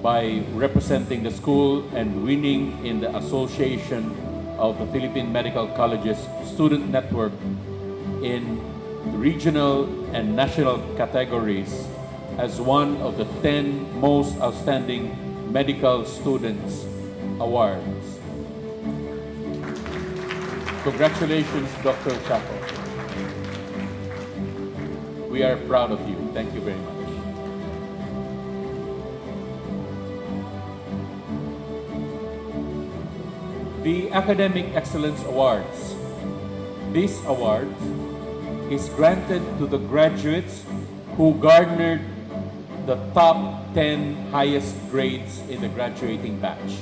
by representing the school and winning in the Association of the Philippine Medical Colleges Student Network in regional and national categories as one of the 10 most outstanding medical students awards. Congratulations, Dr. Chaco. We are proud of you. Thank you very much. The Academic Excellence Awards. This award is granted to the graduates who garnered the top 10 highest grades in the graduating batch.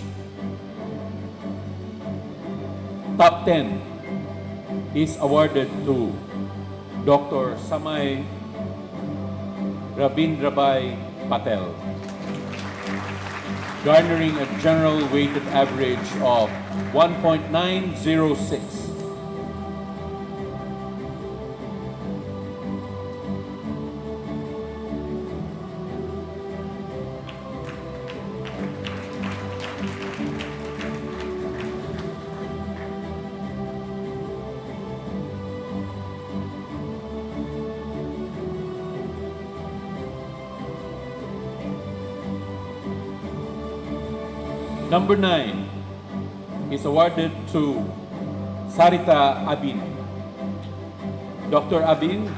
Top 10 is awarded to Dr. Samay Ravindrabai Patel, garnering a general weighted average of 1.906. Number 9 is awarded to Sarita Abin. Dr. Abin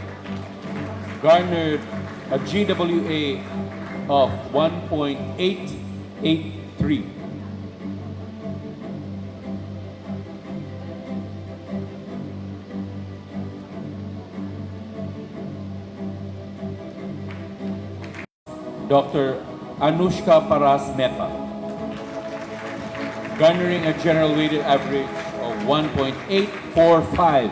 garnered a GWA of 1.883. Dr. Anushka Paras Mehta, garnering a general weighted average of 1.845.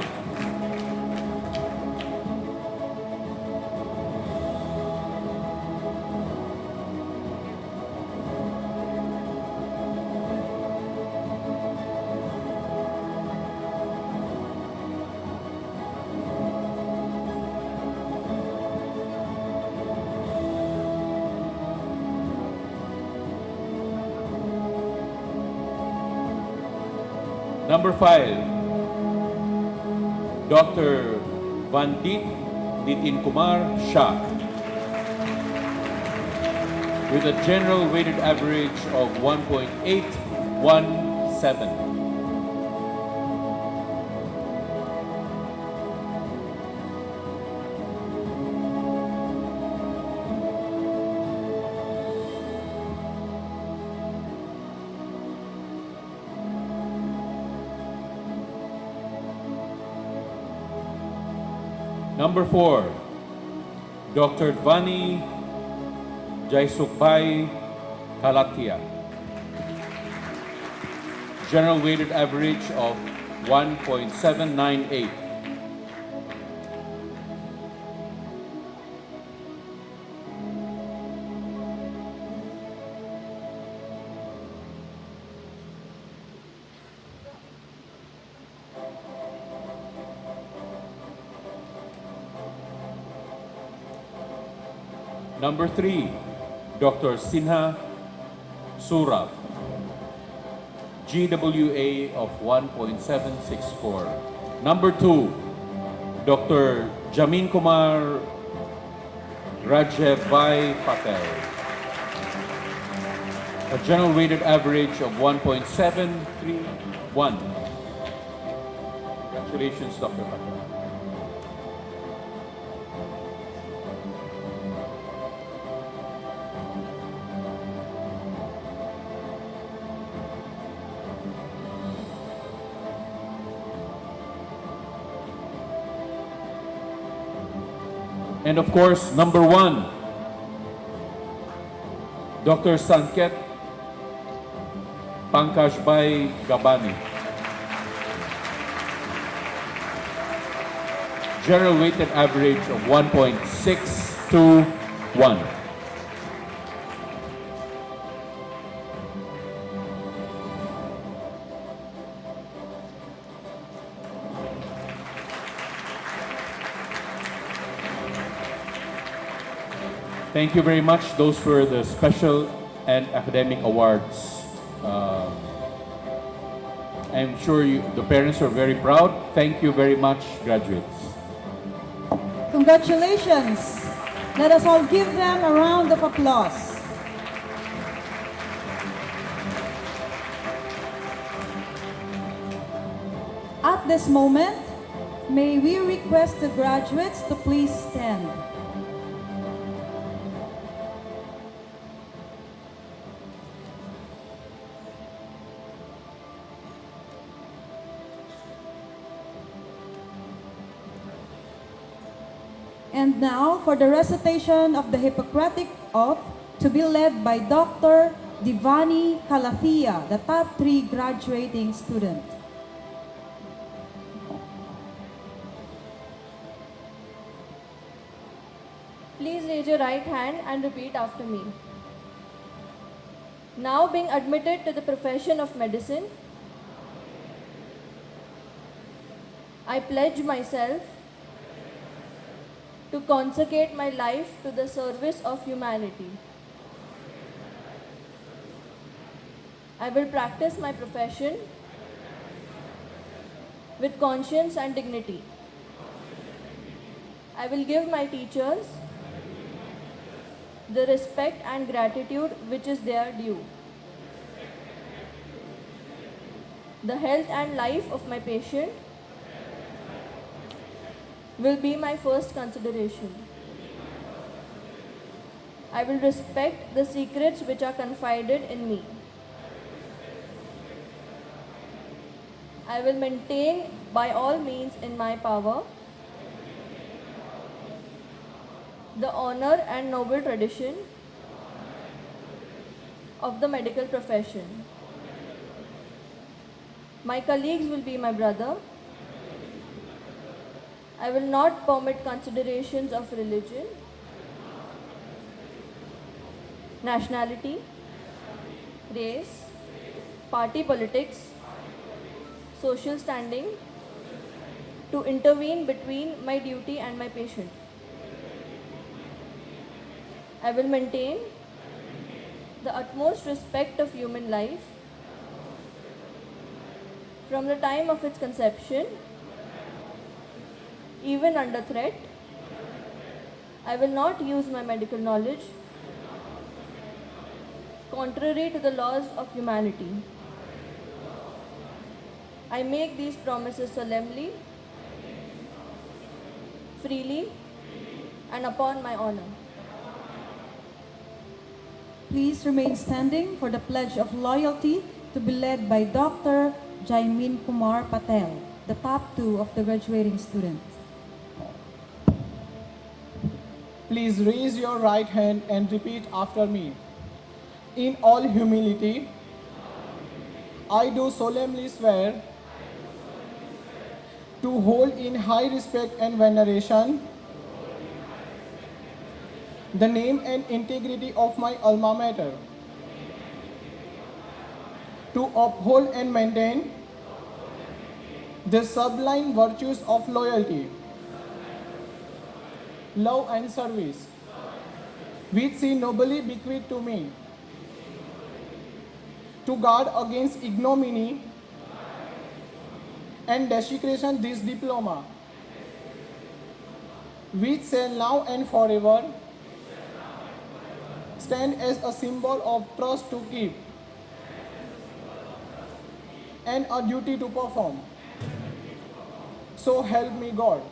Number 5, Dr. Vandit Nitin Kumar Shah, with a general weighted average of 1.817. Number 4, Dr. Vani Jaisukbhai Kalatia, general weighted average of 1.798. Number 3, Dr. Sinha Surab, GWA of 1.764. Number 2, Dr. Jamin Kumar Rajebhai Patel, a general weighted average of 1.731. Congratulations, Dr. Patel. And of course, number 1, Dr. Sanket Pankajbhai Gabani, general weighted average of 1.621. Thank you very much. Those were the special and academic awards. I'm sure the parents are very proud. Thank you very much, graduates. Congratulations. Let us all give them a round of applause. At this moment, may we request the graduates to please stand. And now for the recitation of the Hippocratic Oath to be led by Dr. Divani Kalathia, the top 3 graduating student. Please raise your right hand and repeat after me. Now being admitted to the profession of medicine, I pledge myself to consecrate my life to the service of humanity. I will practice my profession with conscience and dignity. I will give my teachers the respect and gratitude which is their due. The health and life of my patient will be my first consideration. I will respect the secrets which are confided in me. I will maintain by all means in my power the honor and noble tradition of the medical profession. My colleagues will be my brother. I will not permit considerations of religion, nationality, race, party politics, social standing to intervene between my duty and my patient. I will maintain the utmost respect of human life, from the time of its conception, even under threat. I will not use my medical knowledge contrary to the laws of humanity. I make these promises solemnly, freely, and upon my honor. Please remain standing for the pledge of loyalty to be led by Dr. Jaimin Kumar Patel, the top 2 of the graduating students. Please raise your right hand and repeat after me. In all humility, I do solemnly swear to hold in high respect and veneration the name and integrity of my alma mater, to uphold and maintain the sublime virtues of loyalty, love and service, which she nobly bequeathed to me, to guard against ignominy and desecration this diploma, which shall now and forever stand as a symbol of trust to keep and a duty to perform. So help me God.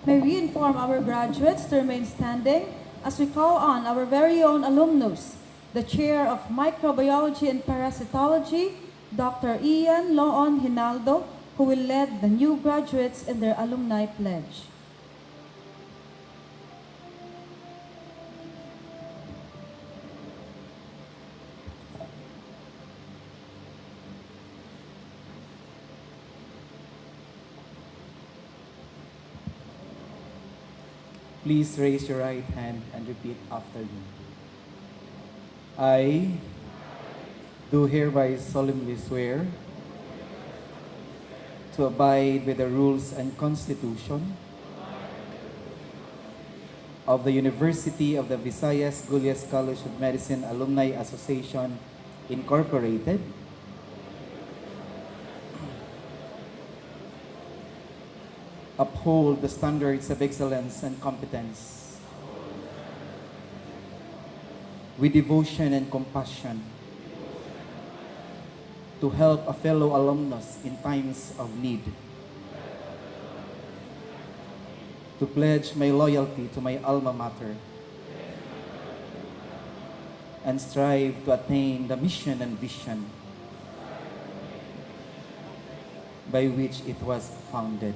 May we inform our graduates to remain standing as we call on our very own alumnus, the Chair of Microbiology and Parasitology, Dr. Ian Loon Hinaldo, who will lead the new graduates in their alumni pledge. Please raise your right hand and repeat after me. I do hereby solemnly swear to abide by the rules and constitution of the University of the Visayas Gulyas College of Medicine Alumni Association, Incorporated, uphold the standards of excellence and competence with devotion and compassion to help a fellow alumnus in times of need, to pledge my loyalty to my alma mater, and strive to attain the mission and vision by which it was founded.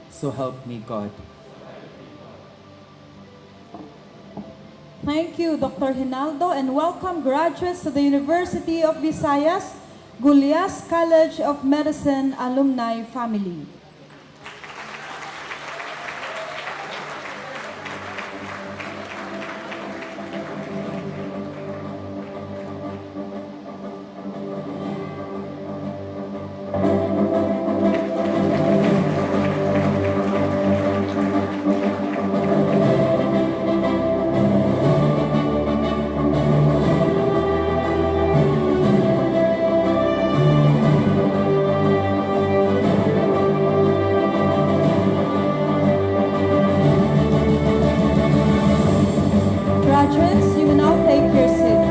So help me God. Thank you, Dr. Hinaldo, and welcome graduates to the University of Visayas Gulyas College of Medicine alumni family. Graduates, you may now take your seat.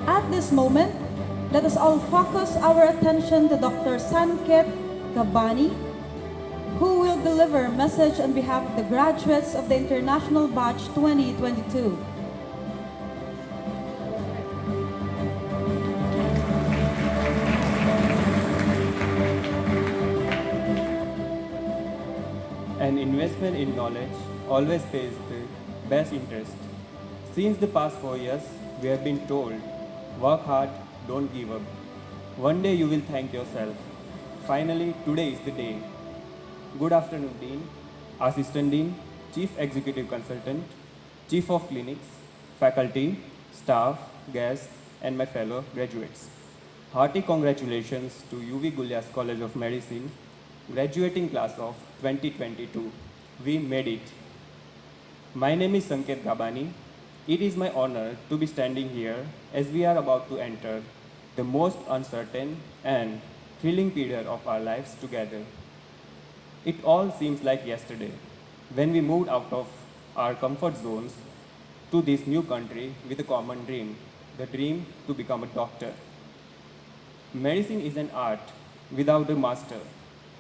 At this moment, let us all focus our attention to Dr. Sanket Gabani, who will deliver a message on behalf of the graduates of the International Batch 2022. An investment in knowledge always pays the best interest. Since the past 4 years, we have been told, work hard, don't give up. One day you will thank yourself. Finally, today is the day. Good afternoon, Dean, Assistant Dean, Chief Executive Consultant, Chief of Clinics, faculty, staff, guests, and my fellow graduates. Hearty congratulations to UV Gulyas College of Medicine, graduating class of 2022. We made it. My name is Sanket Gabani. It is my honor to be standing here as we are about to enter the most uncertain and thrilling period of our lives together. It all seems like yesterday when we moved out of our comfort zones to this new country with a common dream, the dream to become a doctor. Medicine is an art without a master.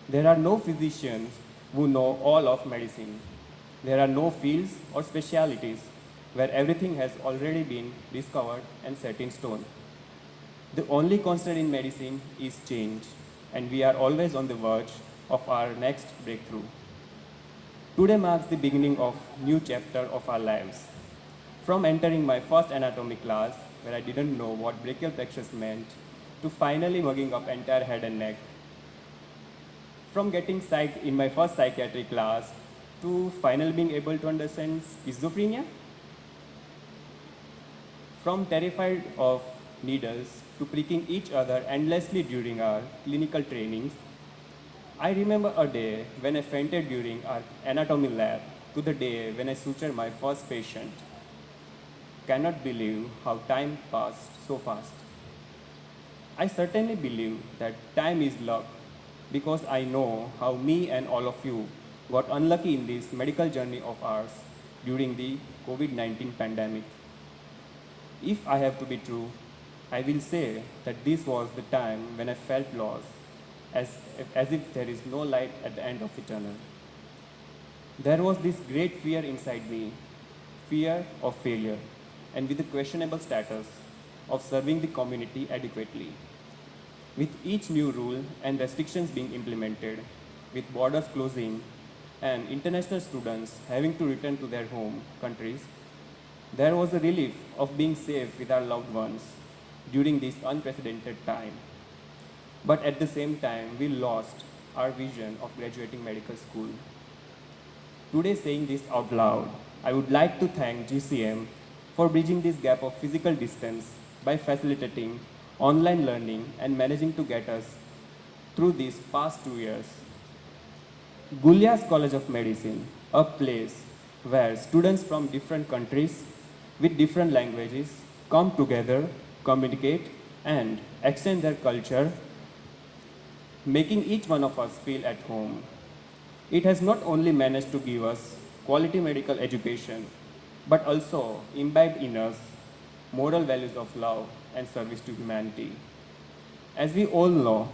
There are no physicians who know all of medicine. There are no fields or specialities where everything has already been discovered and set in stone. The only constant in medicine is change, and we are always on the verge of our next breakthrough. Today marks the beginning of a new chapter of our lives. From entering my first anatomy class, where I didn't know what brachial plexus meant, to finally mugging up entire head and neck. From getting psyched in my first psychiatry class, to finally being able to understand schizophrenia. From terrified of needles to pricking each other endlessly during our clinical trainings. I remember a day when I fainted during our anatomy lab to the day when I sutured my first patient. Cannot believe how time passed so fast. I certainly believe that time is luck because I know how me and all of you got unlucky in this medical journey of ours during the COVID-19 pandemic. If I have to be true, I will say that this was the time when I felt lost, as if there is no light at the end of the tunnel. There was this great fear inside me, fear of failure, and with the questionable status of serving the community adequately. With each new rule and restrictions being implemented, with borders closing, and international students having to return to their home countries, there was a relief of being safe with our loved ones during this unprecedented time. But at the same time, we lost our vision of graduating medical school. Today, saying this out loud, I would like to thank GCM for bridging this gap of physical distance by facilitating online learning and managing to get us through these past 2 years. Gulyas College of Medicine, a place where students from different countries with different languages come together, communicate, and exchange their culture, making each one of us feel at home. It has not only managed to give us quality medical education, but also imbibed in us moral values of love and service to humanity. As we all know,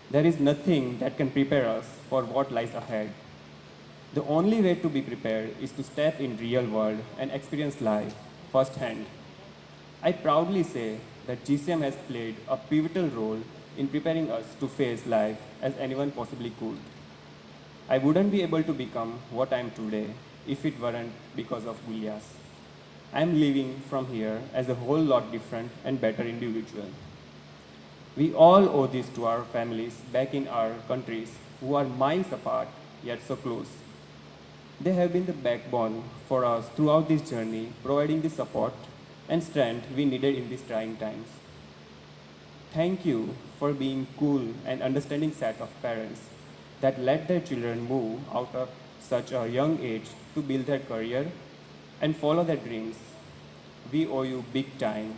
there is nothing that can prepare us for what lies ahead. The only way to be prepared is to step in real world and experience life firsthand. I proudly say that GCM has played a pivotal role in preparing us to face life as anyone possibly could. I wouldn't be able to become what I am today if it weren't because of Gulyas. I am leaving from here as a whole lot different and better individual. We all owe this to our families back in our countries who are miles apart yet so close. They have been the backbone for us throughout this journey, providing the support and strength we needed in these trying times. Thank you for being cool and understanding set of parents that let their children move out of such a young age to build their career and follow their dreams. We owe you big time.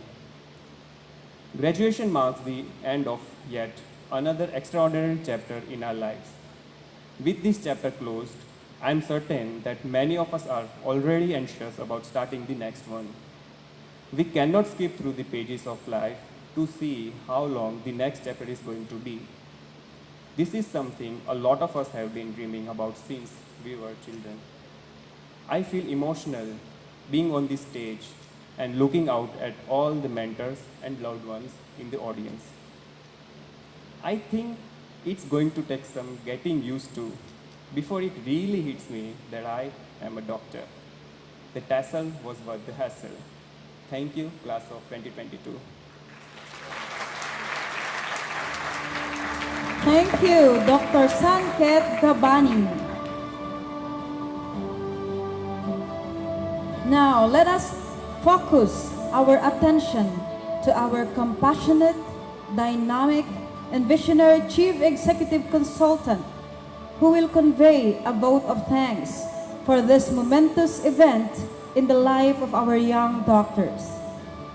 Graduation marks the end of yet another extraordinary chapter in our lives. With this chapter closed, I am certain that many of us are already anxious about starting the next one. We cannot skip through the pages of life to see how long the next chapter is going to be. This is something a lot of us have been dreaming about since we were children. I feel emotional being on this stage and looking out at all the mentors and loved ones in the audience. I think it's going to take some getting used to before it really hits me that I am a doctor. The tassel was worth the hassle. Thank you, class of 2022. Thank you, Dr. Sanket Gabani. Now, let us focus our attention to our compassionate, dynamic, and visionary Chief Executive Consultant, who will convey a vote of thanks for this momentous event in the life of our young doctors.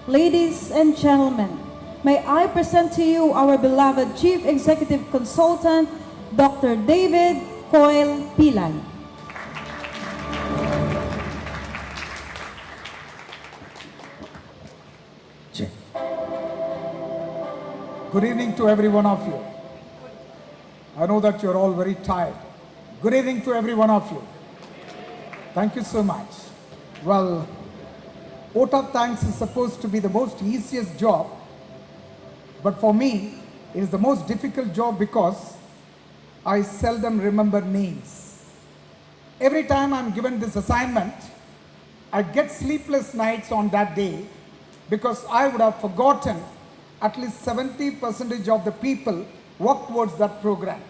Ladies and gentlemen, may I present to you our beloved Chief Executive Consultant, Dr. David Coyle Pilay. Good evening to every one of you. I know that you're all very tired. Good evening to every one of you. Thank you so much. Well, vote of thanks is supposed to be the most easiest job, but for me, it is the most difficult job because I seldom remember names. Every time I'm given this assignment, I get sleepless nights on that day because I would have forgotten at least 70% of the people work towards that program.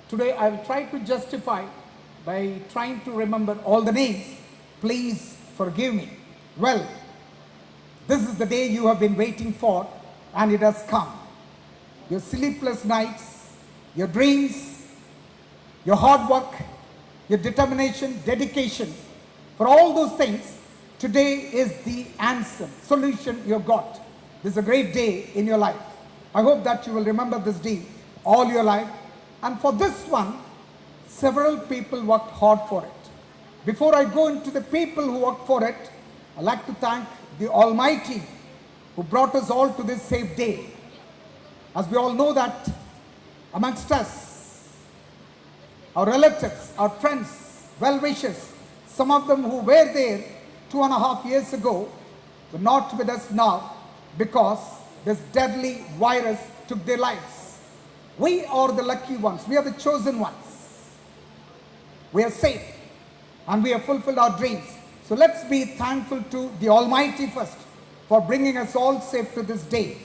Today I will try to justify by trying to remember all the names. Please forgive me. Well, this is the day you have been waiting for, and it has come. Your sleepless nights, your dreams, your hard work, your determination, dedication, for all those things, today is the answer, solution you have got. This is a great day in your life. I hope that you will remember this day all your life. And for this one, several people worked hard for it. Before I go into the people who worked for it, I'd like to thank the Almighty who brought us all to this safe day. As we all know that amongst us, our relatives, our friends, well-wishers, some of them who were there 2.5 years ago, were not with us now because this deadly virus took their lives. We are the lucky ones. We are the chosen ones. We are safe and we have fulfilled our dreams. So let's be thankful to the Almighty first for bringing us all safe to this day.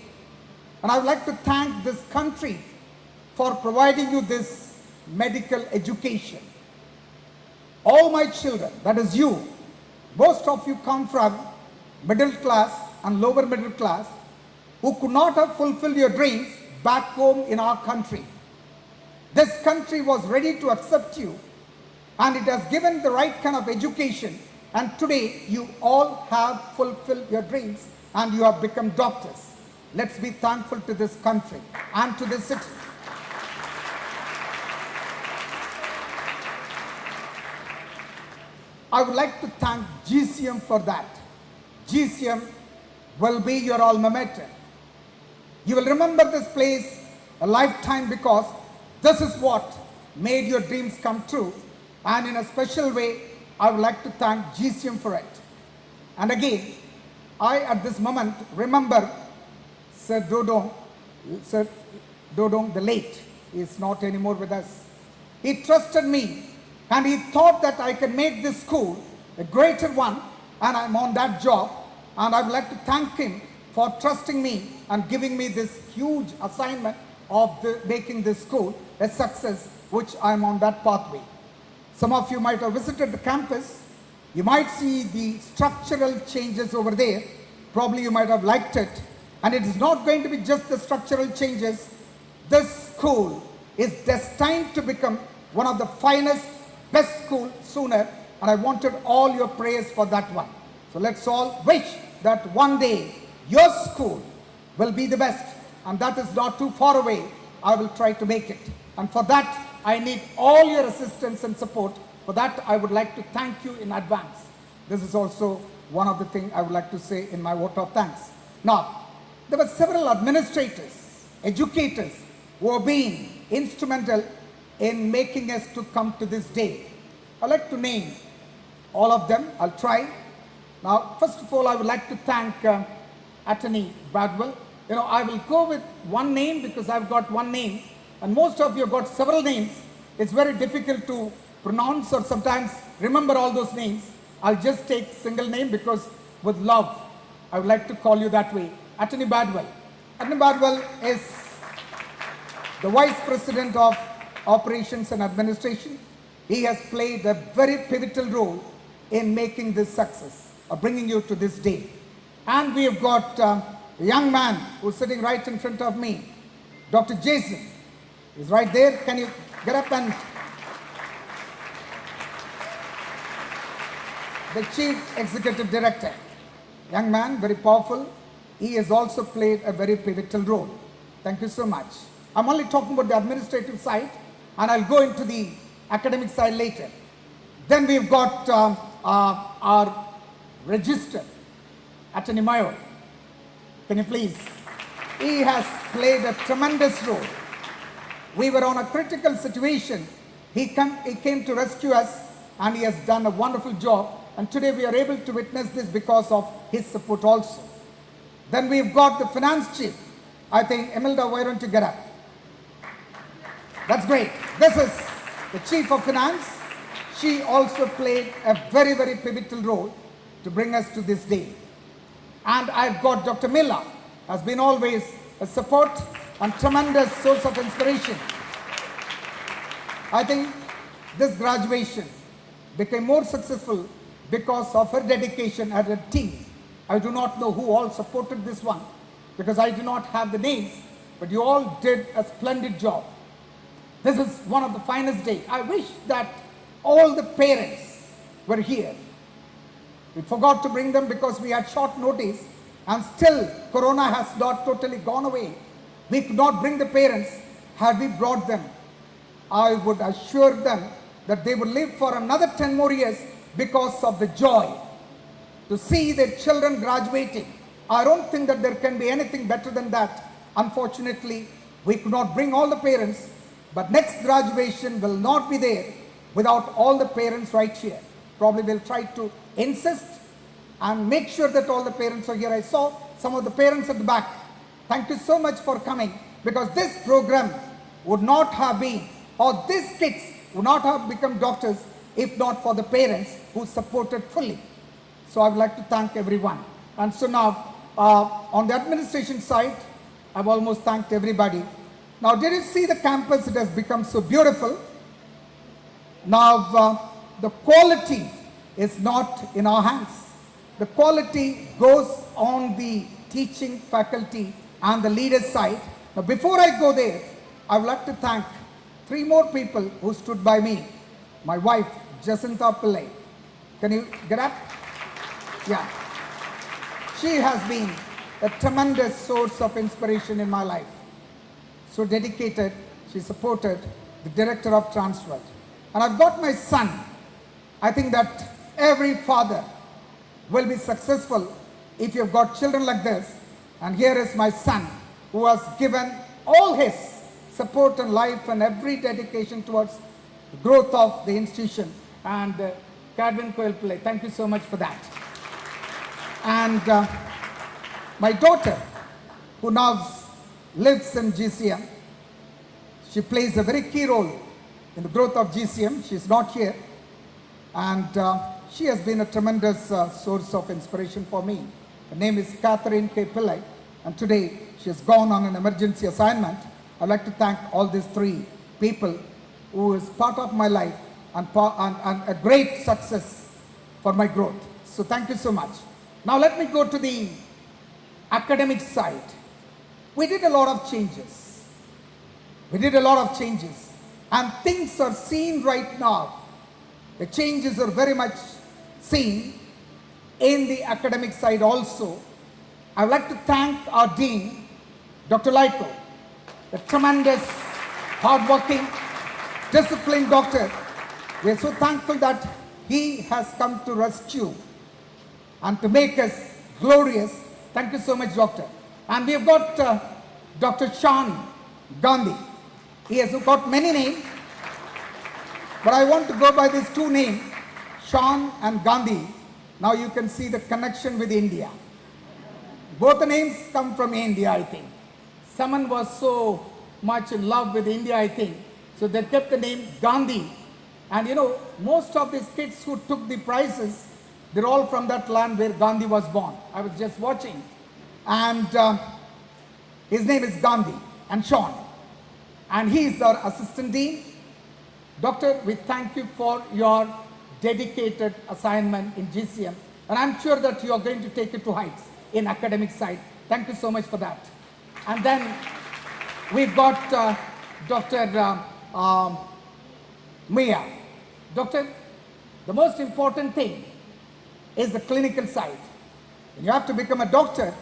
And I would like to thank this country for providing you this medical education. All my children, that is you, most of you come from middle class and lower middle class who could not have fulfilled your dreams back home in our country. This country was ready to accept you, and it has given the right kind of education, and today you all have fulfilled your dreams and you have become doctors. Let's be thankful to this country and to this city. I would like to thank GCM for that. GCM will be your alma mater. You will remember this place a lifetime because this is what made your dreams come true. And in a special way, I would like to thank GCM for it. And again, I at this moment remember Sir Dodong the late. He is not anymore with us. He trusted me and he thought that I can make this school a greater one, and I'm on that job. And I would like to thank him for trusting me and giving me this huge assignment of making this school a success, which I'm on that pathway. Some of you might have visited the campus. You might see the structural changes over there. Probably you might have liked it. And it is not going to be just the structural changes. This school is destined to become one of the finest, best schools sooner. And I wanted all your prayers for that one. So let's all wish that one day your school will be the best. And that is not too far away. I will try to make it. And for that, I need all your assistance and support. For that, I would like to thank you in advance. This is also one of the things I would like to say in my vote of thanks. Now, there were several administrators, educators who have been instrumental in making us to come to this day. I'd like to name all of them. I'll try. Now, first of all, I would like to thank Attorney Badwell. You know, I will go with one name because I've got one name, and most of you have got several names. It's very difficult to pronounce or sometimes remember all those names. I'll just take single name because with love, I would like to call you that way. Attorney Badwell. Attorney Badwell is the Vice President of Operations and Administration. He has played a very pivotal role in making this success, or bringing you to this day. And we have got a young man who's sitting right in front of me, Dr. Jason is right there. Can you get up and... The Chief Executive Director, young man, very powerful. He has also played a very pivotal role. Thank you so much. I'm only talking about the administrative side, and I'll go into the academic side later. Then we've got our register, Attorney Mayor. Can you please? He has played a tremendous role. We were on a critical situation. He came to rescue us, and he has done a wonderful job. And today we are able to witness this because of his support also. Then we've got the finance chief. I think, Imelda, why don't you get up? That's great. This is the chief of finance. She also played a very, very pivotal role to bring us to this day. And I've got Dr. Miller, has been always a support and tremendous source of inspiration. I think this graduation became more successful because of her dedication as a team. I do not know who all supported this one because I do not have the names, but you all did a splendid job. This is one of the finest days. I wish that all the parents were here. We forgot to bring them because we had short notice, and still Corona has not totally gone away. We could not bring the parents. Had we brought them, I would assure them that they would live for another 10 more years because of the joy to see their children graduating. I don't think that there can be anything better than that. Unfortunately, we could not bring all the parents, but next graduation will not be there without all the parents right here. Probably we'll try to insist and make sure that all the parents are here. I saw some of the parents at the back. Thank you so much for coming, because this program would not have been, or these kids would not have become doctors if not for the parents who supported fully. So I would like to thank everyone. And so now, on the administration side, I've almost thanked everybody. Now, did you see the campus? It has become so beautiful. Now, the quality is not in our hands. The quality goes on the teaching faculty and the leaders side. Now, before I go there, I would like to thank 3 more people who stood by me. My wife, Jacinta Pillai. Can you get up? Yeah. She has been a tremendous source of inspiration in my life. So dedicated, she supported the director of Transworld. And I've got my son. I think that every father will be successful if you've got children like this. And here is my son, who has given all his support and life and every dedication towards the growth of the institution. And Cadwin Coel Pillai, thank you so much for that. And my daughter, who now lives in GCM, she plays a very key role in the growth of GCM. She's not here. And she has been a tremendous source of inspiration for me. Her name is Catherine K. Pillai, and today she has gone on an emergency assignment. I'd like to thank all these 3 people who is part of my life and a great success for my growth. So thank you so much. Now let me go to the academic side. We did a lot of changes. And things are seen right now. The changes are very much seen in the academic side also. I would like to thank our Dean, Dr. Laiko, the tremendous, hardworking, disciplined doctor. We are so thankful that he has come to rescue and to make us glorious. Thank you so much, doctor. And we have got Dr. Sean Gandhi. He has got many names, but I want to go by these 2 names, Sean and Gandhi. Now you can see the connection with India. Both the names come from India, I think. Someone was so much in love with India, I think. So they kept the name Gandhi. And you know, most of these kids who took the prizes, they're all from that land where Gandhi was born. I was just watching. And his name is Gandhi and Sean. And he is our assistant dean. Doctor, we thank you for your dedicated assignment in GCM. And I'm sure that you are going to take it to heights in academic side. Thank you so much for that. And then we've got Dr. Mia. Doctor, the most important thing is the clinical side. When you have to become a doctor,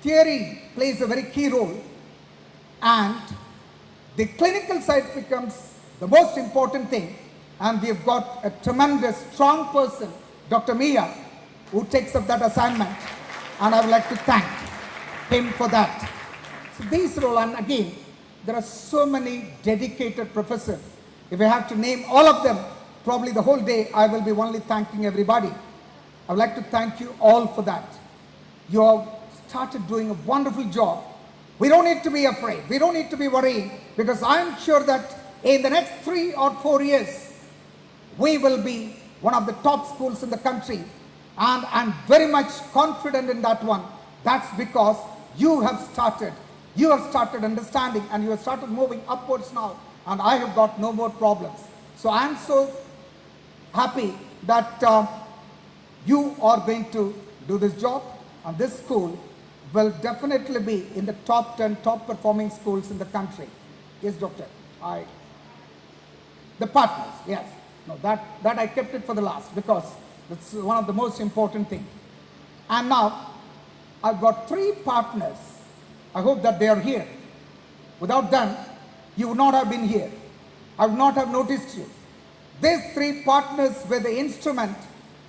theory plays a very key role, and the clinical side becomes the most important thing. And we've got a tremendous, strong person, Dr. Mia, who takes up that assignment, and I would like to thank him for that. So these role, and again, there are so many dedicated professors. If I have to name all of them, probably the whole day I will be only thanking everybody. I would like to thank you all for that. You have started doing a wonderful job. We don't need to be afraid. We don't need to be worried, because I'm sure that in the next 3 or 4 years, we will be one of the top schools in the country. And I'm very much confident in that one. That's because you have started understanding, and you have started moving upwards now, and I have got no more problems. So I'm so happy that you are going to do this job, and this school will definitely be in the top 10 top performing schools in the country. Yes, doctor. The partners, yes. No, that I kept it for the last, because that's one of the most important things. And now I've got 3 partners. I hope that they are here. Without them, you would not have been here. I would not have noticed you. These 3 partners were the instrument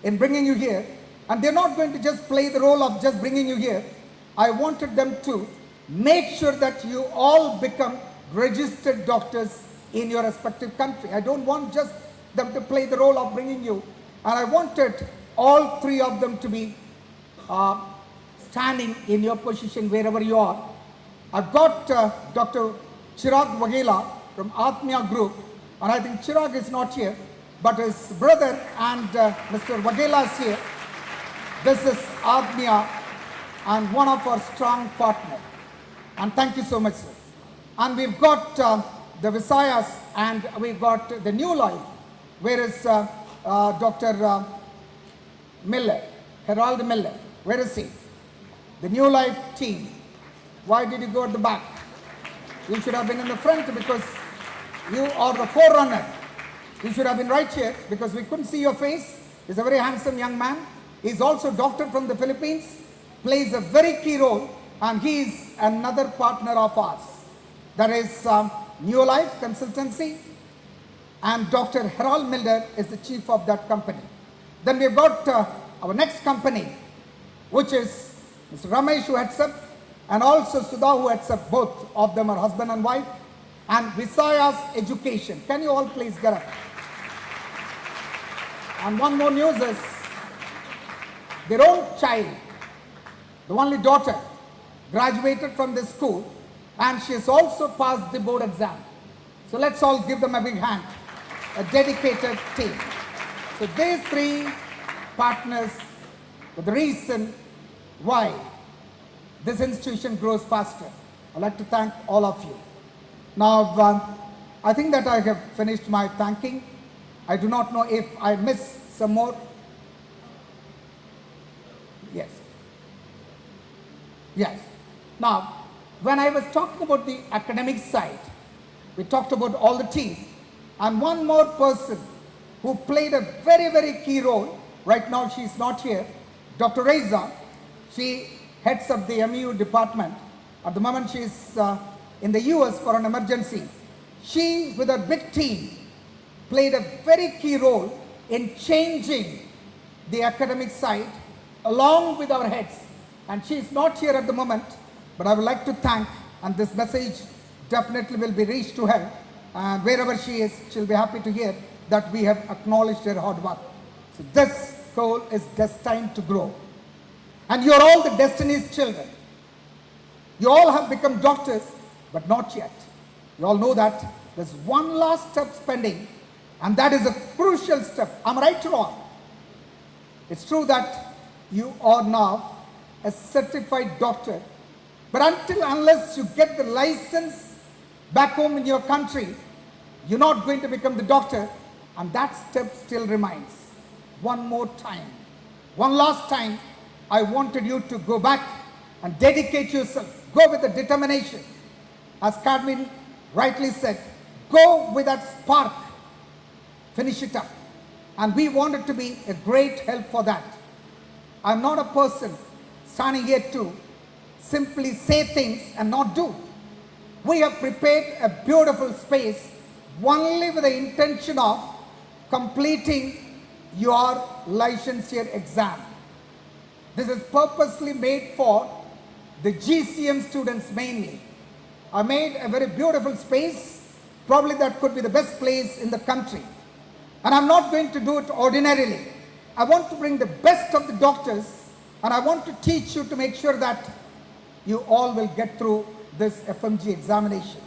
in bringing you here, and they're not going to just play the role of just bringing you here. I wanted them to make sure that you all become registered doctors in your respective country. I don't want just them to play the role of bringing you, and I wanted all 3 of them to be standing in your position wherever you are. I've got Dr. Chirag Waghela from Atmiya Group, and I think Chirag is not here, but his brother and Mr. Waghela is here. This is Atmiya, and one of our strong partners. And thank you so much, sir. And we've got the Visayas, and we've got the New Life. Where is Dr. Miller, Harold Miller? Where is he? The New Life team. Why did you go at the back? You should have been in the front, because you are the forerunner. You should have been right here, because we couldn't see your face. He's a very handsome young man. He's also a doctor from the Philippines, plays a very key role, and he is another partner of ours. That is New Life Consultancy, and Dr. Harold Miller is the chief of that company. Then we've got our next company, which is Mr. Ramesh, who heads up, and also Sudha, who heads up. Both of them are husband and wife. And Visayas Education. Can you all please get up? And one more news is, their own child, the only daughter, graduated from this school, and she has also passed the board exam. So let's all give them a big hand. A dedicated team. So these 3 partners were the reason why this institution grows faster. I'd like to thank all of you. Now, I think that I have finished my thanking. I do not know if I missed some more. Yes. Yes. Now, when I was talking about the academic side, we talked about all the teams. And one more person who played a very, very key role. Right now she's not here. Dr. Reza. She heads up the MU department. At the moment she is in the US for an emergency. She, with her big team, played a very key role in changing the academic side along with our heads. And she is not here at the moment, but I would like to thank, and this message definitely will be reached to her. And wherever she is, she'll be happy to hear that we have acknowledged her hard work. So this school is destined to grow. And you're all the destiny's children. You all have become doctors, but not yet. You all know that there's one last step pending, and that is a crucial step. Am I right or wrong? It's true that you are now a certified doctor, but unless you get the license back home in your country, you're not going to become the doctor, and that step still remains. One more time, one last time, I wanted you to go back and dedicate yourself. Go with the determination as Cadwin rightly said, go with that spark, finish it up. And we wanted to be a great help for that. I'm not a person standing here to simply say things and not do. We have prepared a beautiful space only with the intention of completing your licensure exam. This is purposely made for the GCM students mainly. I made a very beautiful space. Probably that could be the best place in the country. And I'm not going to do it ordinarily. I want to bring the best of the doctors, and I want to teach you to make sure that you all will get through this FMG examination.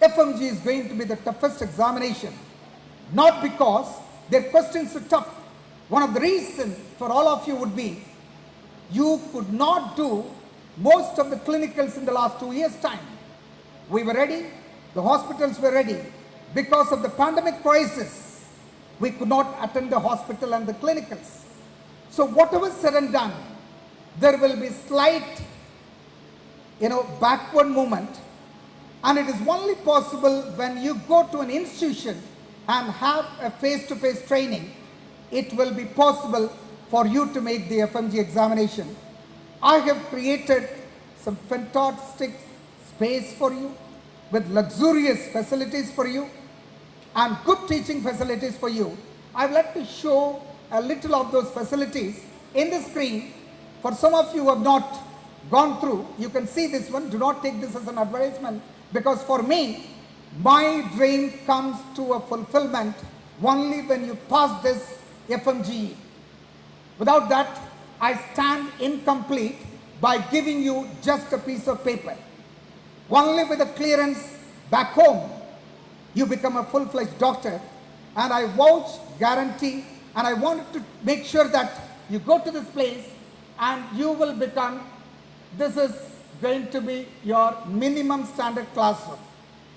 FMG is going to be the toughest examination, not because their questions are tough. One of the reasons for all of you would be, you could not do most of the clinicals in the last 2 years' time. We were ready, the hospitals were ready. Because of the pandemic crisis, we could not attend the hospital and the clinicals. So whatever said and done, there will be slight, backward movement. And it is only possible when you go to an institution and have a face-to-face training, it will be possible for you to make the FMG examination. I have created some fantastic space for you with luxurious facilities for you and good teaching facilities for you. I would like to show a little of those facilities in the screen. For some of you who have not gone through, you can see this one. Do not take this as an advertisement, because for me, my dream comes to a fulfillment only when you pass this FMGE. Without that, I stand incomplete by giving you just a piece of paper. Only with a clearance back home, you become a full-fledged doctor. And I vouch, guarantee, and I wanted to make sure that you go to this place and you will become, this is going to be your minimum standard classroom.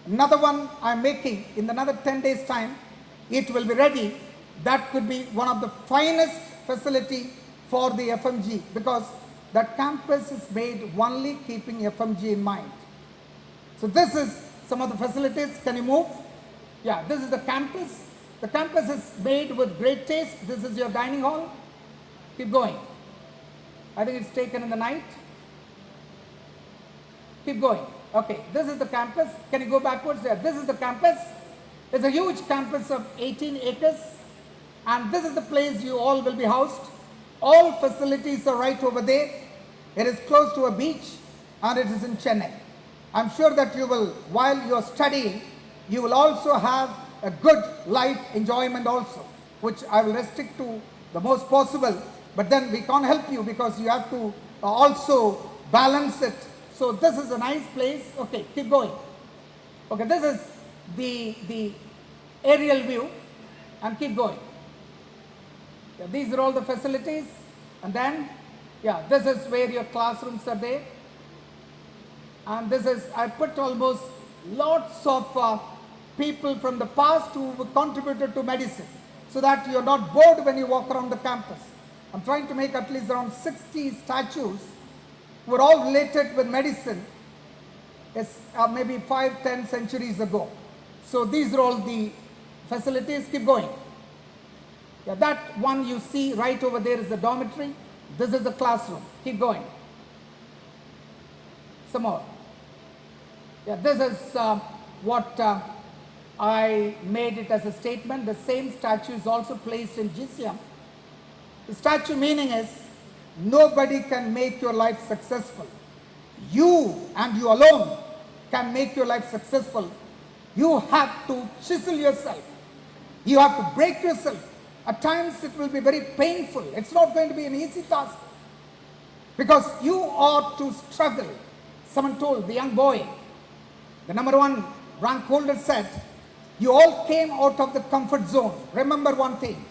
Another one I'm making in another 10 days time, it will be ready. That could be one of the finest facility for the FMG, because that campus is made only keeping FMG in mind. So this is some of the facilities. Can you move? Yeah, this is the campus. The campus is made with great taste. This is your dining hall. Keep going. I think it's taken in the night. Keep going. Okay, this is the campus. Can you go backwards there? This is the campus. It's a huge campus of 18 acres. And this is the place you all will be housed. All facilities are right over there. It is close to a beach and it is in Chennai. I'm sure that you will, while you're studying, you will also have a good life enjoyment also, which I will restrict to the most possible. But then we can't help you because you have to also balance it. So this is a nice place. Okay, keep going. Okay, this is the aerial view, and keep going. Yeah, these are all the facilities. And then, yeah, this is where your classrooms are there. And this is, I put almost lots of people from the past who contributed to medicine, so that you're not bored when you walk around the campus. I'm trying to make at least around 60 statues who are all related with medicine, maybe 5-10 centuries ago. So these are all the facilities. Keep going. Yeah, that one you see right over there is the dormitory. This is the classroom. Keep going. Some more. Yeah, this is what I made it as a statement. The same statue is also placed in GCM. The statue meaning is, nobody can make your life successful. You and you alone can make your life successful. You have to chisel yourself. You have to break yourself. At times it will be very painful. It's not going to be an easy task, because you are to struggle. Someone told the young boy, the #1 rank holder said, you all came out of the comfort zone. Remember one thing,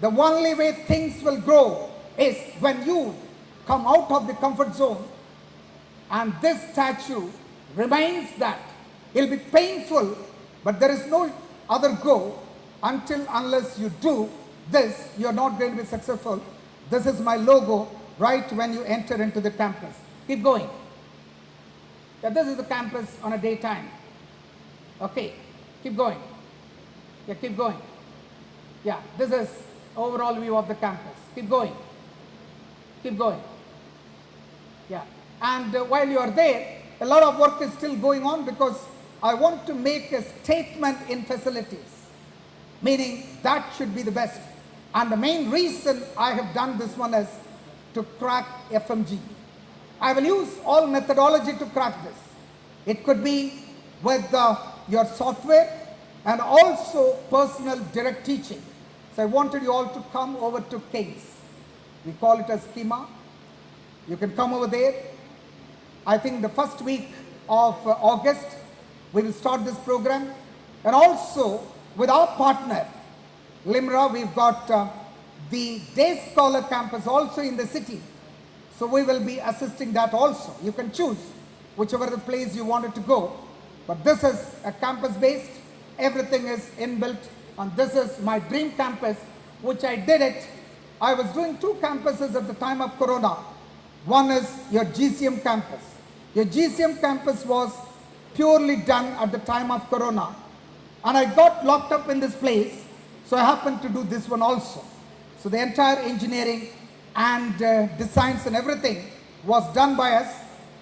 the only way things will grow is when you come out of the comfort zone. And this statue reminds that. It'll be painful, but there is no other go. Unless you do this, you're not going to be successful. This is my logo right when you enter into the campus. Keep going. Yeah, this is the campus on a daytime. Okay, keep going. Yeah, keep going. Yeah, this is overall view of the campus. Keep going. Keep going. Yeah, and while you are there, a lot of work is still going on because I want to make a statement in facilities, meaning that should be the best. And the main reason I have done this one is to crack FMG. I will use all methodology to crack this. It could be with your software and also personal direct teaching. So I wanted you all to come over to King's. We call it a schema. You can come over there. I think the first week of August, we will start this program. And also with our partner, Limra, we've got the Day Scholar campus also in the city. So we will be assisting that also. You can choose whichever the place you wanted to go. But this is a campus based. Everything is inbuilt. And this is my dream campus, which I did it. I was doing 2 campuses at the time of Corona. One is your GCM campus. Your GCM campus was purely done at the time of Corona. And I got locked up in this place. So I happened to do this one also. So the entire engineering and designs and everything was done by us.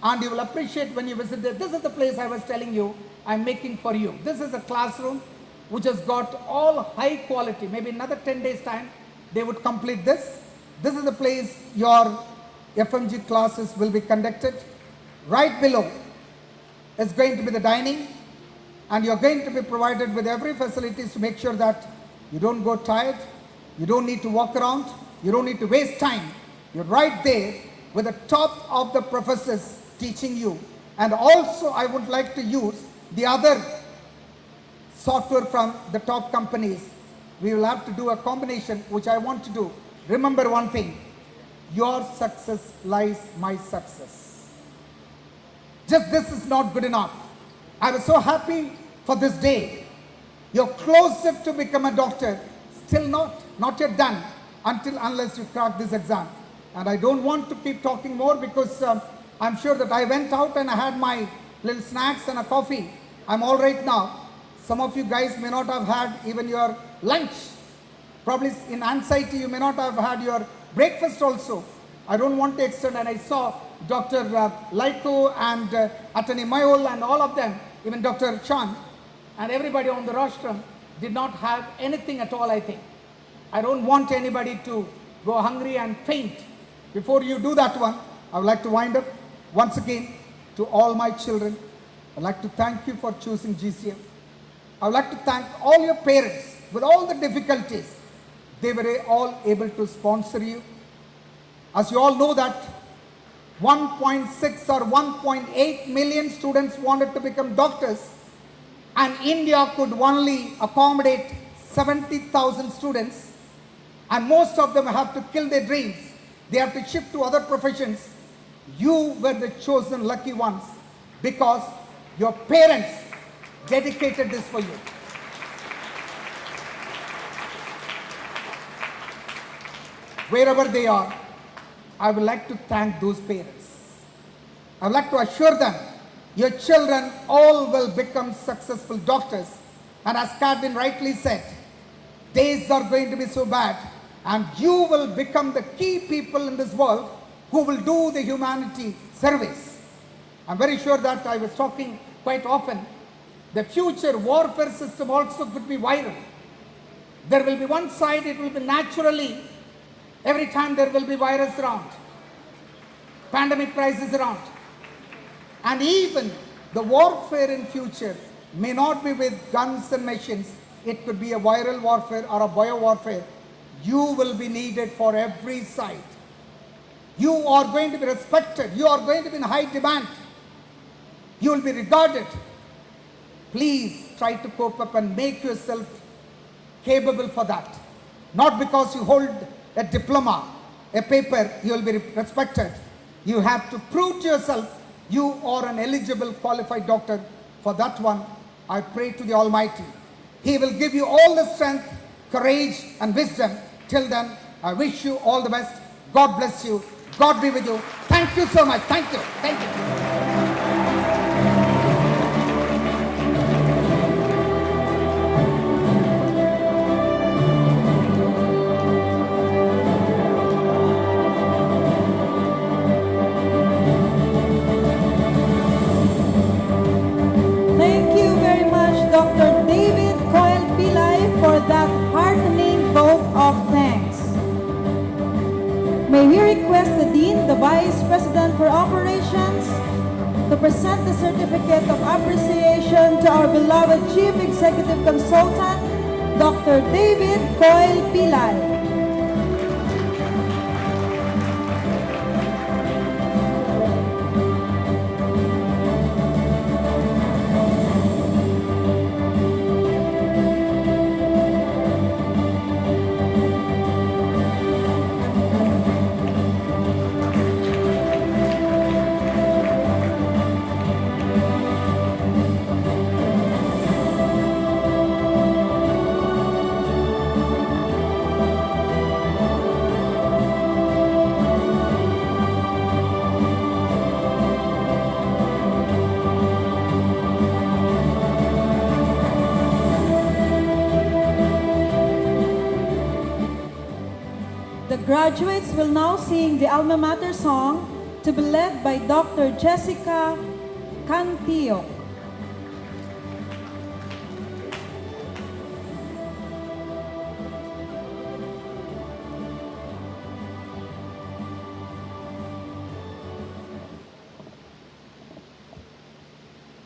And you will appreciate when you visit there. This is the place I was telling you I'm making for you. This is a classroom which has got all high quality. Maybe another 10 days time, they would complete this. This is the place your FMG classes will be conducted. Right below is going to be the dining, and you're going to be provided with every facilities to make sure that you don't go tired, you don't need to walk around, you don't need to waste time. You're right there with the top of the professors teaching you. And also I would like to use the other software from the top companies. We will have to do a combination, which I want to do. Remember one thing, your success lies my success. Just this is not good enough. I was so happy for this day. You're closer to become a doctor, still not yet done, unless you crack this exam. And I don't want to keep talking more because I'm sure that I went out and I had my little snacks and a coffee. I'm all right now. Some of you guys may not have had even your lunch. Probably in anxiety you may not have had your breakfast also. I don't want to extend, and I saw Dr. Laiko and Attorney Mayol and all of them, even Dr. Chan and everybody on the rostrum did not have anything at all, I think. I don't want anybody to go hungry and faint. Before you do that one, I would like to wind up once again to all my children. I'd like to thank you for choosing GCM. I would like to thank all your parents with all the difficulties. They were all able to sponsor you. As you all know that 1.6 or 1.8 million students wanted to become doctors, and India could only accommodate 70,000 students, and most of them have to kill their dreams. They have to shift to other professions. You were the chosen lucky ones because your parents dedicated this for you. Wherever they are, I would like to thank those parents. I would like to assure them, your children all will become successful doctors. And as Cadwin rightly said, days are going to be so bad, and you will become the key people in this world who will do the humanity service. I'm very sure that I was talking quite often. The future warfare system also could be viral. There will be one side, it will be naturally, every time there will be virus around, pandemic crisis around. And even the warfare in future may not be with guns and machines. It could be a viral warfare or a bio warfare. You will be needed for every side. You are going to be respected. You are going to be in high demand. You will be regarded. Please try to cope up and make yourself capable for that. Not because you hold a diploma, a paper, you will be respected. You have to prove to yourself you are an eligible, qualified doctor. For that one, I pray to the Almighty. He will give you all the strength, courage, and wisdom. Till then, I wish you all the best. God bless you. God be with you. Thank you so much. Thank you. Thank you. of thanks. May we request the Dean, the Vice President for Operations, to present the certificate of appreciation to our beloved Chief Executive Consultant, Dr. David Coyle Pilay. The graduates will now sing the alma mater song to be led by Dr. Jessica Cantillo.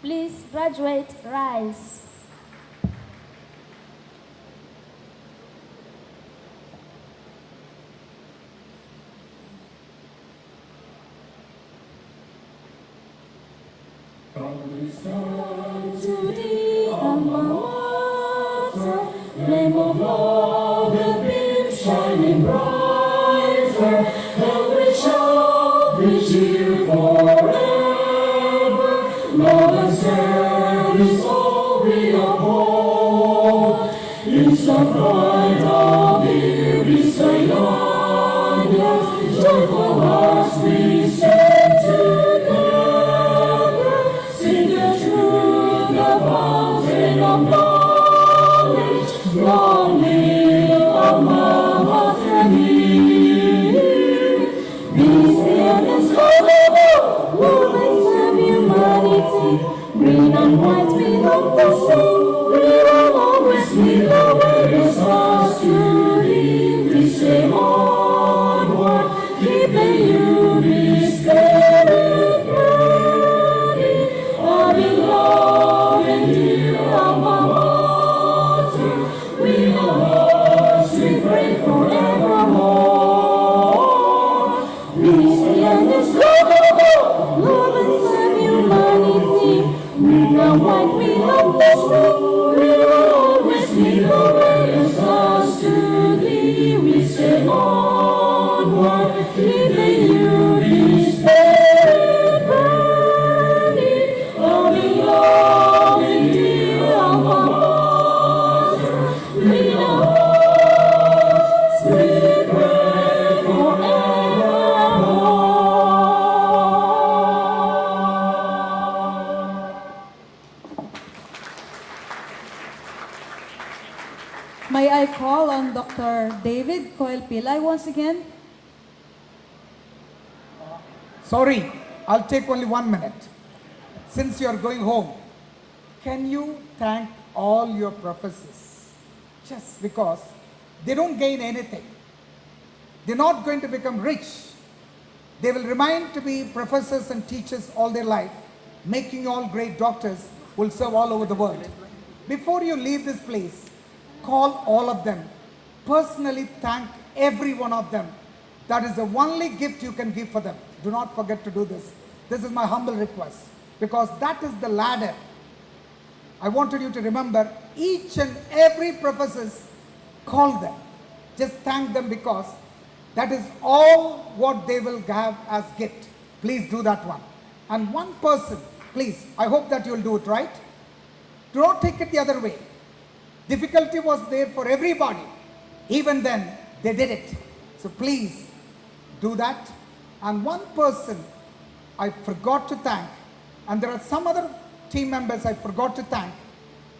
Please, graduate, rise. To the alma mater, flame of love and beam shining brighter, and we shall be cheered forever. Love and service all we uphold. It's the pride of the Visayas, joyful hearts we stand together, sing the truth, the fountain of knowledge. Long live alma mater. Peace and love, love and serve humanity. Green and white we love to sing. We will always be the way stars to thee. We say onward, keep the unity spirit burning. Loving love and dear alma mater, we always we pray forevermore. Peace and love and serve humanity. Green and white we love to sing. We will always be the way stars to thee. We say onward, keep the unity spirit burning. Loving love and dear alma mater, we always we pray forevermore. May I call on Dr. David Coyle Pilay once again? Sorry, I'll take only 1 minute. Since you are going home, can you thank all your professors? Just because they don't gain anything. They're not going to become rich. They will remain to be professors and teachers all their life, making all great doctors who will serve all over the world. Before you leave this place, call all of them. Personally thank every one of them. That is the only gift you can give for them. Do not forget to do this. This is my humble request, because that is the ladder. I wanted you to remember each and every professors, call them. Just thank them, because that is all what they will have as gift. Please do that one. And one person, please, I hope that you will do it, right? Do not take it the other way. Difficulty was there for everybody. Even then, they did it. So please do that. And one person I forgot to thank, and there are some other team members I forgot to thank.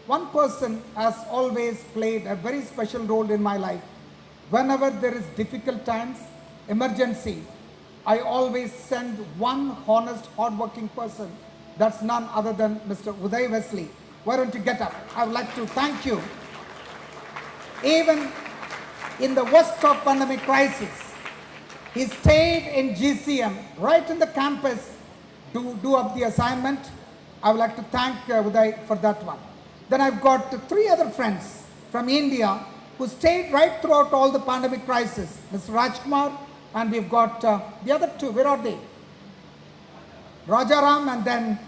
One person has always played a very special role in my life. Whenever there is difficult times, emergency, I always send one honest, hardworking person. That's none other than Mr. Uday Wesley. Why don't you get up? I would like to thank you. Even in the worst of pandemic crisis. He stayed in GCM, right in the campus, to do up the assignment. I would like to thank Uday for that one. Then I've got 3 other friends from India who stayed right throughout all the pandemic crisis. Mr. Rajkumar, and we've got the other 2, where are they? Rajaram, and then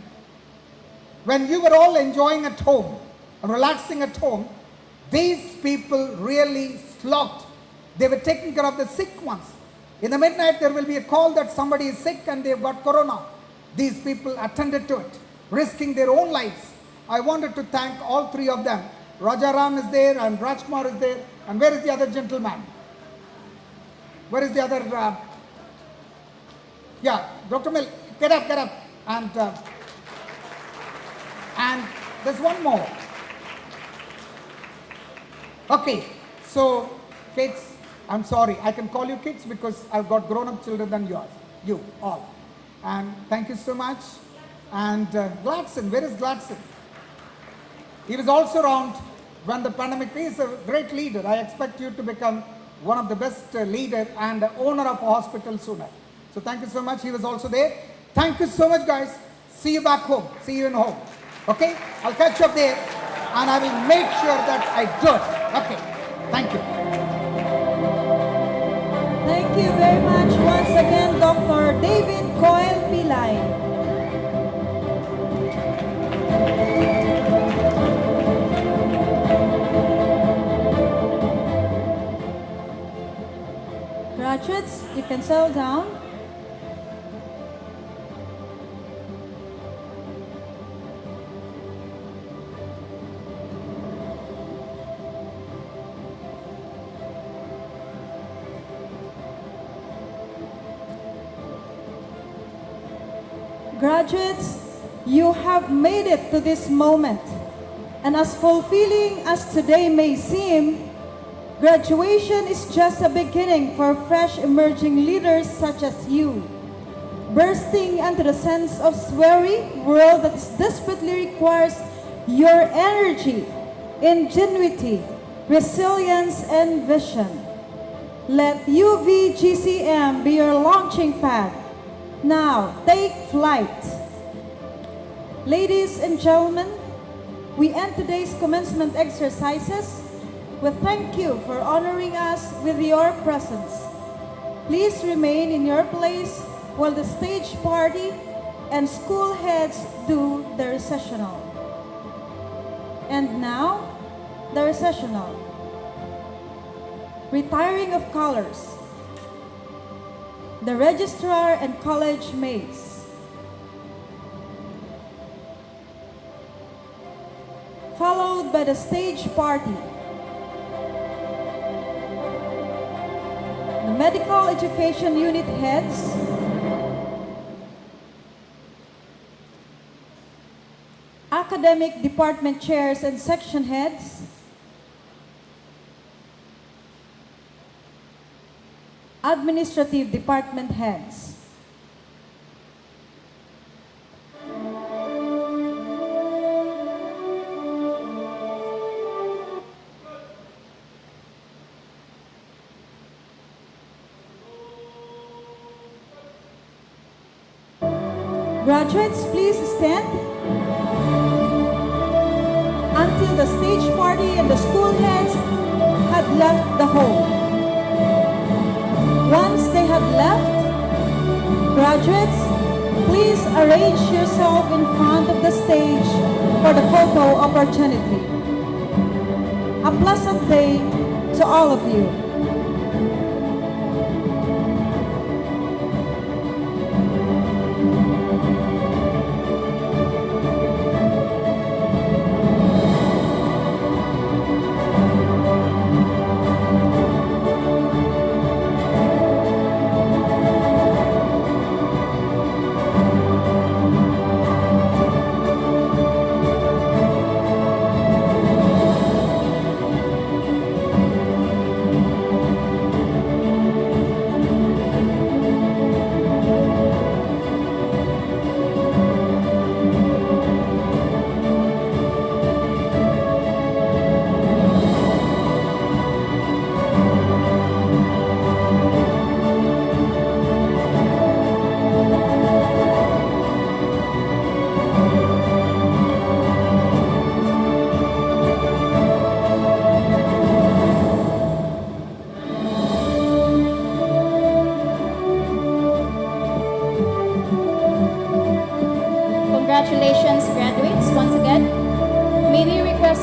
when you were all enjoying at home, relaxing at home, these people really slogged. They were taking care of the sick ones. In the midnight, there will be a call that somebody is sick and they've got corona. These people attended to it, risking their own lives. I wanted to thank all 3 of them. Rajaram is there and Rajkumar is there. And where is the other gentleman? Where is the other? Yeah, Dr. Mill, get up. And there's one more. Okay, so kids, I'm sorry, I can call you kids because I've got grown-up children than yours, you all. And thank you so much. And Gladson, where is Gladson? He was also around when the pandemic. He is a great leader. I expect you to become one of the best leader and owner of a hospital sooner. So thank you so much. He was also there. Thank you so much, guys. See you back home. See you in home. Okay? I'll catch you up there and I will make sure that I do it. Okay. Thank you. Thank you very much once again, Dr. David Coel Pilay. Graduates, you can settle down. Graduates, you have made it to this moment. And as fulfilling as today may seem, graduation is just a beginning for fresh emerging leaders such as you, bursting into the sense of sweary world that desperately requires your energy, ingenuity, resilience, and vision. Let UVGCM be your launching pad. Now, take flight. Ladies and gentlemen, we end today's commencement exercises. We thank you for honoring us with your presence. Please remain in your place while the stage party and school heads do the recessional. And now, the recessional. Retiring of colors. The registrar and college mates. Followed by the stage party. The medical education unit heads. Academic department chairs and section heads. Administrative department heads. Graduates, please stand until the stage party and the school heads had left the hall. Once they have left, graduates, please arrange yourself in front of the stage for the photo opportunity. A pleasant day to all of you.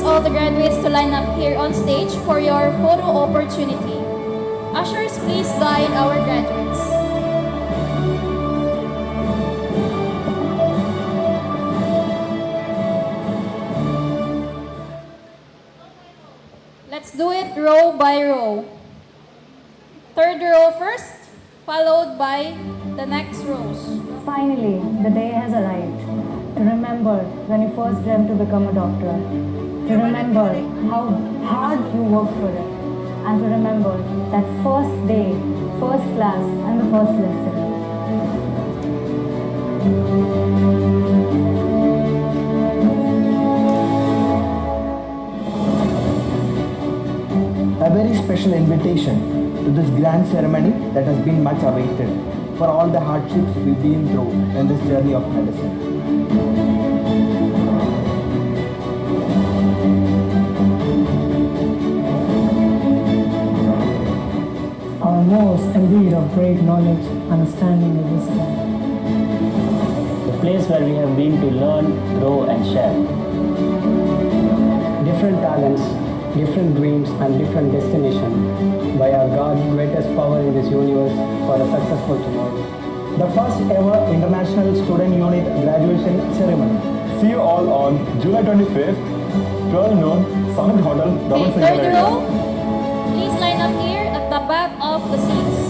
all the graduates to line up here on stage for your photo opportunity. Ushers, please guide our graduates. Let's do it row by row. Third row first, followed by the next rows. Finally, the day has arrived. To remember when you first dreamt to become a doctor. To remember how hard you worked for it. And to remember that first day, first class, and the first lesson. A very special invitation to this grand ceremony that has been much awaited for all the hardships we've been through in this journey of medicine. Our most indeed of great knowledge, understanding, and wisdom. The place where we have been to learn, grow, and share. Different talents, different dreams, and different destination by our God, greatest power in this universe for a successful tomorrow. The first ever International Student Unit graduation ceremony. See you all on July 25th, 12 noon, Summit Hotel, Double Okay, third row, please line up here at the back of the seats.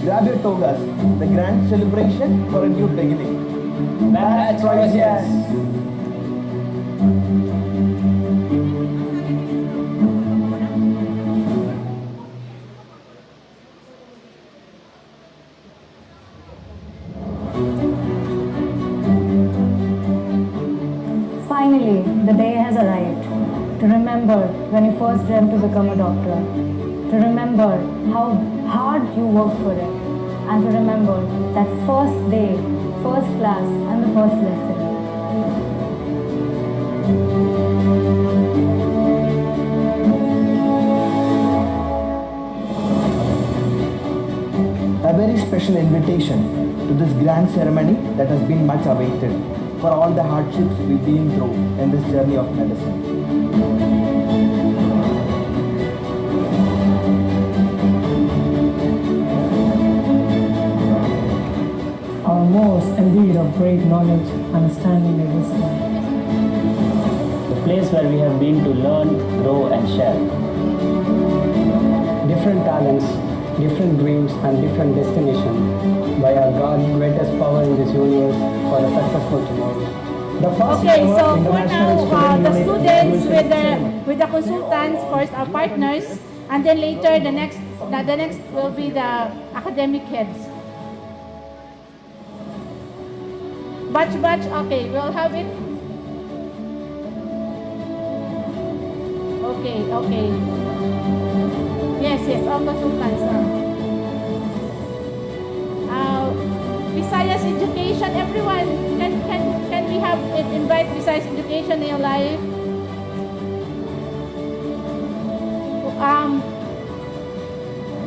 Grab your togas, the grand celebration for a new beginning. Batch Troyes! Finally, the day has arrived. To remember when you first dreamt to become a doctor. To remember how hard you worked for it. And to remember that first day, first class, and the first lesson. A very special invitation to this grand ceremony that has been much awaited for all the hardships we've been through in this journey of medicine. Our most indeed of great knowledge, understanding, and wisdom. The place where we have been to learn, grow, and share. Different talents, different dreams, and different destination by our God, greatest power in this universe for a successful tomorrow. The first Okay, ever so for International now, Student the Unit students graduation with the consultants, first our partners, and then later the next will be the academic heads. Batch, okay, we'll have it. Okay. Yes, all consultants. Visayas Education, everyone, can we have it, invite Visayas Education in your life?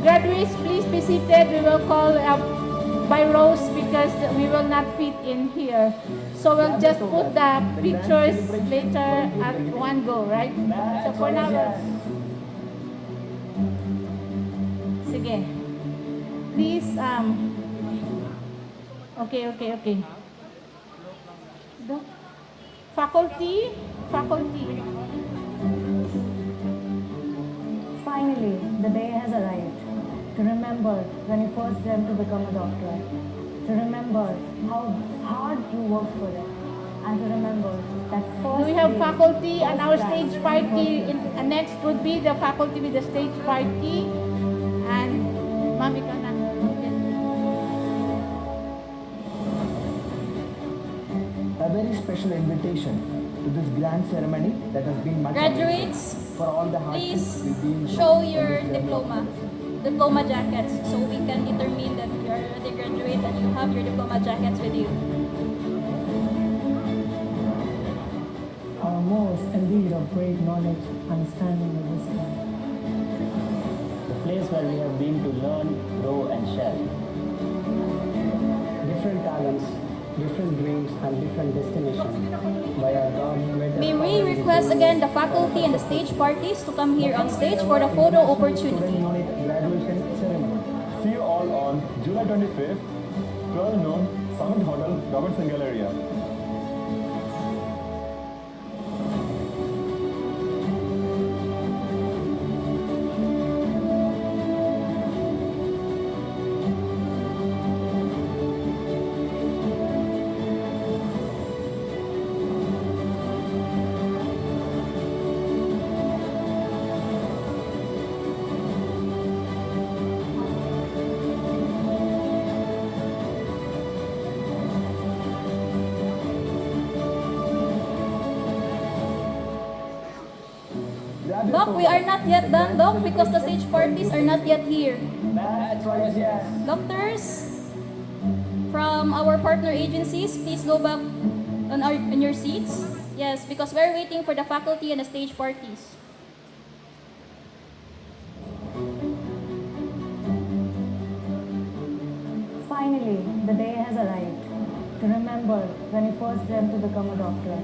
Graduates, please be seated. We will call by rows because we will not fit in here. So we'll just put the pictures later at one go, right? So for now, sige. Please, okay. Faculty. Finally, the day has arrived. To remember when you first dreamt to become a doctor. To remember how hard you worked for it. And to remember that first we have day, faculty and our first stage class, party. first lesson. Next would be the faculty with the stage party. And ma'am, ikaw na. A very special invitation to to this grand ceremony that has been much Graduates, awaited for all the hardships please we've been through show in your this journey of diploma jackets, so we can determine that you are already graduate and you have your diploma jackets with you. Our most indeed of great knowledge, understanding, and wisdom. The place where we have been to learn, grow, and share. Different talents, different dreams, and different destinations. By our God, greatest May power we in this request universe. again the faculty and the stage parties to come here on stage for the photo opportunity. Graduation ceremony. See you all on July 25th, 12 noon, Summit Hotel, Robertson Galleria. Doc, we are not yet done, Doc, because the stage parties are not yet here. Doctors from our partner agencies, please go back on your seats. Yes, because we're waiting for the faculty and the stage parties. Finally, the day has arrived to remember when you first dreamt to become a doctor,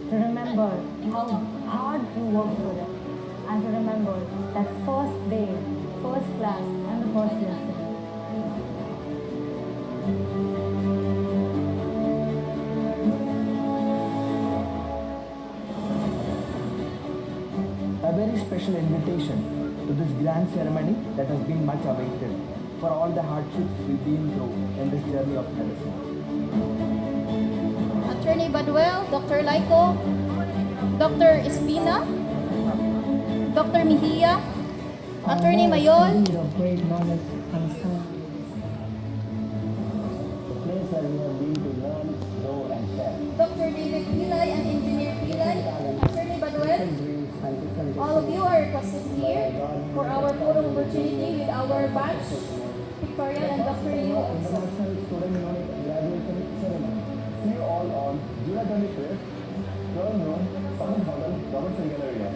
to remember how hard you worked for it, and to remember that first day, first class, and the first lesson. A very special invitation to this grand ceremony that has been much awaited for all the hardships we've been through in this journey of medicine. Attorney Baduel, Dr. Laiko, Dr. Espina, Dr. Mejia, Attorney Mayol, Of great knowledge, understanding. The place where we have been to learn, grow, and share. Dr. David Pilay and Engineer Pilay, Attorney Baduel. All of you are requested here for our photo opportunity with our batch, Victoria and Dr. Liu also. See you all on July 25th, 12 noon, Summit Hotel, Robertson Galleria.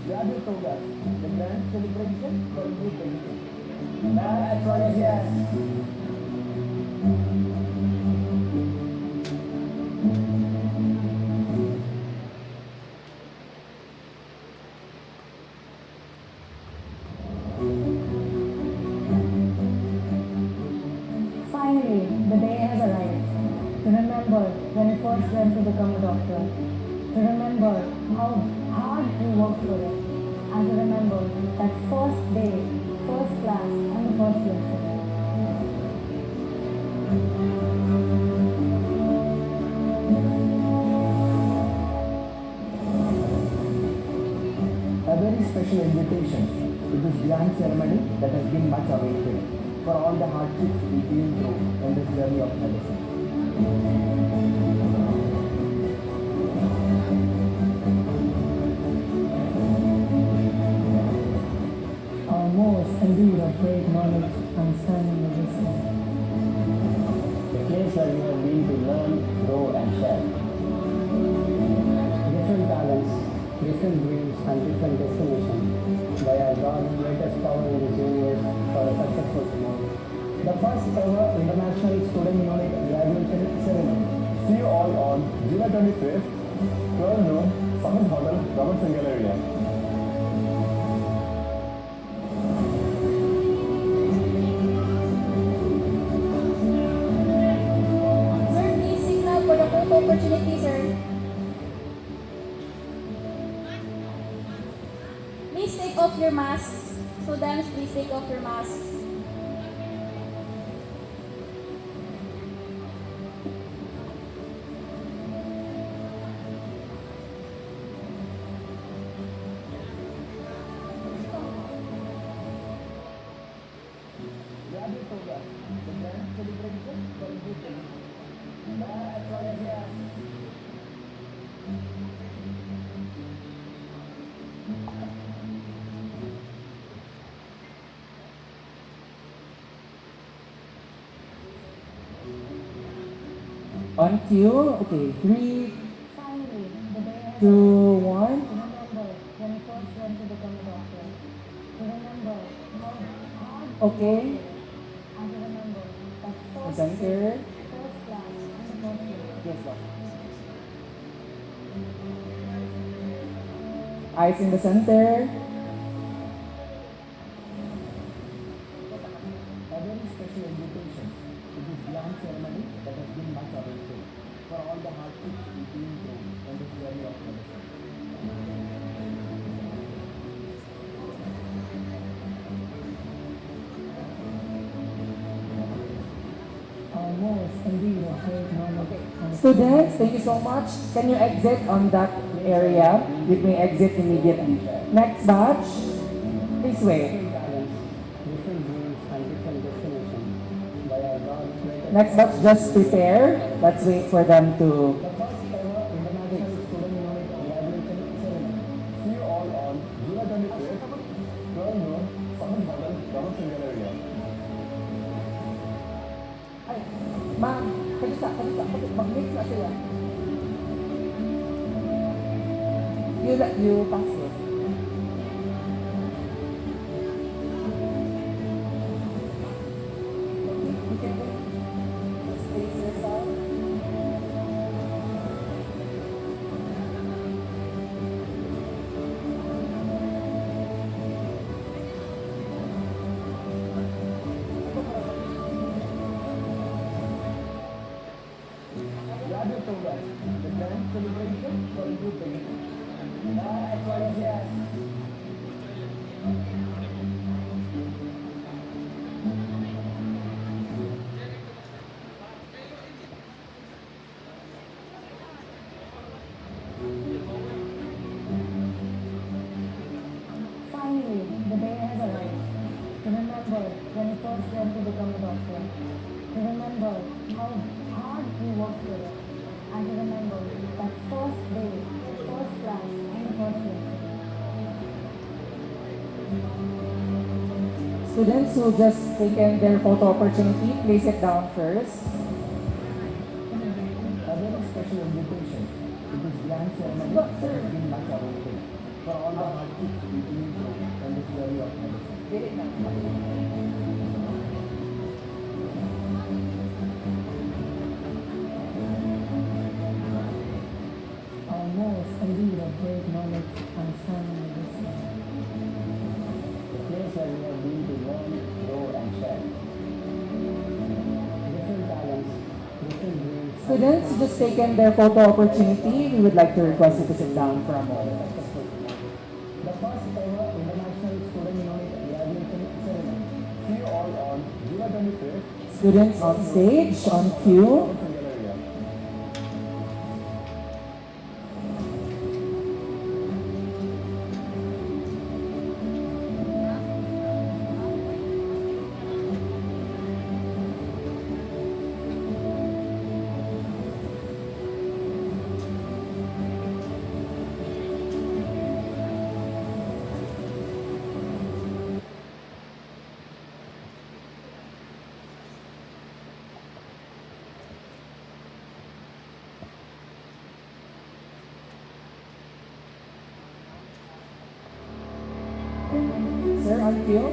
Graduate Togas, the grand celebration will be dedicated. That's right, yes. Finally, the day has arrived to remember when you first dreamt to become a doctor, to remember how hard you worked for it, and to remember that first day, first class, and the first lesson. A very special invitation to this grand ceremony that has been much awaited for all the hardships we've been through in this journey of medicine. Our most indeed of great knowledge, understanding, and wisdom. The place where we have been to learn, grow, and share. Different talents, different dreams, and different destinations. By our God, greatest power in this universe for a successful tomorrow. The first ever International Student Unit Graduation Ceremony. See you all on July 25th, 12 noon, Summit Hotel, Robertson Galleria. Please take off your masks. Students, please take off your masks. On cue, okay, 3, Finally, the day has 2, 1. Remember when you first went to become a doctor. To remember how hard Okay, and to remember that first center. first class and the first year. Yes, Doc. Eyes in the center. A very special invitation to this grand ceremony that has been much awaited for all the hardships we've been through in this journey of medicine. Students, thank you so much. Can you exit on that area? You may exit immediately. Next batch, please wait. Different dreams and different destinations. By our God, Next batch, just prepare. Let's wait for them to. the first ever international student unit graduation ceremony. See you all on July 25th, 12 noon, Southern Hotel, Downtown area. Ay, ma'am, kabisa, mag-mix na sila. You pass it. You can wait. Space yourself. Radio Togas, the grand celebration for a new beginning. Finally, the day has arrived. To remember when you first went to become a doctor. To remember how hard you worked for it. And to remember that first day, first class, and the first lesson. Students who just taken their photo opportunity, place it down first. A very special invitation to this grand ceremony that has been much awaited for all the hardships we've been through in this journey of medicine. Our most indeed of great knowledge and standing of this The place where we have been to learn, grow, and share. Different talents, different dreams. Students who just taken their photo opportunity, we would like to request you to sit down for a moment. The first ever international student unit graduation ceremony. See you all on July 25th. Students on stage, on cue. Sir, on cue.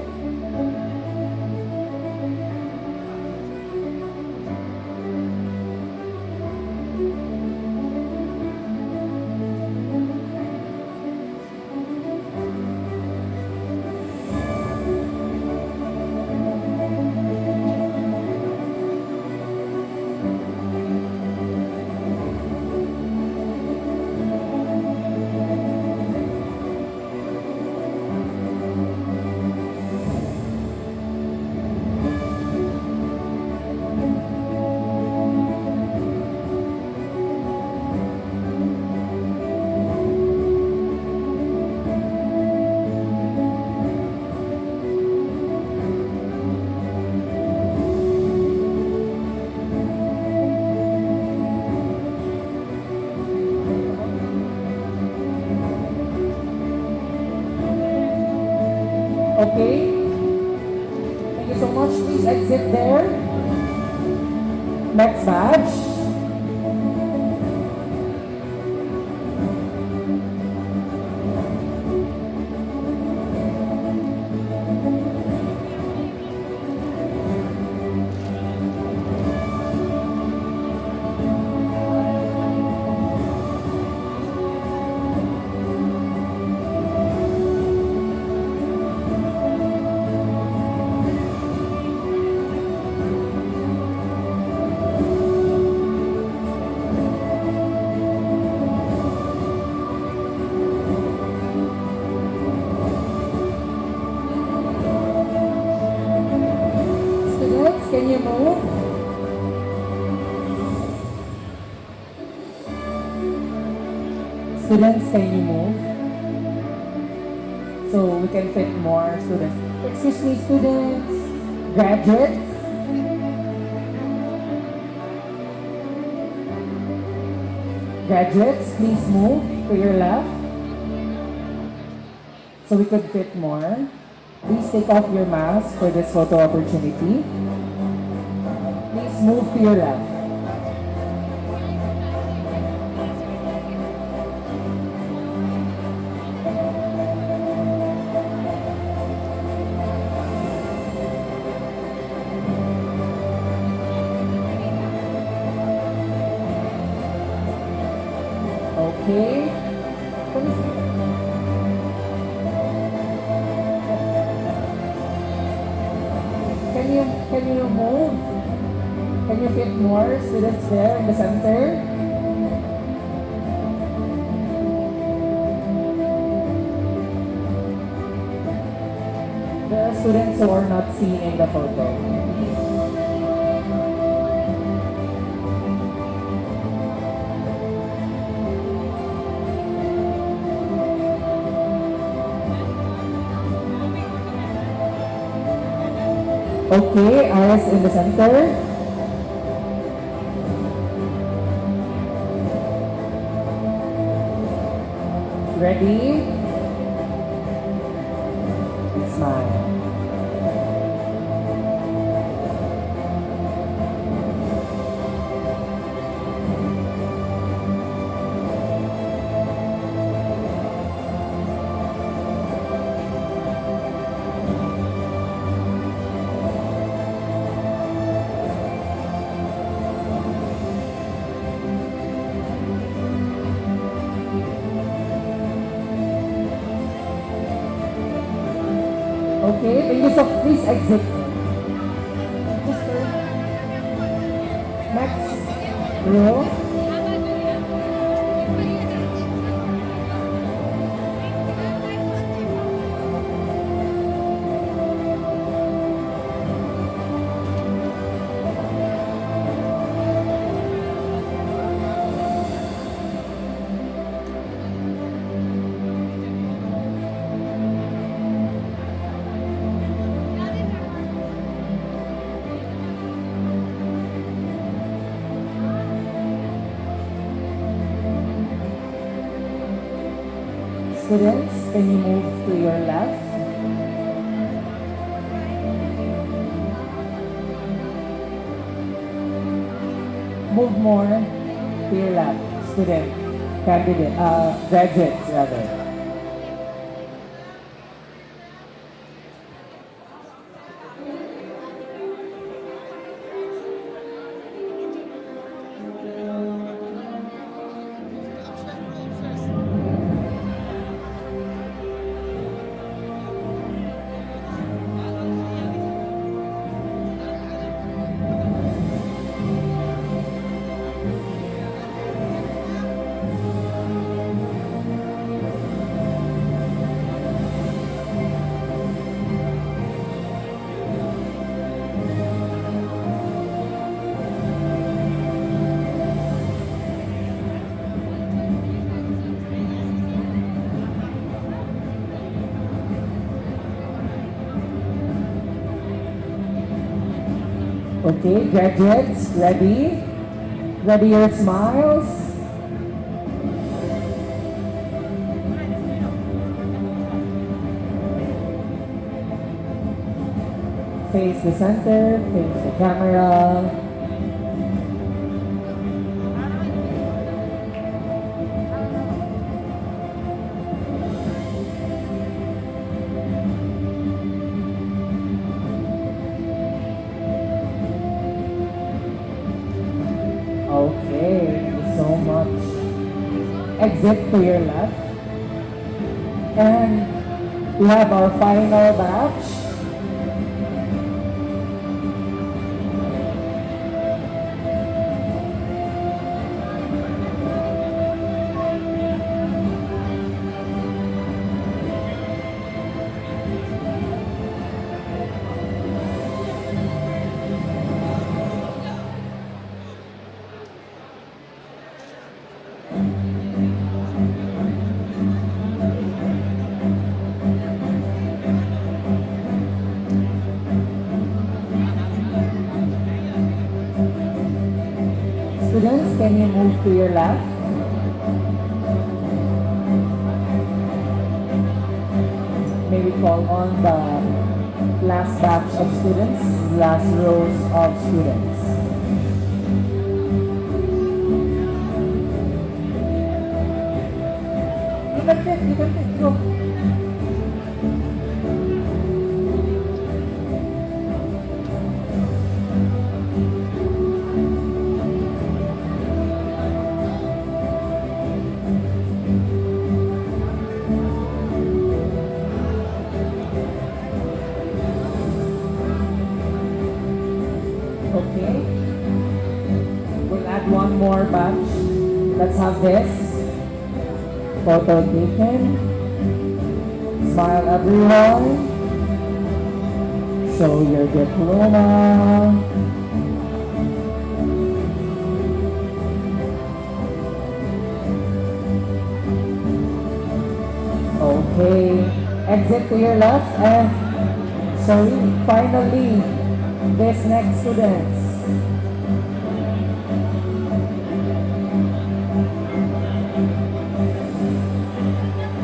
Okay? Thank you so much. Please exit there. Next batch. Students, can you move? Students, can you move? So we can fit more students. Excuse me, students, graduates. Graduates, please move to your left. So we could fit more. Please take off your mask for this photo opportunity. Please move to your left. Okay. Can you move? Can you fit more students there in the center? There are students who are not seen in the photo. Okay, eyes in the center. Ready? Smile. Okay, thank you. So please exit. Next row. Students, can you move to your left? Move more to your left, student, candidate, graduates rather. Okay, graduates, ready? Ready your smiles? Face the center, face the camera. Okay, thank you so much. Exit to your left. And we have our final batch. Students, can you move to your left? May we call on the last batch of students, last rows of students. You can fit, go. Okay. We'll add one more batch. Let's have this. Photo taken. Smile everyone. Show your diploma. Okay. Exit to your left and sorry, finally, this next students.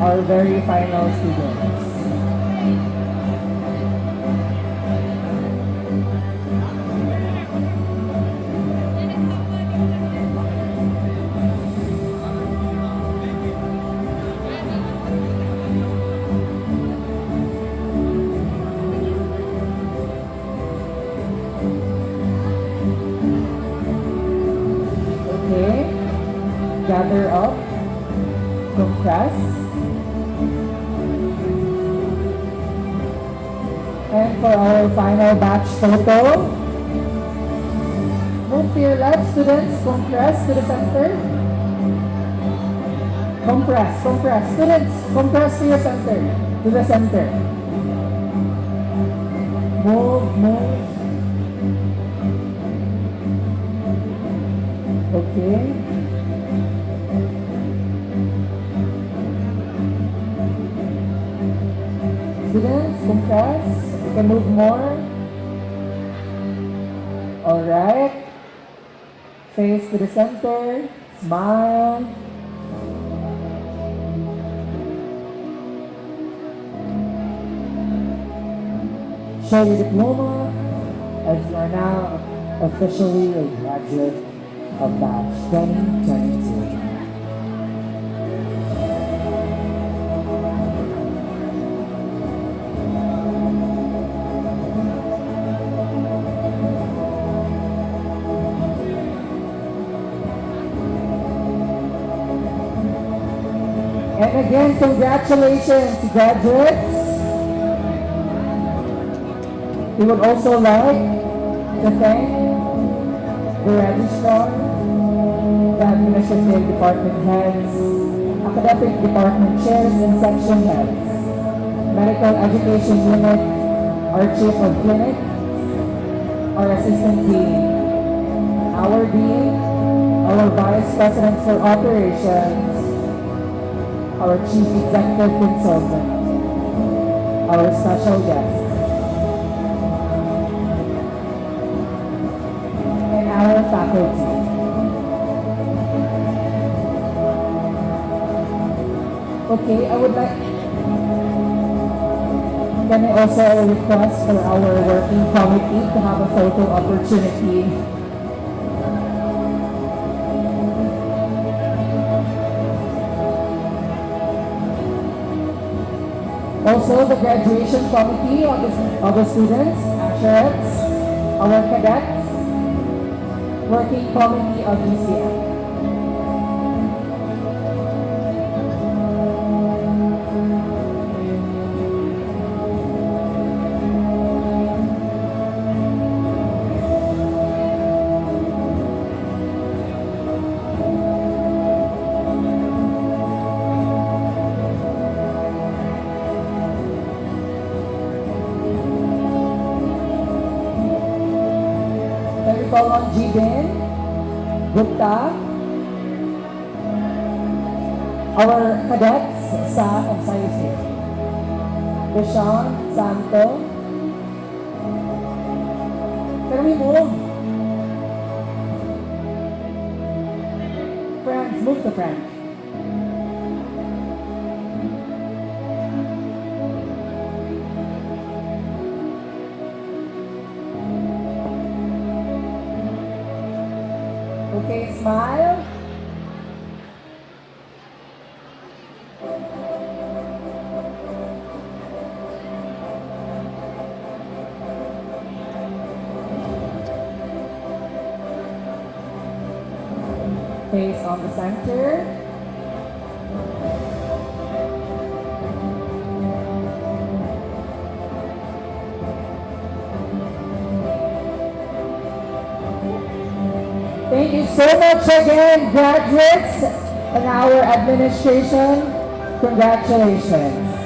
Our very final students. Okay, gather up, compress. And for our final batch photo, move to your left, students, compress to the center. Compress, compress. Students, compress to your center, to the center. Move, move. Okay. Students, compress. You can move more. Alright. Face to the center. Smile. Show your diploma as you are now officially a graduate of batch 2022. And again, congratulations, graduates. We would also like to thank the registrar, the administrative department heads, academic department chairs and section heads, medical education unit, our chief of clinic, our assistant dean, our dean, our vice president for operations, our chief executive consultant, our special guest, and our faculty. Okay, I would like can I also request for our working committee to have a photo opportunity? Also, the graduation committee of the students, ushers, our cadets, working committee of UCM. Can we call on Jibin Gupta, our cadets sa Exciting, Deshaun Santo. Can we move? Friends, move to friends. Okay, smile. Face on the center. Thank you so much again, graduates and our administration. Congratulations.